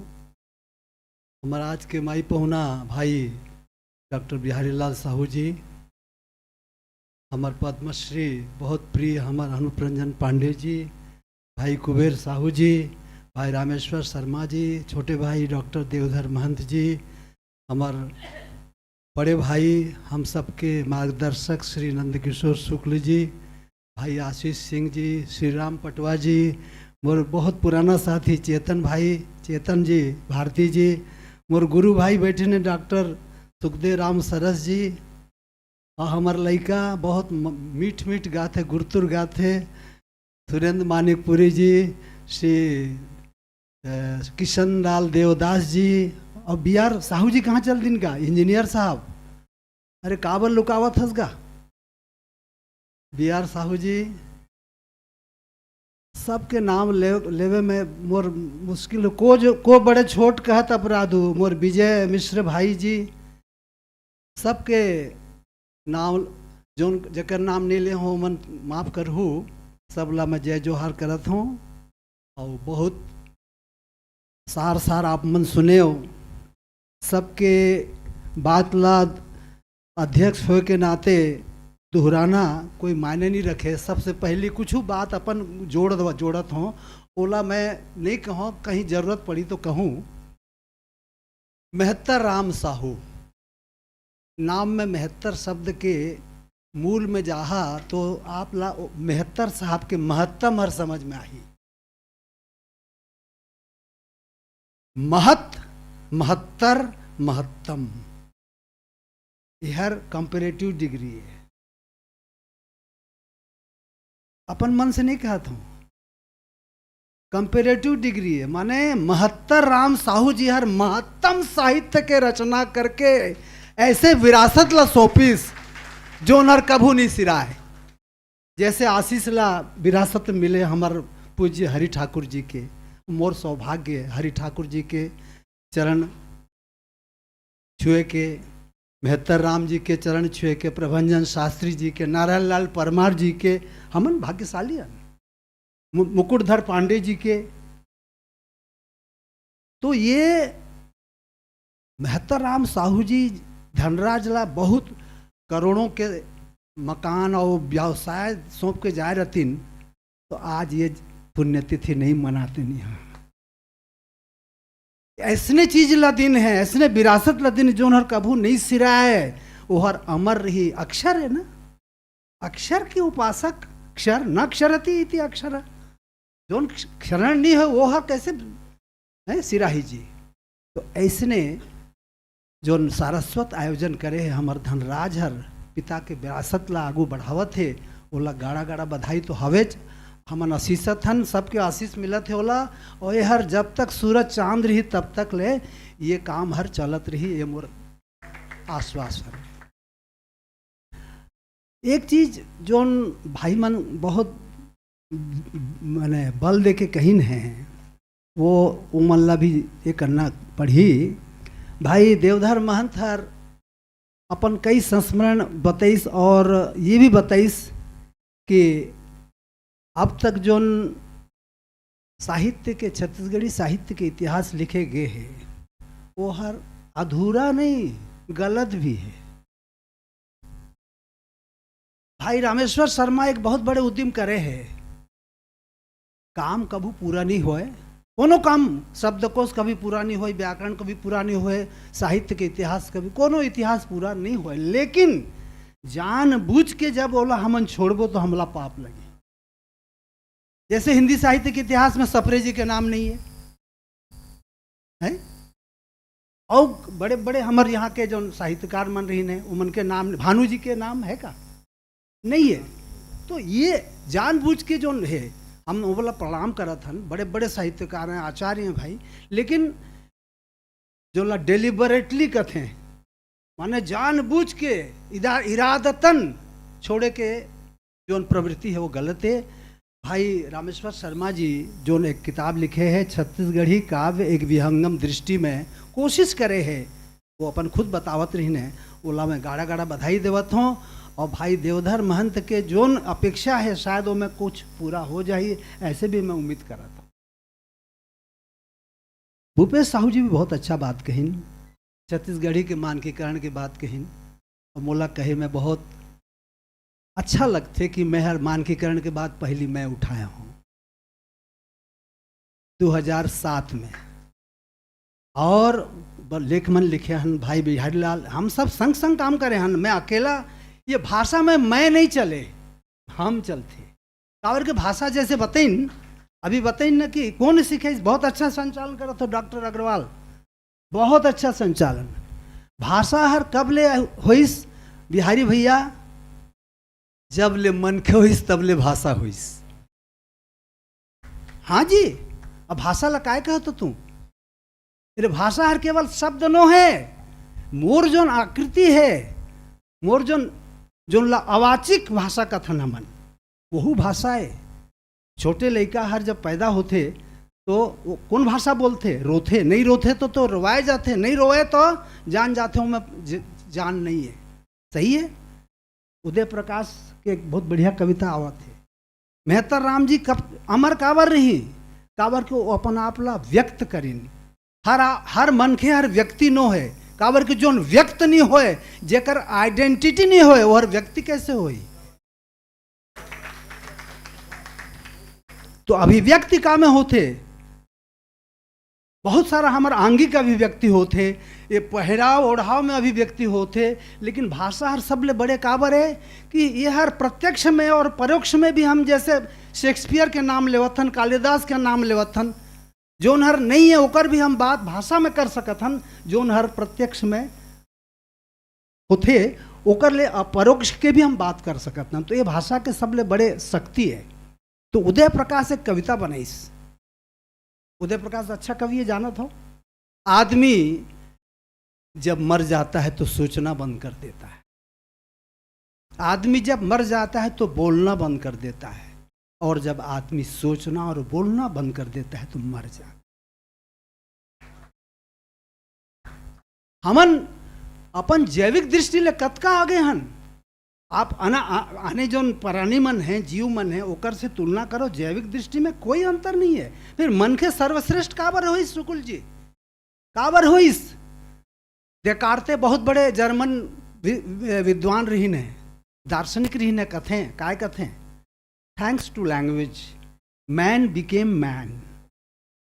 हमारा आज के माई पहुना भाई डॉक्टर बिहारी लाल साहू जी, हमार पद्मश्री बहुत प्रिय हमार अनूप रंजन पांडे जी, भाई कुबेर साहू जी, भाई रामेश्वर शर्मा जी, छोटे भाई डॉक्टर देवधर महंत जी, हमार बड़े भाई हम सबके मार्गदर्शक श्री नंदकिशोर शुक्ल जी, भाई आशीष सिंह जी, श्री राम पटवा जी, मोर बहुत पुराना साथी चेतन भाई, चेतन जी, भारती जी, मोर गुरु भाई बैठे ने डॉक्टर सुखदेव राम सरस जी, और हमार लड़का बहुत मीठ मीठ गाते गुरतुर गाते सुरेंद्र मानिकपुरी जी, श्री किशन लाल देवदास जी, और बी आर साहू जी कहाँ चल दिन का इंजीनियर साहब, अरे काबर लुकावत हंस का बी आर साहू जी, सबके नाम लेवे में मोर मुश्किल को बड़े छोट कहत अपराधु मोर विजय मिश्र भाई जी, सबके नाम जोन जकर नाम नहीं ले हो मन माफ करहू। सब ला मैं जय जोहार करत हूँ। और बहुत सार सार आप मन सुने हो, सबके बात ला अध्यक्ष हो के नाते दोहराना कोई मायने नहीं रखे। सबसे पहली कुछ बात अपन जोड़त हूँ, ओला मैं नहीं कहूँ, कहीं जरूरत पड़ी तो कहूँ। मेहतर राम साहू नाम में मेहतर शब्द के मूल में जाहा तो आप ला मेहतर साहब के महत्तम हर समझ में आई। महत्तर महत्तम यह कंपेरेटिव डिग्री है। अपन मन से नहीं कहता हूं, कंपेरेटिव डिग्री है। माने महत्तर राम साहू जी हर महत्तम साहित्य के रचना करके ऐसे विरासत ला सौंपीस जो नर कभू नहीं सिराए। जैसे आशीष ला विरासत मिले हमार पूज्य हरि ठाकुर जी के, मोर सौभाग्य हरि ठाकुर जी के चरण छुए के, मेहतर राम जी के चरण छुए के, प्रभंजन शास्त्री जी के, नारायण लाल परमार जी के, हमन भाग्यशाली हन, मुकुटधर पांडे जी के। तो ये मेहतर राम साहू जी धनराज ला बहुत करोड़ों के मकान और व्यवसाय सौंप के जाए रहतीन, तो आज ये पुण्यतिथि नहीं मनाते नहीं हैं। ऐसने चीज ला दिन है, ऐसने विरासत ला दिन जो हर कभू नहीं सिराए, वो हर अमर रही। अक्षर है ना, अक्षर के उपासक, क्षर न क्षरती इति अक्षर, जो क्षरण नहीं है वो हर कैसे है सिराही जी। तो ऐसने जो सारस्वत आयोजन करे है हमार धनराज हर पिता के विरासत ला आगू बढ़ावत है, ओला गाड़ा गाड़ा बधाई तो हवेज। हमन आशीषत हन, सबके आशीष मिलत है ओला, और ये हर जब तक सूरज चांद रही तब तक ले ये काम हर चलत रही, ये मोर आश्वास है। एक चीज जोन भाई मन बहुत मैंने बल दे के कहीन है, वो उमल्ला भी ये करना पढ़ी। भाई देवधर महंत हर अपन कई संस्मरण बताइस, और ये भी बताइस कि अब तक जो साहित्य के, छत्तीसगढ़ी साहित्य के इतिहास लिखे गए हैं वो हर अधूरा नहीं, गलत भी है। भाई रामेश्वर शर्मा एक बहुत बड़े उद्यम करे हैं, काम कभी पूरा नहीं हुए, कोनो काम, शब्दकोश कभी पूरा नहीं हुए, व्याकरण कभी पूरा नहीं हुए, साहित्य के इतिहास कभी कोनो इतिहास पूरा नहीं हुए, लेकिन जानबूझ के जब बोला हमन छोड़बो तो हमला पाप लगे। जैसे हिंदी साहित्य के इतिहास में सफरे जी के नाम नहीं है? और बड़े बड़े हमारे यहाँ के जो साहित्यकार मन रही ने उमन के नाम, भानु जी के नाम है का नहीं है? तो ये जानबूझ के जो है, हम वो बोला प्रणाम करत हन, बड़े बड़े साहित्यकार हैं, आचार्य हैं भाई, लेकिन जो ला डेलिबरेटली कहते हैं, माने जानबूझ के इरादतन छोड़े के जो प्रवृत्ति है वो गलत है। भाई रामेश्वर शर्मा जी जो एक किताब लिखे हैं छत्तीसगढ़ी काव्य एक विहंगम दृष्टि में, कोशिश करे है, वो अपन खुद बतावत रही ने, ओला में गाड़ा गाड़ा बधाई देवत हूँ। और भाई देवधर महंत के जोन अपेक्षा है शायद वो में कुछ पूरा हो जाए, ऐसे भी मैं उम्मीद करा था। भूपेश साहू जी भी बहुत अच्छा बात कहीन, छत्तीसगढ़ी के मानकीकरण की बात कहीन, और मोला कहे मैं बहुत अच्छा लगते कि मैं हर मानकीकरण के बाद पहली मैं उठाया हूँ 2007 में, और लेखमन लिखे हन भाई बिहारी लाल, हम सब संग संग काम करे हन। मैं अकेला ये भाषा में मैं नहीं चले, हम चलते कावर के भाषा जैसे बताइन, अभी बताइन न कि कौन सीखे, बहुत अच्छा संचालन करा था डॉक्टर अग्रवाल, बहुत अच्छा संचालन। भाषा हर कब ले होइस बिहारी भैया, जब ले मन के होइस तब ले भाषा होइस। हाँ जी, अब भाषा ला काय कहत तू? अरे भाषा हर केवल शब्द नो है, मोर जोन आकृति है, मोर जोन ला अवाचिक भाषा कथन हमन, वहू भाषा है। छोटे लड़का हर जब पैदा होते तो वो कौन भाषा बोलते? रोथे, नहीं रोथे तो रोवाए जाते, नहीं रोए तो जान जाते हूँ मैं जान नहीं है। सही है। उदय प्रकाश के एक बहुत बढ़िया कविता आवत है, मेहतर राम जी कब अमर काबर रही, काबर के वो अपन आप ला व्यक्त करीन। हर मन के हर व्यक्ति नो है, काबर के जोन व्यक्त नहीं होए, जेकर आइडेंटिटी नहीं होए, वो हर व्यक्ति कैसे होई? तो अभिव्यक्ति का में होते बहुत सारा हमारा आंगिक अभिव्यक्ति होते, ये पहराव ओढ़ाव में अभिव्यक्ति होते, लेकिन भाषा हर सबले बड़े काबर है कि ये हर प्रत्यक्ष में और परोक्ष में भी, हम जैसे शेक्सपियर के नाम लेवथन, कालिदास के नाम लेवथन, जोन हर नहीं है ओकर भी हम बात भाषा में कर सकत हन, जोन हर प्रत्यक्ष में होते ओकर ले अपरोक्ष के भी हम बात कर सकत हन। तो ये भाषा के सबले बड़े शक्ति है। तो उदय प्रकाश एक कविता बनाईस, उदय प्रकाश अच्छा कवि है, जानत हो? आदमी जब मर जाता है तो सोचना बंद कर देता है, आदमी जब मर जाता है तो बोलना बंद कर देता है, और जब आदमी सोचना और बोलना बंद कर देता है तो मर जाता। हमन अपन जैविक दृष्टि ले कतका आगे हन। आप आने जो प्राणी मन है, जीव मन है, ओकर से तुलना करो, जैविक दृष्टि में कोई अंतर नहीं है। फिर मन के सर्वश्रेष्ठ काबर होइस सुकुल जी, काबर होइस? देकार्ते बहुत बड़े जर्मन विद्वान रही ने, दार्शनिक रही ने, कथें काय कथें, thanks to language man became man.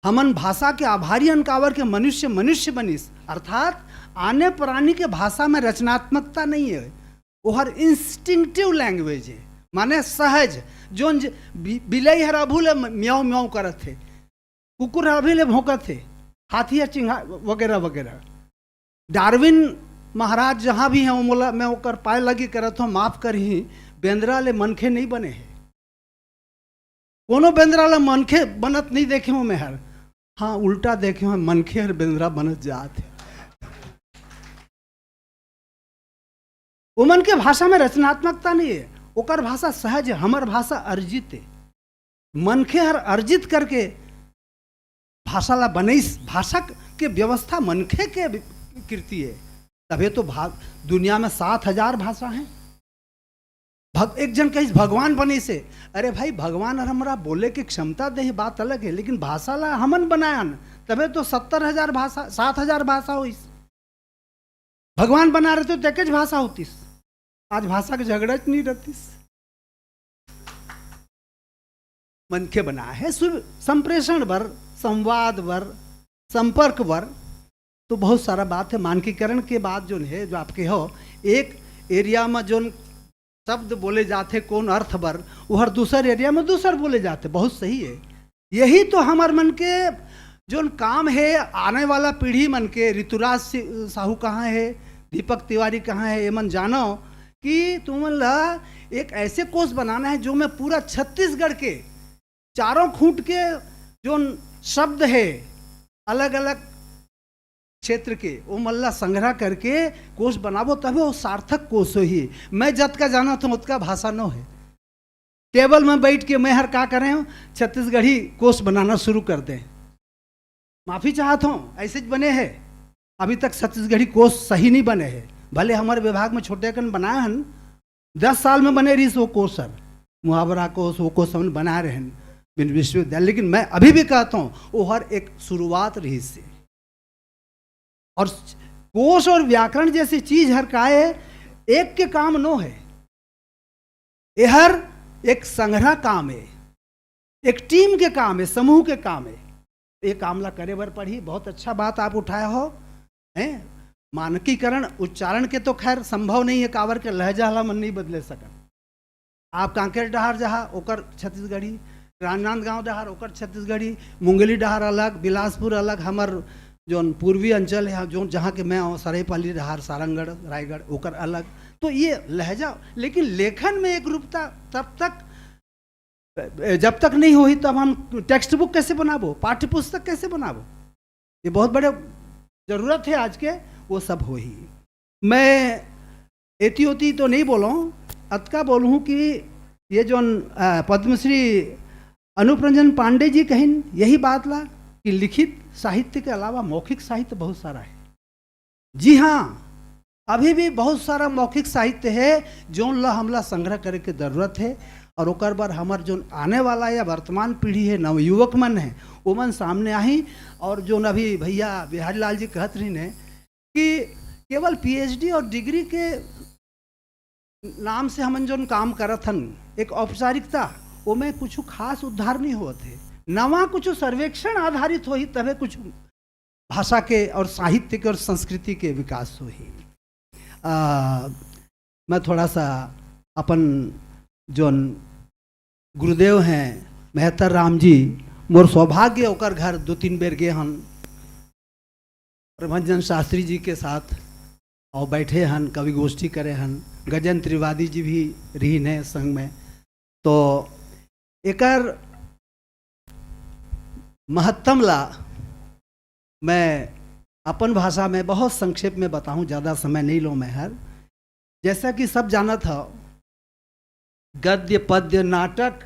हमन भाषा के आभारी अनकावर के मनुष्य मनुष्य बनिस। अर्थात आने प्राणी के भाषा में रचनात्मकता नहीं है, वो हर इंस्टिंक्टिव लैंग्वेज है, माने सहज। जो बिलई हर अभू ले म्याऊ म्याऊ करत थे, कुकुर अभी ले भौंकत थे, हाथी चिंगा वगैरह वगैरह। डार्विन महाराज जहाँ भी हैं वो मोला मैं ओकर पाए लगी करत हूँ, माफ करही, बेंद्रा ले मनखे नहीं बने हैं, कोनो बेंद्रा ले मनखे बनत नहीं देखे हूँ मैं हर। हाँ उल्टा देखे हूँ, मनखे हर बेंद्रा बनत जात है। उमन के भाषा में रचनात्मकता नहीं है, ओकर भाषा सहज है, हमर भाषा अर्जित है। मनखे हर अर्जित करके भाषा ला बनईस। भाषा के व्यवस्था मनखे के कृति है, तभी तो दुनिया में 7,000 भाषा हैं। एक जन कही भगवान बने से, अरे भाई भगवान और हमारा बोले की क्षमता दे बात अलग है, लेकिन भाषा ला हमन बनाया न, तबे तो 70,000 भाषा 7,000 भाषा होइस। भगवान बना रहे तो एक भाषा होतीस, आज भाषा के झगड़ा नहीं रहतीस। मन के बना है संप्रेषण वर, संवाद वर, संपर्क वर, तो बहुत सारा बात है। मानकीकरण के बाद जो है, जो आपके हो एक एरिया में जो शब्द बोले जाते कौन अर्थ बर, वो हर दूसर एरिया में दूसर बोले जाते, बहुत सही है। यही तो हमार मन के जो काम है, आने वाला पीढ़ी मन के, ऋतुराज साहू कहाँ है, दीपक तिवारी कहाँ है, ये मन जानो कि तुमन ला एक ऐसे कोर्स बनाना है जो मैं पूरा छत्तीसगढ़ के चारों खूंट के जो शब्द है अलग अलग क्षेत्र के, वो मल्ला संग्रह करके कोश बनाबो, तभी वो सार्थक कोश हो ही। मैं जत का जाना तो उतका भाषा न है। टेबल में बैठ के मैं हर का करें हूँ, छत्तीसगढ़ी कोश बनाना शुरू कर दें। माफी चाहता हूँ, ऐसे बने हैं, अभी तक छत्तीसगढ़ी कोश सही नहीं बने हैं। भले हमारे विभाग में छोटे कन बनाए हन, 10 साल में बने रही वो कोश सर, मुहावरा कोश, वो कोश हम बना रहे हैं विश्वविद्यालय, लेकिन मैं अभी भी कहता हूँ वो हर एक शुरुआत रही से। और कोश और व्याकरण जैसी चीज हर का है, एक के काम नो है, ये हर एक संग्रह काम है, एक टीम के काम है, समूह के काम है। ये कामला करे बर पढ़ी, बहुत अच्छा बात आप उठाए हो हैं। मानकीकरण उच्चारण के तो खैर संभव नहीं है, कावर के लहजा हला मन नहीं बदले सकन। आप कांकेर डहार जहाँ ओकर छत्तीसगढ़ी, राजनांदगांव डहार ओकर छत्तीसगढ़ी, मुंगेली डहार अलग, बिलासपुर अलग, हमार जो पूर्वी अंचल है जो जहाँ के मैं सरायपाली डहार, सारंगढ़, रायगढ़ ओकर अलग। तो ये लहजा, लेकिन लेखन में एक रूपता तब तक जब तक नहीं हुई, तब हम टेक्स्ट बुक कैसे बनाबो, पाठ्य पुस्तक कैसे बनाबो, ये बहुत बड़े जरूरत है आज के, वो सब हो ही। मैं एती ओती तो नहीं बोलूँ, अतका बोलूँ कि ये जो पद्मश्री अनूप रंजन पांडे जी कहिन यही बात ला कि लिखित साहित्य के अलावा मौखिक साहित्य बहुत सारा है। जी हाँ, अभी भी बहुत सारा मौखिक साहित्य है जो ला हमला संग्रह करे के जरूरत है। और ओकर बार हमार जो आने वाला या वर्तमान पीढ़ी है, नवयुवक मन है, वो मन सामने आई। और जो अभी भैया बिहारी लाल जी कहत रही ने कि केवल पीएचडी और डिग्री के नाम से हमन जो काम करत हन, एक औपचारिकता, वो में कुछ खास उद्धार नहीं होते है, नवा कुछ सर्वेक्षण आधारित हो ही, तबे कुछ भाषा के और साहित्य के और संस्कृति के विकास हो ही। मैं थोड़ा सा अपन जो गुरुदेव हैं मेहतर राम जी, मोर सौभाग्य ओकर घर 2-3 बेर गए हन, प्रभंजन शास्त्री जी के साथ और बैठे हन, कवि गोष्ठी करे हन, गजेंद्र त्रिवादी जी भी रही ने संग में। तो एकर महत्तम ला मैं अपन भाषा में बहुत संक्षेप में बताऊं, ज़्यादा समय नहीं लो मैं हर। जैसा कि सब जाना था, गद्य पद्य नाटक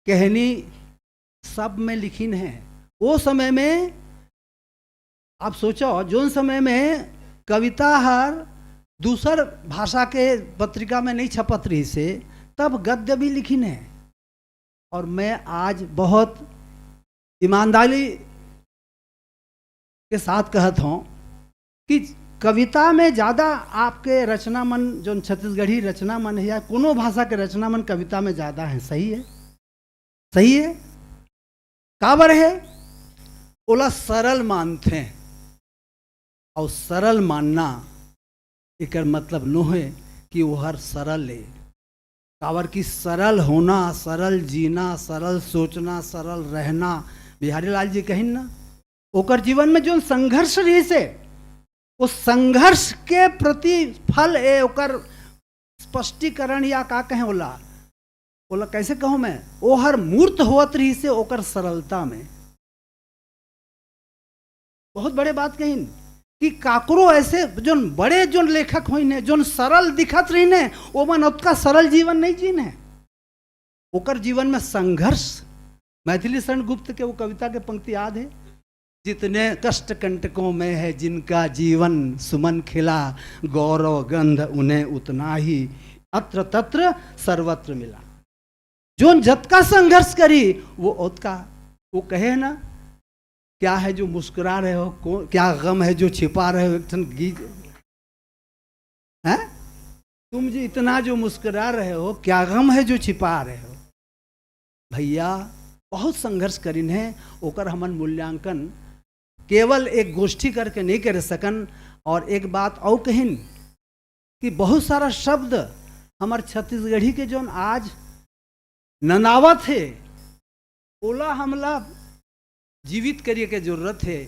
कहानी सब में लिखिन है। वो समय में आप सोचो, जो समय में कविता हर दूसर भाषा के पत्रिका में नहीं छपत रही से, तब गद्य भी लिखी है। और मैं आज बहुत ईमानदारी के साथ कहता हूँ कि कविता में ज़्यादा आपके रचना मन जो छत्तीसगढ़ी रचना मन है या कोनो भाषा के रचना मन कविता में ज़्यादा है। सही है, सही है। काबर है ओला सरल मानते हैं, और सरल मानना एक मतलब नो है कि वो हर सरल है। काबर की सरल होना, सरल जीना, सरल सोचना, सरल रहना, बिहारी लाल जी कहिन ना, ओकर जीवन में जो संघर्ष रही से उस संघर्ष के प्रति फल है, ओकर स्पष्टीकरण या का कहें ओला बोला कैसे कहूँ मैं, वो हर मूर्त होत रही से ओकर सरलता में। बहुत बड़े बात कही कि काकरो ऐसे जो बड़े जो लेखक हुई ने जो सरल दिखत रही ने, वो मन उतना सरल जीवन नहीं जीने, ओकर जीवन में संघर्ष। मैथिली शरण गुप्त के वो कविता के पंक्ति याद है, जितने कष्ट कंटकों में है जिनका जीवन सुमन खिला, गौरव गंध उन्हें उतना ही अत्र तत्र सर्वत्र मिला। जो जत का संघर्ष करी वो उतका, वो कहे ना क्या है जो मुस्कुरा रहे हो, क्या गम है जो छिपा रहे हो, एक गीत है, तुम जो इतना जो मुस्कुरा रहे हो क्या गम है जो छिपा रहे हो। भैया बहुत संघर्ष करिन है, ओकर हमन मूल्यांकन केवल एक गोष्ठी करके नहीं कर सकन। और एक बात और कहिन कि बहुत सारा शब्द हमार छत्तीसगढ़ी के जो आज ननावत है, ओला हमला जीवित करिए के जरूरत है।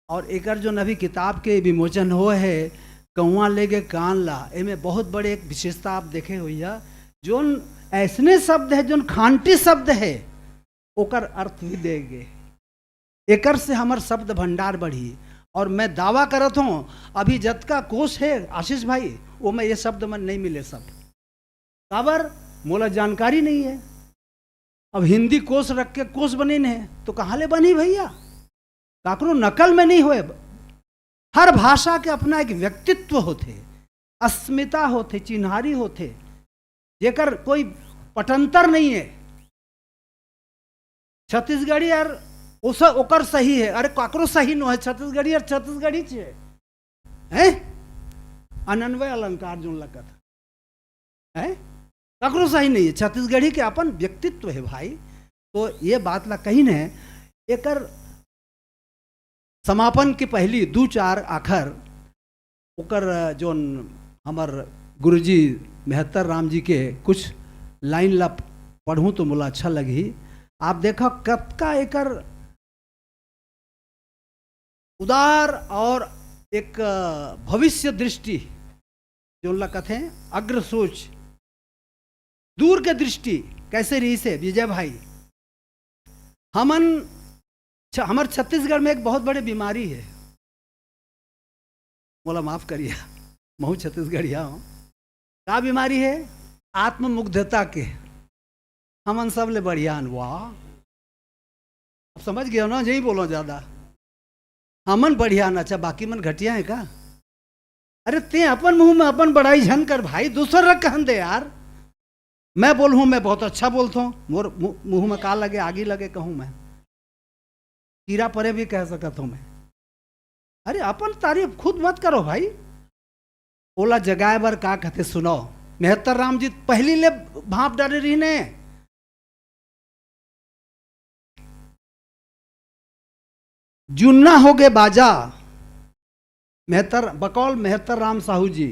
और एकर जो नवी किताब के विमोचन हो है कौआ लेके कान ला, एमें बहुत बड़े एक विशेषता आप देखे हुई है, जोन ऐसने शब्द है जोन खांटी शब्द है ओकर अर्थ भी देंगे, एकर से हमार शब्द भंडार बढ़ी। और मैं दावा करत हूँ अभी जत का कोश है आशीष भाई, वो में ये शब्द मन नहीं मिले सब, काबर मोला जानकारी नहीं है। अब हिंदी कोश रख के कोश बनी है तो कहाँ ले बनी भैया, काकरो नकल में नहीं हुए। हर भाषा के अपना एक व्यक्तित्व होते, अस्मिता होते, चिन्हारी होते, जेकर कोई पटंतर नहीं है। छत्तीसगढ़ी और ओकर सही है, अरे काकरो सही नो है, छत्तीसगढ़ी और छत्तीसगढ़ी है, अनन्वय अलंकार जो लगत है, काकरो सही नहीं है, छत्तीसगढ़ी के अपन व्यक्तित्व है भाई। तो ये बात ला कही ने एकर समापन की पहली 2-4 आखर ओकर जो हमार गुरुजी मेहतर राम जी के कुछ लाइन ला पढ़ूँ तो मुला अच्छा लगी। आप देखो कब का एकर उदार और एक भविष्य दृष्टि जो उनका कथे अग्र सोच, दूर के दृष्टि कैसे रही से विजय भाई। हमारे छत्तीसगढ़ में एक बहुत बड़ी बीमारी है, मोला माफ करिए मैं छत्तीसगढ़िया हूँ। क्या बीमारी है? आत्ममुग्धता के। हमन सब ले बढ़िया वाह, अब समझ गए ना, यही बोलो ज्यादा। हमन बढ़िया न, अच्छा बाकी मन घटिया है का? अरे ते अपन मुंह में अपन बड़ाई झन कर भाई, दूसर रख कहन दे यार। मैं बोलूँ मैं बहुत अच्छा बोलता हूँ, मोर मुंह में का लगे आगे लगे कहूँ मैं, कीड़ा परे भी कह सकता हूँ मैं। अरे अपन तारीफ खुद मत करो भाई। ओला जगाए बर का कहते सुनो, मेहतर राम जी पहली ले भाप डाले रही ने। जुन्ना हो गए बाजा, बकौल मेहतर राम साहू जी।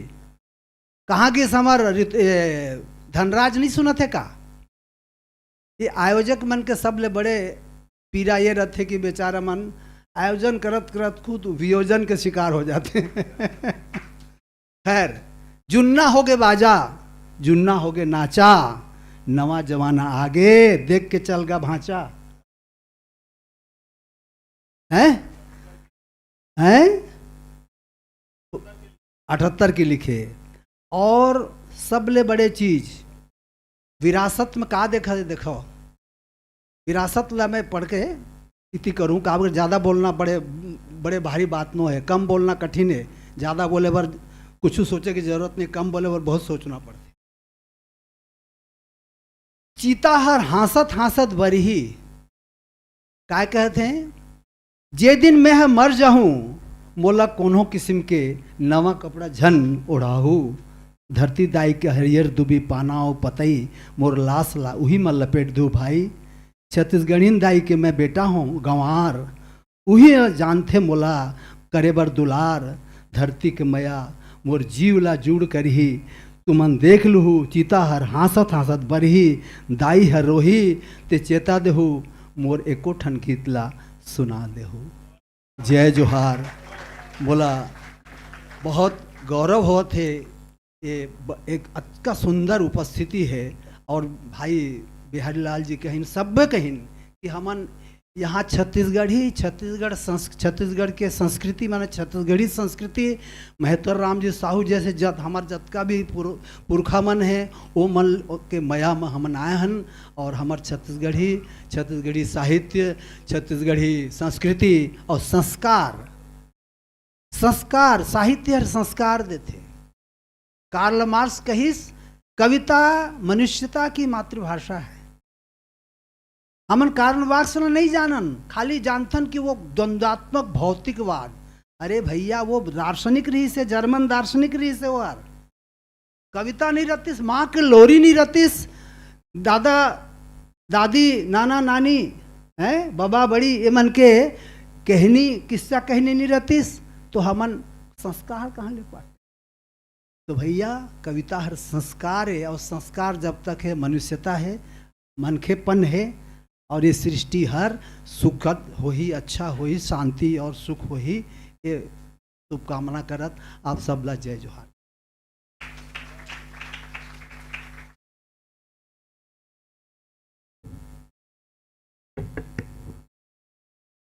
कहाँ के समर धनराज नहीं सुना थे का? ये आयोजक मन के सबले बड़े पीड़ा ये रहते कि बेचारा मन आयोजन करत करत खुद वियोजन के शिकार हो जाते हैं। खैर, जुन्ना हो गए बाजा, जुन्ना हो गए नाचा, नवा जमाना आगे देख के चल गा भांचा। हैं 78 की लिखे। और सबले बड़े चीज विरासत में का देखा है? देखो विरासत ला मैं पढ़ के इति करूँ का, ज़्यादा बोलना बड़े बड़े भारी बात नो है, कम बोलना कठिन है, ज़्यादा बोले पर कुछ सोचे की जरूरत नहीं, कम बोले और बहुत सोचना पड़ता। चीताहर हांसत हांसत बरही, क्या कहते हैं, जे दिन मैं है मर जाऊं मोला कोनो किस्म के नवा कपड़ा झन ओढ़ाहू, धरती दाई के हरियर दुबी पानाओ पतई मोर लाश ला उही में लपेट दू भाई। छत्तीसगढ़ीन दाई के मैं बेटा हूँ गंवार, उही जानथे मोला करे बर दुलार, धरती के मया मोर जीव ला जुड़ करही, तुमन देख लूहू चीता हर हांसत हांसत बरही, दाई हर रोही ते चेता देहू मोर एको ठन गीतला सुना देहू। जय जोहार। बोला बहुत गौरव होत है, ये एक अच्छा सुंदर उपस्थिति है। और भाई बिहारी लाल जी कहिन सब कहिन कि हमन यहाँ छत्तीसगढ़ के संस्कृति माने छत्तीसगढ़ी संस्कृति, महतर राम जी साहू जैसे जत का भी पुरखा मन है वो मन के मया में हमन आए हन। और हमार छत्तीसगढ़ी साहित्य, छत्तीसगढ़ी संस्कृति और संस्कार साहित्य और संस्कार देते। कार्ल मार्क्स कहिस कविता मनुष्यता की मातृभाषा है। हमन कार्ल मार्क्स नहीं जानन, खाली जानथन कि वो द्वंद्वात्मक भौतिकवाद। अरे भैया वो दार्शनिक रही से, जर्मन दार्शनिक रही से। वो यार कविता नहीं रतिस, माँ के लोरी नहीं रतिस, दादा दादी नाना नानी है बाबा बड़ी ये मन के कहनी किस्सा कहनी नहीं रतिस, तो हमन संस्कार कहाँ ले पाते। तो भैया कविता हर संस्कार है, और संस्कार जब तक है मनुष्यता है, मनखेपन है, और ये सृष्टि हर सुखद हो ही, अच्छा हो ही, शांति और सुख हो ही, ये शुभकामना करत आप सब ला जय जोहार।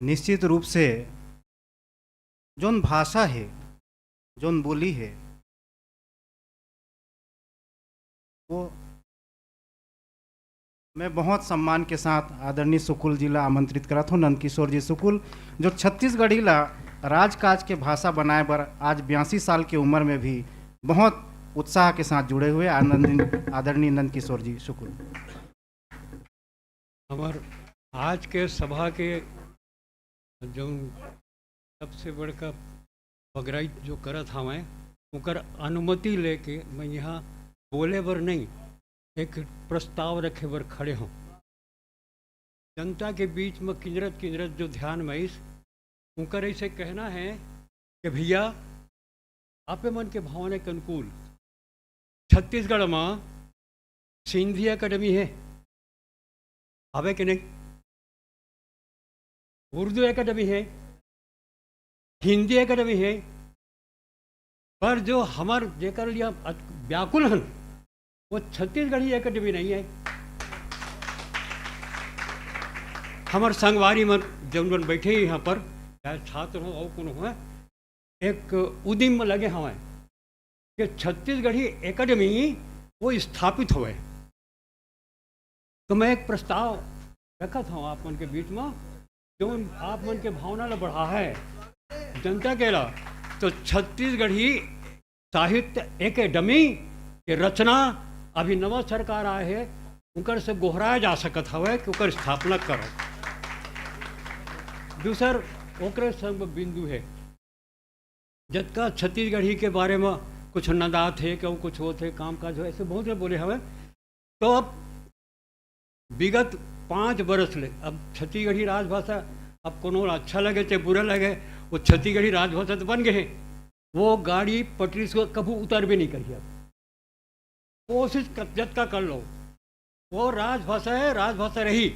निश्चित रूप से जोन भाषा है, जोन बोली है, वो मैं बहुत सम्मान के साथ आदरणीय सुकुल जी ला आमंत्रित करत हूँ, नंदकिशोर जी सुकुल, जो छत्तीसगढ़ी ला राजकाज के भाषा बनाए बर आज 82 साल की उम्र में भी बहुत उत्साह के साथ जुड़े हुए आदरणीय नंदकिशोर जी सुकुल। हमार आज के सभा के जो सबसे बड़का बगराई जो करत हमें उकर अनुमति लेके मैं यहाँ बोले बर नहीं, एक प्रस्ताव रखे बर खड़े हों। जनता के बीच में किंजरत जो ध्यान में इस उनकर ऐसे कहना है कि भैया आपे मन के भावना के अनुकूल छत्तीसगढ़ में सिंधी एकेडमी है, आवे कि नहीं, उर्दू एकेडमी है, हिंदी एकेडमी है, पर जो हमार जेकर लिया व्याकुल हन वो छत्तीसगढ़ी एकेडमी नहीं है। हमार संगवारी मन जब बैठे यहाँ पर, चाहे छात्र हो और कौन हो, एक उद्यम में लगे हमें कि छत्तीसगढ़ी एकेडमी वो स्थापित हुए। तो मैं एक प्रस्ताव रखा था आप मन के बीच में, जो आप मन के भावना ला बढ़ा है जनता के ला, तो छत्तीसगढ़ी साहित्य एकेडमी के रचना अभी नवा सरकार आए है उनकर से गोहराया जा सकत हवे कि उनकर स्थापना करो। दूसर ओकरे संग बिंदु है, जतका छत्तीसगढ़ी के बारे में कुछ नदात है कि कुछ होते काम काज हो, ऐसे बहुत बोले हवे। तो अब विगत 5 बरस ले अब छत्तीसगढ़ी राजभाषा, अब कोनो अच्छा लगे चाहे बुरा लगे, वो छत्तीसगढ़ी राजभाषा तो बन गए हैं। वो गाड़ी पटरी से कभी उतर भी नहीं करी। अब कोशिश जत का कर लो, वो राजभाषा है, राजभाषा रही।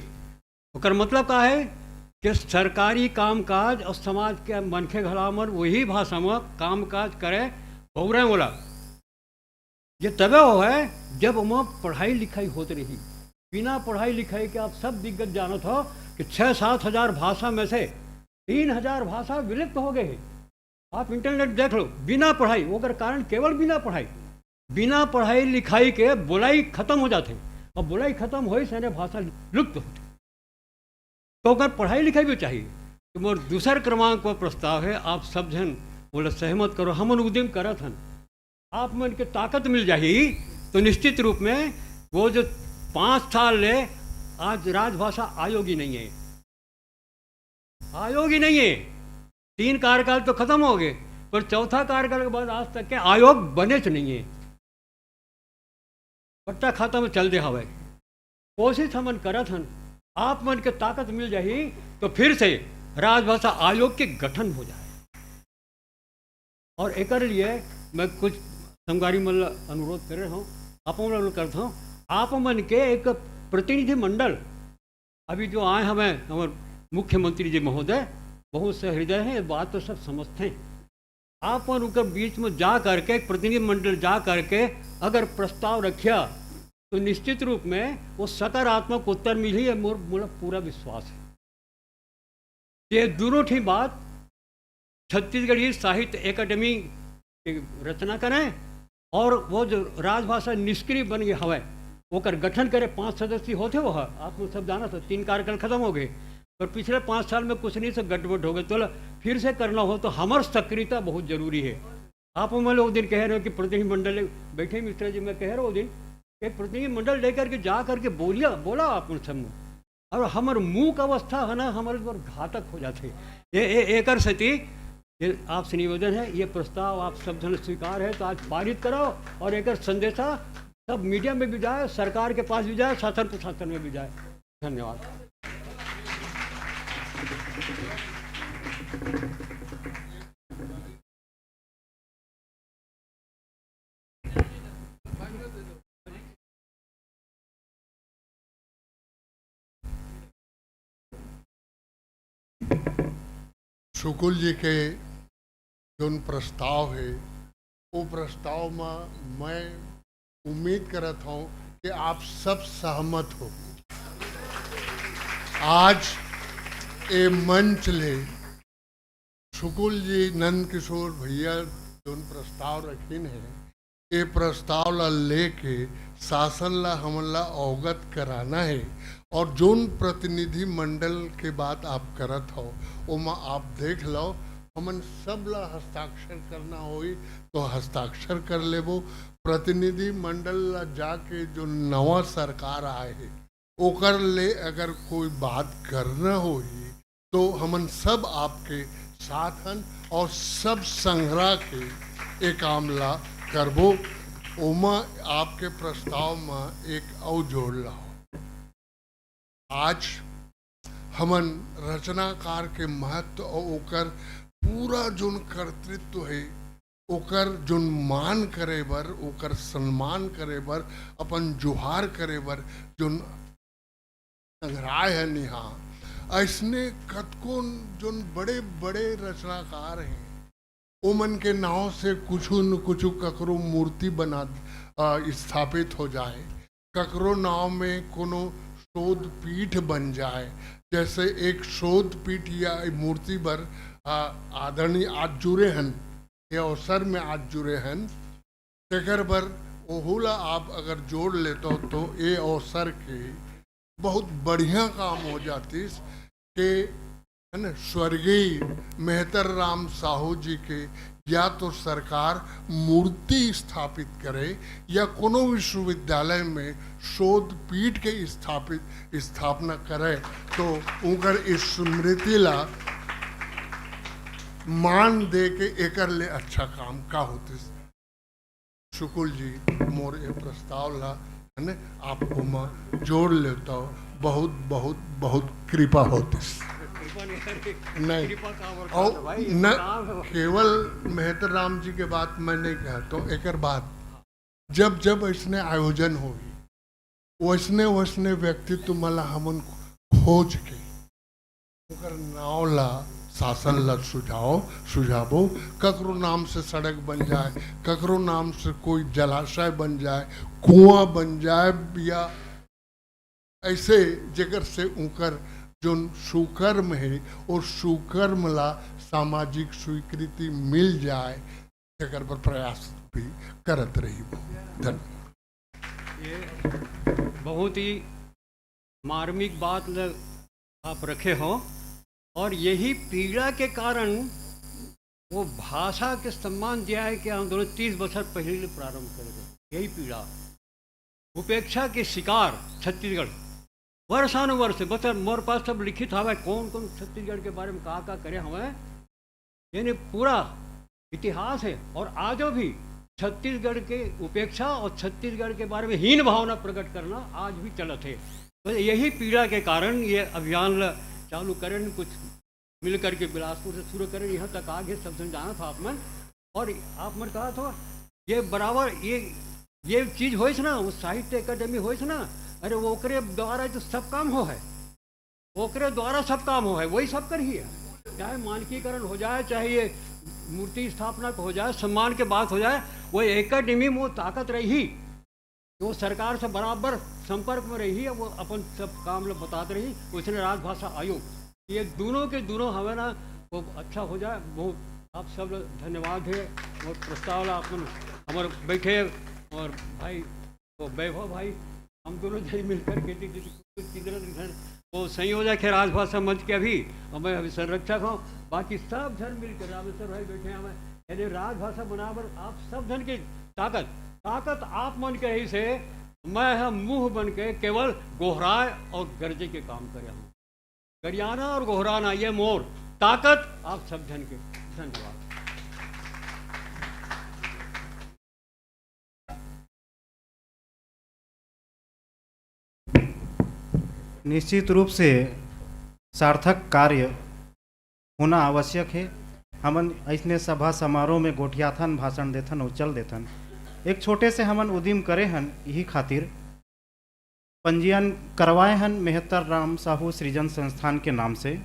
ओकर मतलब का है कि सरकारी कामकाज और समाज के मनखे घलामन वही भाषा में कामकाज करे बहुरे बोला। ये तबे हो है जब वहाँ पढ़ाई लिखाई होती रही। बिना पढ़ाई लिखाई के आप सब दिग्गज जानत हो कि 6-7 हज़ार भाषा में से 3,000 भाषा विलुप्त हो गए हैं। आप इंटरनेट देख लो, बिना पढ़ाई, वो अगर कारण केवल बिना पढ़ाई लिखाई के बोलाई खत्म हो जाते, और बोलाई खत्म हो से भाषा लुप्त होती। तो अगर पढ़ाई लिखाई भी चाहिए तो मोर दूसर क्रमांक पर प्रस्ताव है, आप सब जन बोले सहमत करो, हमन उद्यम करत हन आप मन के ताकत मिल जाही तो निश्चित रूप में वो जो 5 साल ले आज राजभाषा आयोग ही नहीं है, आयोग ही नहीं है। 3 कार्यकाल तो खत्म हो गए, पर चौथा कार्यकाल के बाद आज तक के आयोग बने च नहीं है। पट्टा खाता में चल दे हवे। कोशिश हमन करत हन, आप मन के ताकत मिल जाही तो फिर से राजभाषा आयोग के गठन हो जाए। और एक लिए मैं कुछ संगारी मन अनुरोध कर रहा हूँ, आप मन करता हूँ, आप मन के एक प्रतिनिधि मंडल अभी जो आए हमें हमारे मुख्यमंत्री जी महोदय बहुत से हृदय हैं, ये बात तो सब समझते हैं। आप और उनके बीच में जा करके एक प्रतिनिधि मंडल जा करके अगर प्रस्ताव रखिया तो निश्चित रूप में वो सकारात्मक उत्तर मिली है, मोर पूरा विश्वास है। ये दोनों ठीक बात छत्तीसगढ़ी साहित्य एकेडमी की रचना करें और वो जो राजभाषा निष्क्रिय बन गए हवे ओकर गठन करे। 5 सदस्य होते वो है, आप लोग सब जाना था। 3 कार्यकाल खत्म हो गए, पर पिछले 5 साल में कुछ नहीं से गड़बड़ हो गए, तो फिर से करना हो तो हमार सक्रियता बहुत जरूरी है। आप मैं वो दिन कह रहे हो कि प्रतिनिधि मंडल बैठे मिश्रा जी, मैं कह रहा हूँ वो दिन एक प्रतिनिधि मंडल लेकर के जा करके बोला आप सब, और हमार मुँह का अवस्था है ना हमारे पर घातक हो जाते। ये एक सती ये आपसे निवेदन है, ये प्रस्ताव आप सब जन स्वीकार है तो आज पारित कराओ और एक संदेशा सब मीडिया में भी जाए, सरकार के पास भी जाए, शासन प्रशासन में भी जाए। धन्यवाद। शुकुल जी के जो प्रस्ताव है वो प्रस्ताव में मैं उम्मीद करता हूँ कि आप सब सहमत हो। आज ये मंच ले शुकुल जी नंद किशोर भैया जो प्रस्ताव रखीन है, ये प्रस्ताव ला लेके शासन ला हमला अवगत कराना है। और जोन प्रतिनिधि मंडल के बात आप करत हो ओमा आप देख लो, हमन सब ला हस्ताक्षर करना होई तो हस्ताक्षर कर लेबो। प्रतिनिधि मंडल ला जाके जो नवा सरकार आए है ओकर ले अगर कोई बात करना होई तो हमन सब आपके साथ हन और सब संग्रह के एक काम ला करबो। ओमा आपके प्रस्ताव में एक और जोड़ ला। आज हमन रचनाकार के महत्व और ओकर पूरा जोन कर्तृत्व है ओकर जोन मान करे बर, ओकर सम्मान करे बर, अपन जुहार करे बर जोन संग्रहाय है निहा। ऐसने कतको जोन बड़े बड़े रचनाकार हैं ओमन के नाव से कुछ न कुछ ककरो मूर्ति बना स्थापित हो जाए, ककरो नाव में कोनो शोध पीठ बन जाए। जैसे एक शोध पीठ या मूर्ति पर आदरणीय आज जुड़े हन, ये अवसर में आज जुड़े हन, तेकर पर ओहुला आप अगर जोड़ लेते हो तो ये अवसर के बहुत बढ़िया काम हो जाती कि है ना। स्वर्गीय मेहतर राम साहू जी के या तो सरकार मूर्ति स्थापित करे या कोनो विश्वविद्यालय में शोध पीठ के स्थापना करे तो उनकर स्मृति ला मान दे के एकर ले अच्छा काम का होते। शुकुल जी मोर ये प्रस्ताव ला है ना आपको मैं जोड़ लेता हूँ, बहुत बहुत बहुत कृपा होती। नहीं और न केवल मेहतर राम जी के बात मैं नहीं कहा तो एक बात जब जब इसने आयोजन होगी वैसने वैसने व्यक्तित्व मला हमन खोज के उनकर नाव ला शासन ला सुझावो। ककरो नाम से सड़क बन जाए, ककरो नाम से कोई जलाशय बन जाए, कुआं बन जाए, या ऐसे जगह से उनकर जो सुकर्म है और सुकर्म ला सामाजिक स्वीकृति मिल जाए जगह पर प्रयास भी करत रही। धन्यवाद। ये बहुत ही मार्मिक बात आप रखे हो और यही पीड़ा के कारण वो भाषा के सम्मान दिया है कि आंदोलन 30 वर्ष पहले प्रारंभ करे। यही पीड़ा, उपेक्षा के शिकार छत्तीसगढ़ वर्षानुवर्ष बचर मोर पास सब लिखित हवा कौन कौन छत्तीसगढ़ के बारे में कहा करे हमें, यानी पूरा इतिहास है। और आज भी छत्तीसगढ़ के उपेक्षा और छत्तीसगढ़ के बारे में हीन भावना प्रकट करना आज भी चलत है। तो यही पीड़ा के कारण ये अभियान चालू करें, कुछ मिल करके बिलासपुर से शुरू करें, यहाँ तक आगे सब समझाना था आप मन। और आप मन कहा था ये बराबर ये चीज़ होइस ना, वो साहित्य अकादमी होइस ना, अरे वो ओकरे द्वारा जो सब काम हो है, ओकरे द्वारा सब काम हो है, वही सब कर ही है। चाहे मानकीकरण हो जाए, चाहे ये मूर्ति स्थापना हो जाए, सम्मान के बात हो जाए, वो एकेडमी में वो ताकत रही, वो सरकार से बराबर संपर्क में रही है, वो अपन सब काम लोग बताते रही। उसने राजभाषा आयोग, ये दोनों के दोनों हमें ना वो अच्छा हो जाए। बहुत आप सब लोग धन्यवाद है। और प्रस्ताव अपन हमारे बैठे और भाई वो वैभव भाई, हम दोनों जन मिलकर के वो संयोजक है राजभाषा मंच के, अभी और मैं अभी संरक्षक हूँ। बाकी सब जन मिलकर रामेश्वर भाई बैठे हैं हमें, यानी राजभाषा बराबर आप सब जन की ताकत आप मन के ही से मैं हम मुंह बन के केवल गोहराए और गर्जे के काम करे हूँ। गरियाना और गोहराना ये मोर ताकत आप सब जन के। धन्यवाद। निश्चित रूप से सार्थक कार्य होना आवश्यक है। हमन ऐसने सभा समारोह में गोठियाथन भाषण देथन और चल देथन। एक छोटे से हमन उद्यम करे हन, यही खातिर पंजीयन करवाए हन मेहतर राम साहू सृजन संस्थान के नाम से,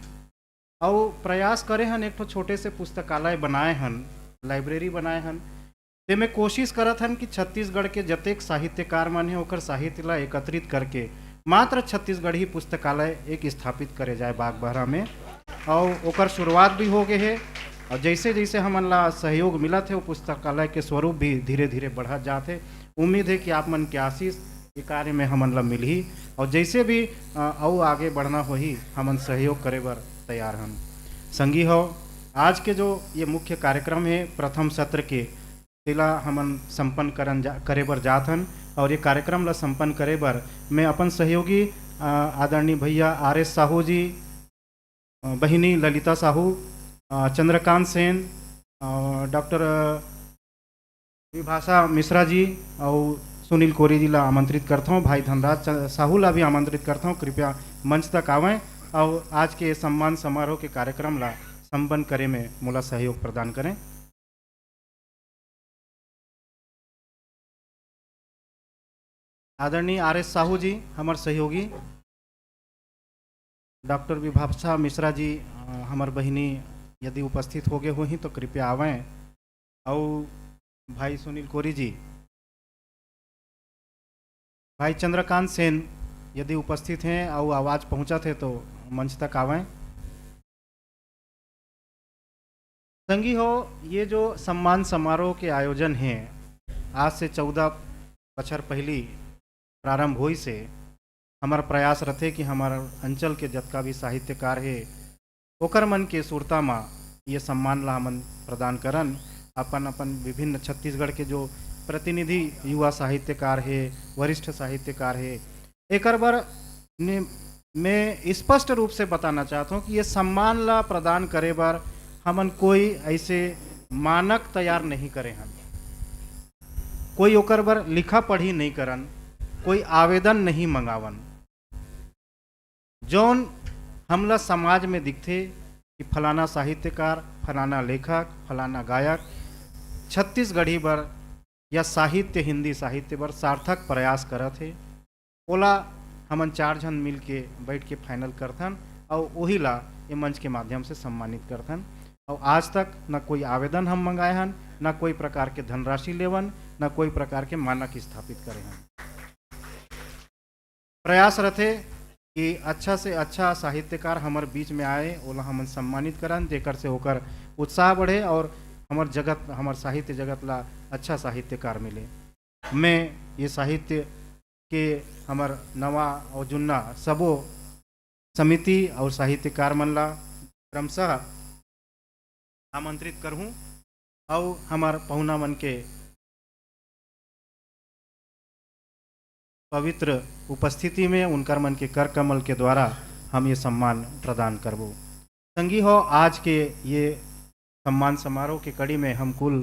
और प्रयास करे हन एक छोटे से पुस्तकालय बनाए हन, लाइब्रेरी बनाए हन। ते में कोशिश करत हन कि छत्तीसगढ़ के जतेक साहित्यकार मन है ओकर साहित्य ला एकत्रित करके मात्र छत्तीसगढ़ी पुस्तकालय एक स्थापित करे जाए बागबाहरा में, और ओकर शुरुआत भी हो गए है। और जैसे जैसे हमन ला सहयोग मिला थे वो पुस्तकालय के स्वरूप भी धीरे धीरे बढ़त जाते। उम्मीद है कि आप मन के आशीष ये कार्य में हमन ला मिलही, और जैसे भी और आगे बढ़ना होही हमन सहयोग करे बर तैयार हम। संगी हो, आज के जो ये मुख्य कार्यक्रम है प्रथम सत्र के तिला हमन संपन्न करे बर जात हन, और ये कार्यक्रम ला संपन्न करे बर मैं अपन सहयोगी आदरणीय भैया RS साहू जी, बहिनी ललिता साहू, चंद्रकांत सेन, डॉक्टर विभाषा मिश्रा जी और सुनील कोरी जी ला आमंत्रित करता हूँ। भाई धनराज साहू ला भी आमंत्रित करता हूँ, कृपया मंच तक आवें और आज के सम्मान समारोह के कार्यक्रम ला संपन्न करे में मोला सहयोग प्रदान करें। आदरणीय RS साहू जी, हमारे सहयोगी, डॉक्टर विभाषा मिश्रा जी, हमार बहिनी यदि उपस्थित हो गए हो ही तो कृपया आवें, और भाई सुनील कोरी जी, भाई चंद्रकांत सेन यदि उपस्थित हैं और आवाज़ पहुंचा थे तो मंच तक आवें। संगी हो, ये जो सम्मान समारोह के आयोजन हैं आज से 14 बछर पहली प्रारंभ हुई से हमारा प्रयास रहे कि हमारा अंचल के जतका भी साहित्यकार है ओकर मन के सुरता में ये सम्मान ला हमन प्रदान करन। अपन अपन विभिन्न छत्तीसगढ़ के जो प्रतिनिधि युवा साहित्यकार है, वरिष्ठ साहित्यकार है, एक बार मैं स्पष्ट रूप से बताना चाहता हूँ कि ये सम्मान ला प्रदान करे बार हमन कोई ऐसे मानक तैयार नहीं करे हन, कोई ओकर बार लिखा पढ़ी नहीं करन, कोई आवेदन नहीं मंगावन। जौन हमला समाज में दिखते कि फलाना साहित्यकार, फलाना लेखक, फलाना गायक छत्तीसगढ़ी बर या साहित्य हिंदी साहित्य बर सार्थक प्रयास करत है, ओला हमन 4 जन मिल के बैठ के फाइनल करथन और वही ला ये मंच के माध्यम से सम्मानित करथन। और आज तक न कोई आवेदन हम मंगाए हन, न कोई प्रकार के धनराशि लेवन, न कोई प्रकार के मानक स्थापित करे हन। प्रयास रथे कि अच्छा से अच्छा साहित्यकार हमारे बीच में आए, ओला हमन सम्मानित करन, जेकर से होकर उत्साह बढ़े और हमार जगत, हमार साहित्य जगत ला अच्छा साहित्यकार मिले। मैं ये साहित्य के हमार नवा और जुन्ना सबो समिति और साहित्यकार मन ला क्रमशः आमंत्रित करहूँ और हमार पहुना मन के पवित्र उपस्थिति में उनकर मन के कर कमल के द्वारा हम ये सम्मान प्रदान करबो। संगी हो, आज के ये सम्मान समारोह के कड़ी में हम कुल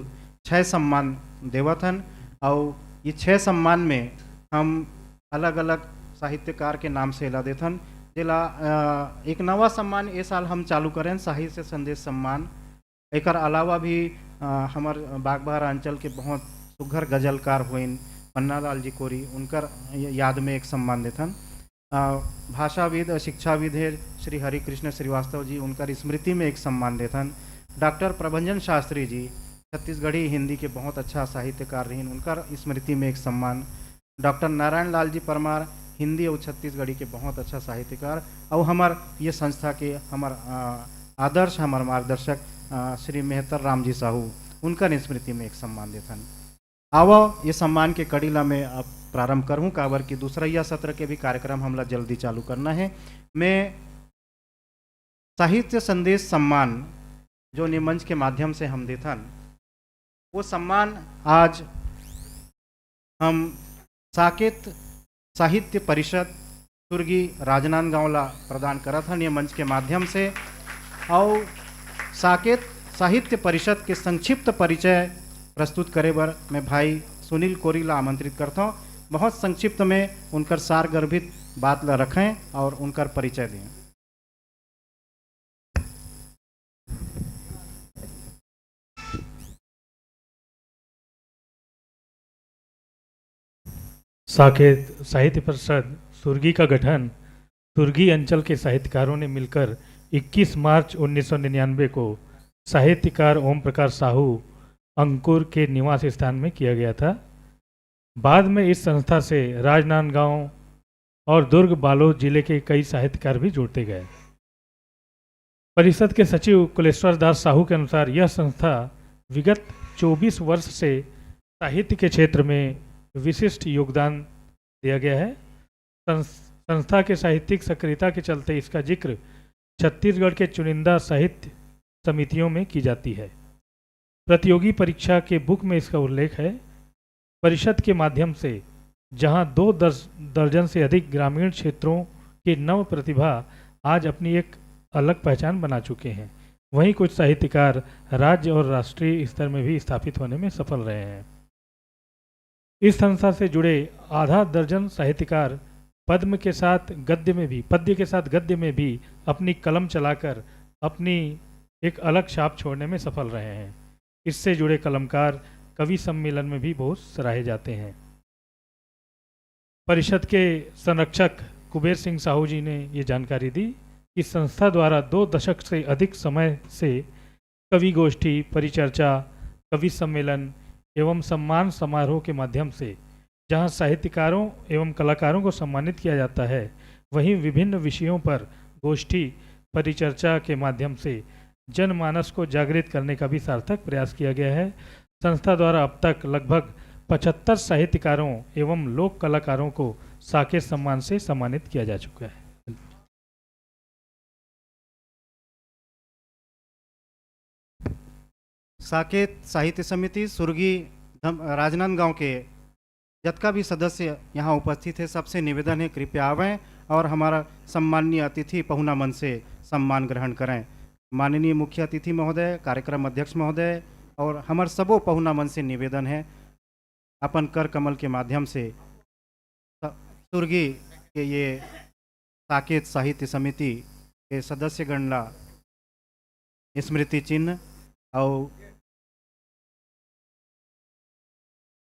6 सम्मान देवत हन और ये 6 सम्मान में हम अलग अलग साहित्यकार के नाम से ला देथन। जिला एक नवा सम्मान ये साल हम चालू करें, साहित्य संदेश सम्मान। एक अलावा भी हमार बागबाहरा अंचल के बहुत सुघर गजलकार हुइन पन्नालाल जी कोरी, उनकर याद में एक सम्मान देथन। भाषाविद और शिक्षाविद है श्री हरिकृष्ण श्रीवास्तव जी, उनकर स्मृति में एक सम्मान देथन। डॉक्टर प्रभंजन शास्त्री जी छत्तीसगढ़ी हिंदी के बहुत अच्छा साहित्यकार रही, उनकर स्मृति में एक सम्मान। डॉक्टर नारायण लाल जी परमार हिंदी और छत्तीसगढ़ी के बहुत अच्छा साहित्यकार, और हमार ये संस्था के हमार आदर्श हमार मार्गदर्शक श्री मेहतर राम जी साहू, उनकर स्मृति में एक सम्मान देथन। आवो ये सम्मान के कड़ीला में अब प्रारंभ करूँ, काबर की दूसरा सत्र के भी कार्यक्रम हमला जल्दी चालू करना है। मैं साहित्य संदेश सम्मान जो निमंच के माध्यम से हम देथन, वो सम्मान आज हम साकेत साहित्य परिषद सुरगी राजनांदगांव ला प्रदान करत हन ये मंच के माध्यम से। और साकेत साहित्य परिषद के संक्षिप्त परिचय प्रस्तुत करे बर मैं भाई सुनील कोरी ला आमंत्रित करता हूँ। बहुत संक्षिप्त में उनकर सार गर्भित बात ला रखें और उनकर परिचय दें। साकेत साहित्य परिषद सुरगी का गठन सुरगी अंचल के साहित्यकारों ने मिलकर 21 मार्च 1999 को साहित्यकार ओम प्रकाश साहू अंकुर के निवास स्थान में किया गया था। बाद में इस संस्था से राजनांदगांव और दुर्ग बालोद जिले के कई साहित्यकार भी जुड़ते गए। परिषद के सचिव कुलेश्वर दास साहू के अनुसार यह संस्था विगत 24 वर्ष से साहित्य के क्षेत्र में विशिष्ट योगदान दिया गया है। संस्था के साहित्यिक सक्रियता के चलते इसका जिक्र छत्तीसगढ़ के चुनिंदा साहित्य समितियों में की जाती है। प्रतियोगी परीक्षा के बुक में इसका उल्लेख है। परिषद के माध्यम से जहां 2 दर्जन से अधिक ग्रामीण क्षेत्रों के नव प्रतिभा आज अपनी एक अलग पहचान बना चुके हैं, वहीं कुछ साहित्यकार राज्य और राष्ट्रीय स्तर में भी स्थापित होने में सफल रहे हैं। इस संस्था से जुड़े आधा दर्जन साहित्यकार पद्य के साथ गद्य में भी अपनी कलम चलाकर अपनी एक अलग छाप छोड़ने में सफल रहे हैं। इससे जुड़े कलमकार कवि सम्मेलन में भी बहुत सराहे जाते हैं। परिषद के संरक्षक कुबेर सिंह साहू जी ने ये जानकारी दी कि संस्था द्वारा 2 दशक से अधिक समय से कवि गोष्ठी, परिचर्चा, कवि सम्मेलन एवं सम्मान समारोह के माध्यम से जहां साहित्यकारों एवं कलाकारों को सम्मानित किया जाता है, वहीं विभिन्न विषयों पर गोष्ठी, परिचर्चा के माध्यम से जनमानस को जागृत करने का भी सार्थक प्रयास किया गया है। संस्था द्वारा अब तक लगभग 75 साहित्यकारों एवं लोक कलाकारों को साकेत सम्मान से सम्मानित किया जा चुका है। साकेत साहित्य समिति सुरगी राजनांदगांव के जतका भी सदस्य यहाँ उपस्थित है, सबसे निवेदन है कृपया आवें और हमारा सम्माननीय अतिथि पहुना मन से सम्मान ग्रहण करें। माननीय मुख्य अतिथि महोदय, कार्यक्रम अध्यक्ष महोदय और हमार सबों पहुना मन से निवेदन है अपन कर कमल के माध्यम से सुरगी के ये साकेत साहित्य समिति के सदस्य गणला स्मृति चिन्ह और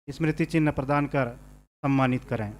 स्मृति चिन्ह प्रदान कर सम्मानित करें।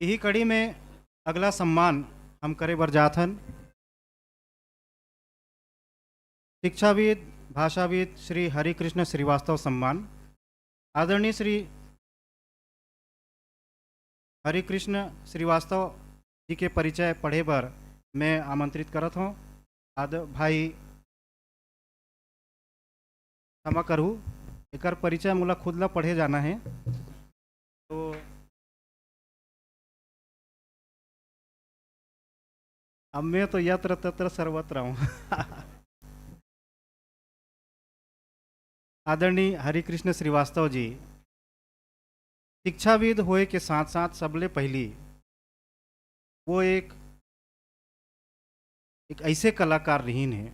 यही कड़ी में अगला सम्मान हम करे बर जात हन। शिक्षाविद भाषाविद श्री हरिकृष्ण श्रीवास्तव सम्मान। आदरणीय श्री हरिकृष्ण श्रीवास्तव जी के परिचय पढ़े बर मैं आमंत्रित करत हूँ। भाई क्षमा करूँ, एकर परिचय मोला खुद ला पढ़े जाना है। तो अब मैं तो यत्र तत्र सर्वत्र हूँ। आदरणीय हरिकृष्ण श्रीवास्तव जी शिक्षाविद होए के साथ साथ सबले पहली वो एक ऐसे कलाकार रहीन है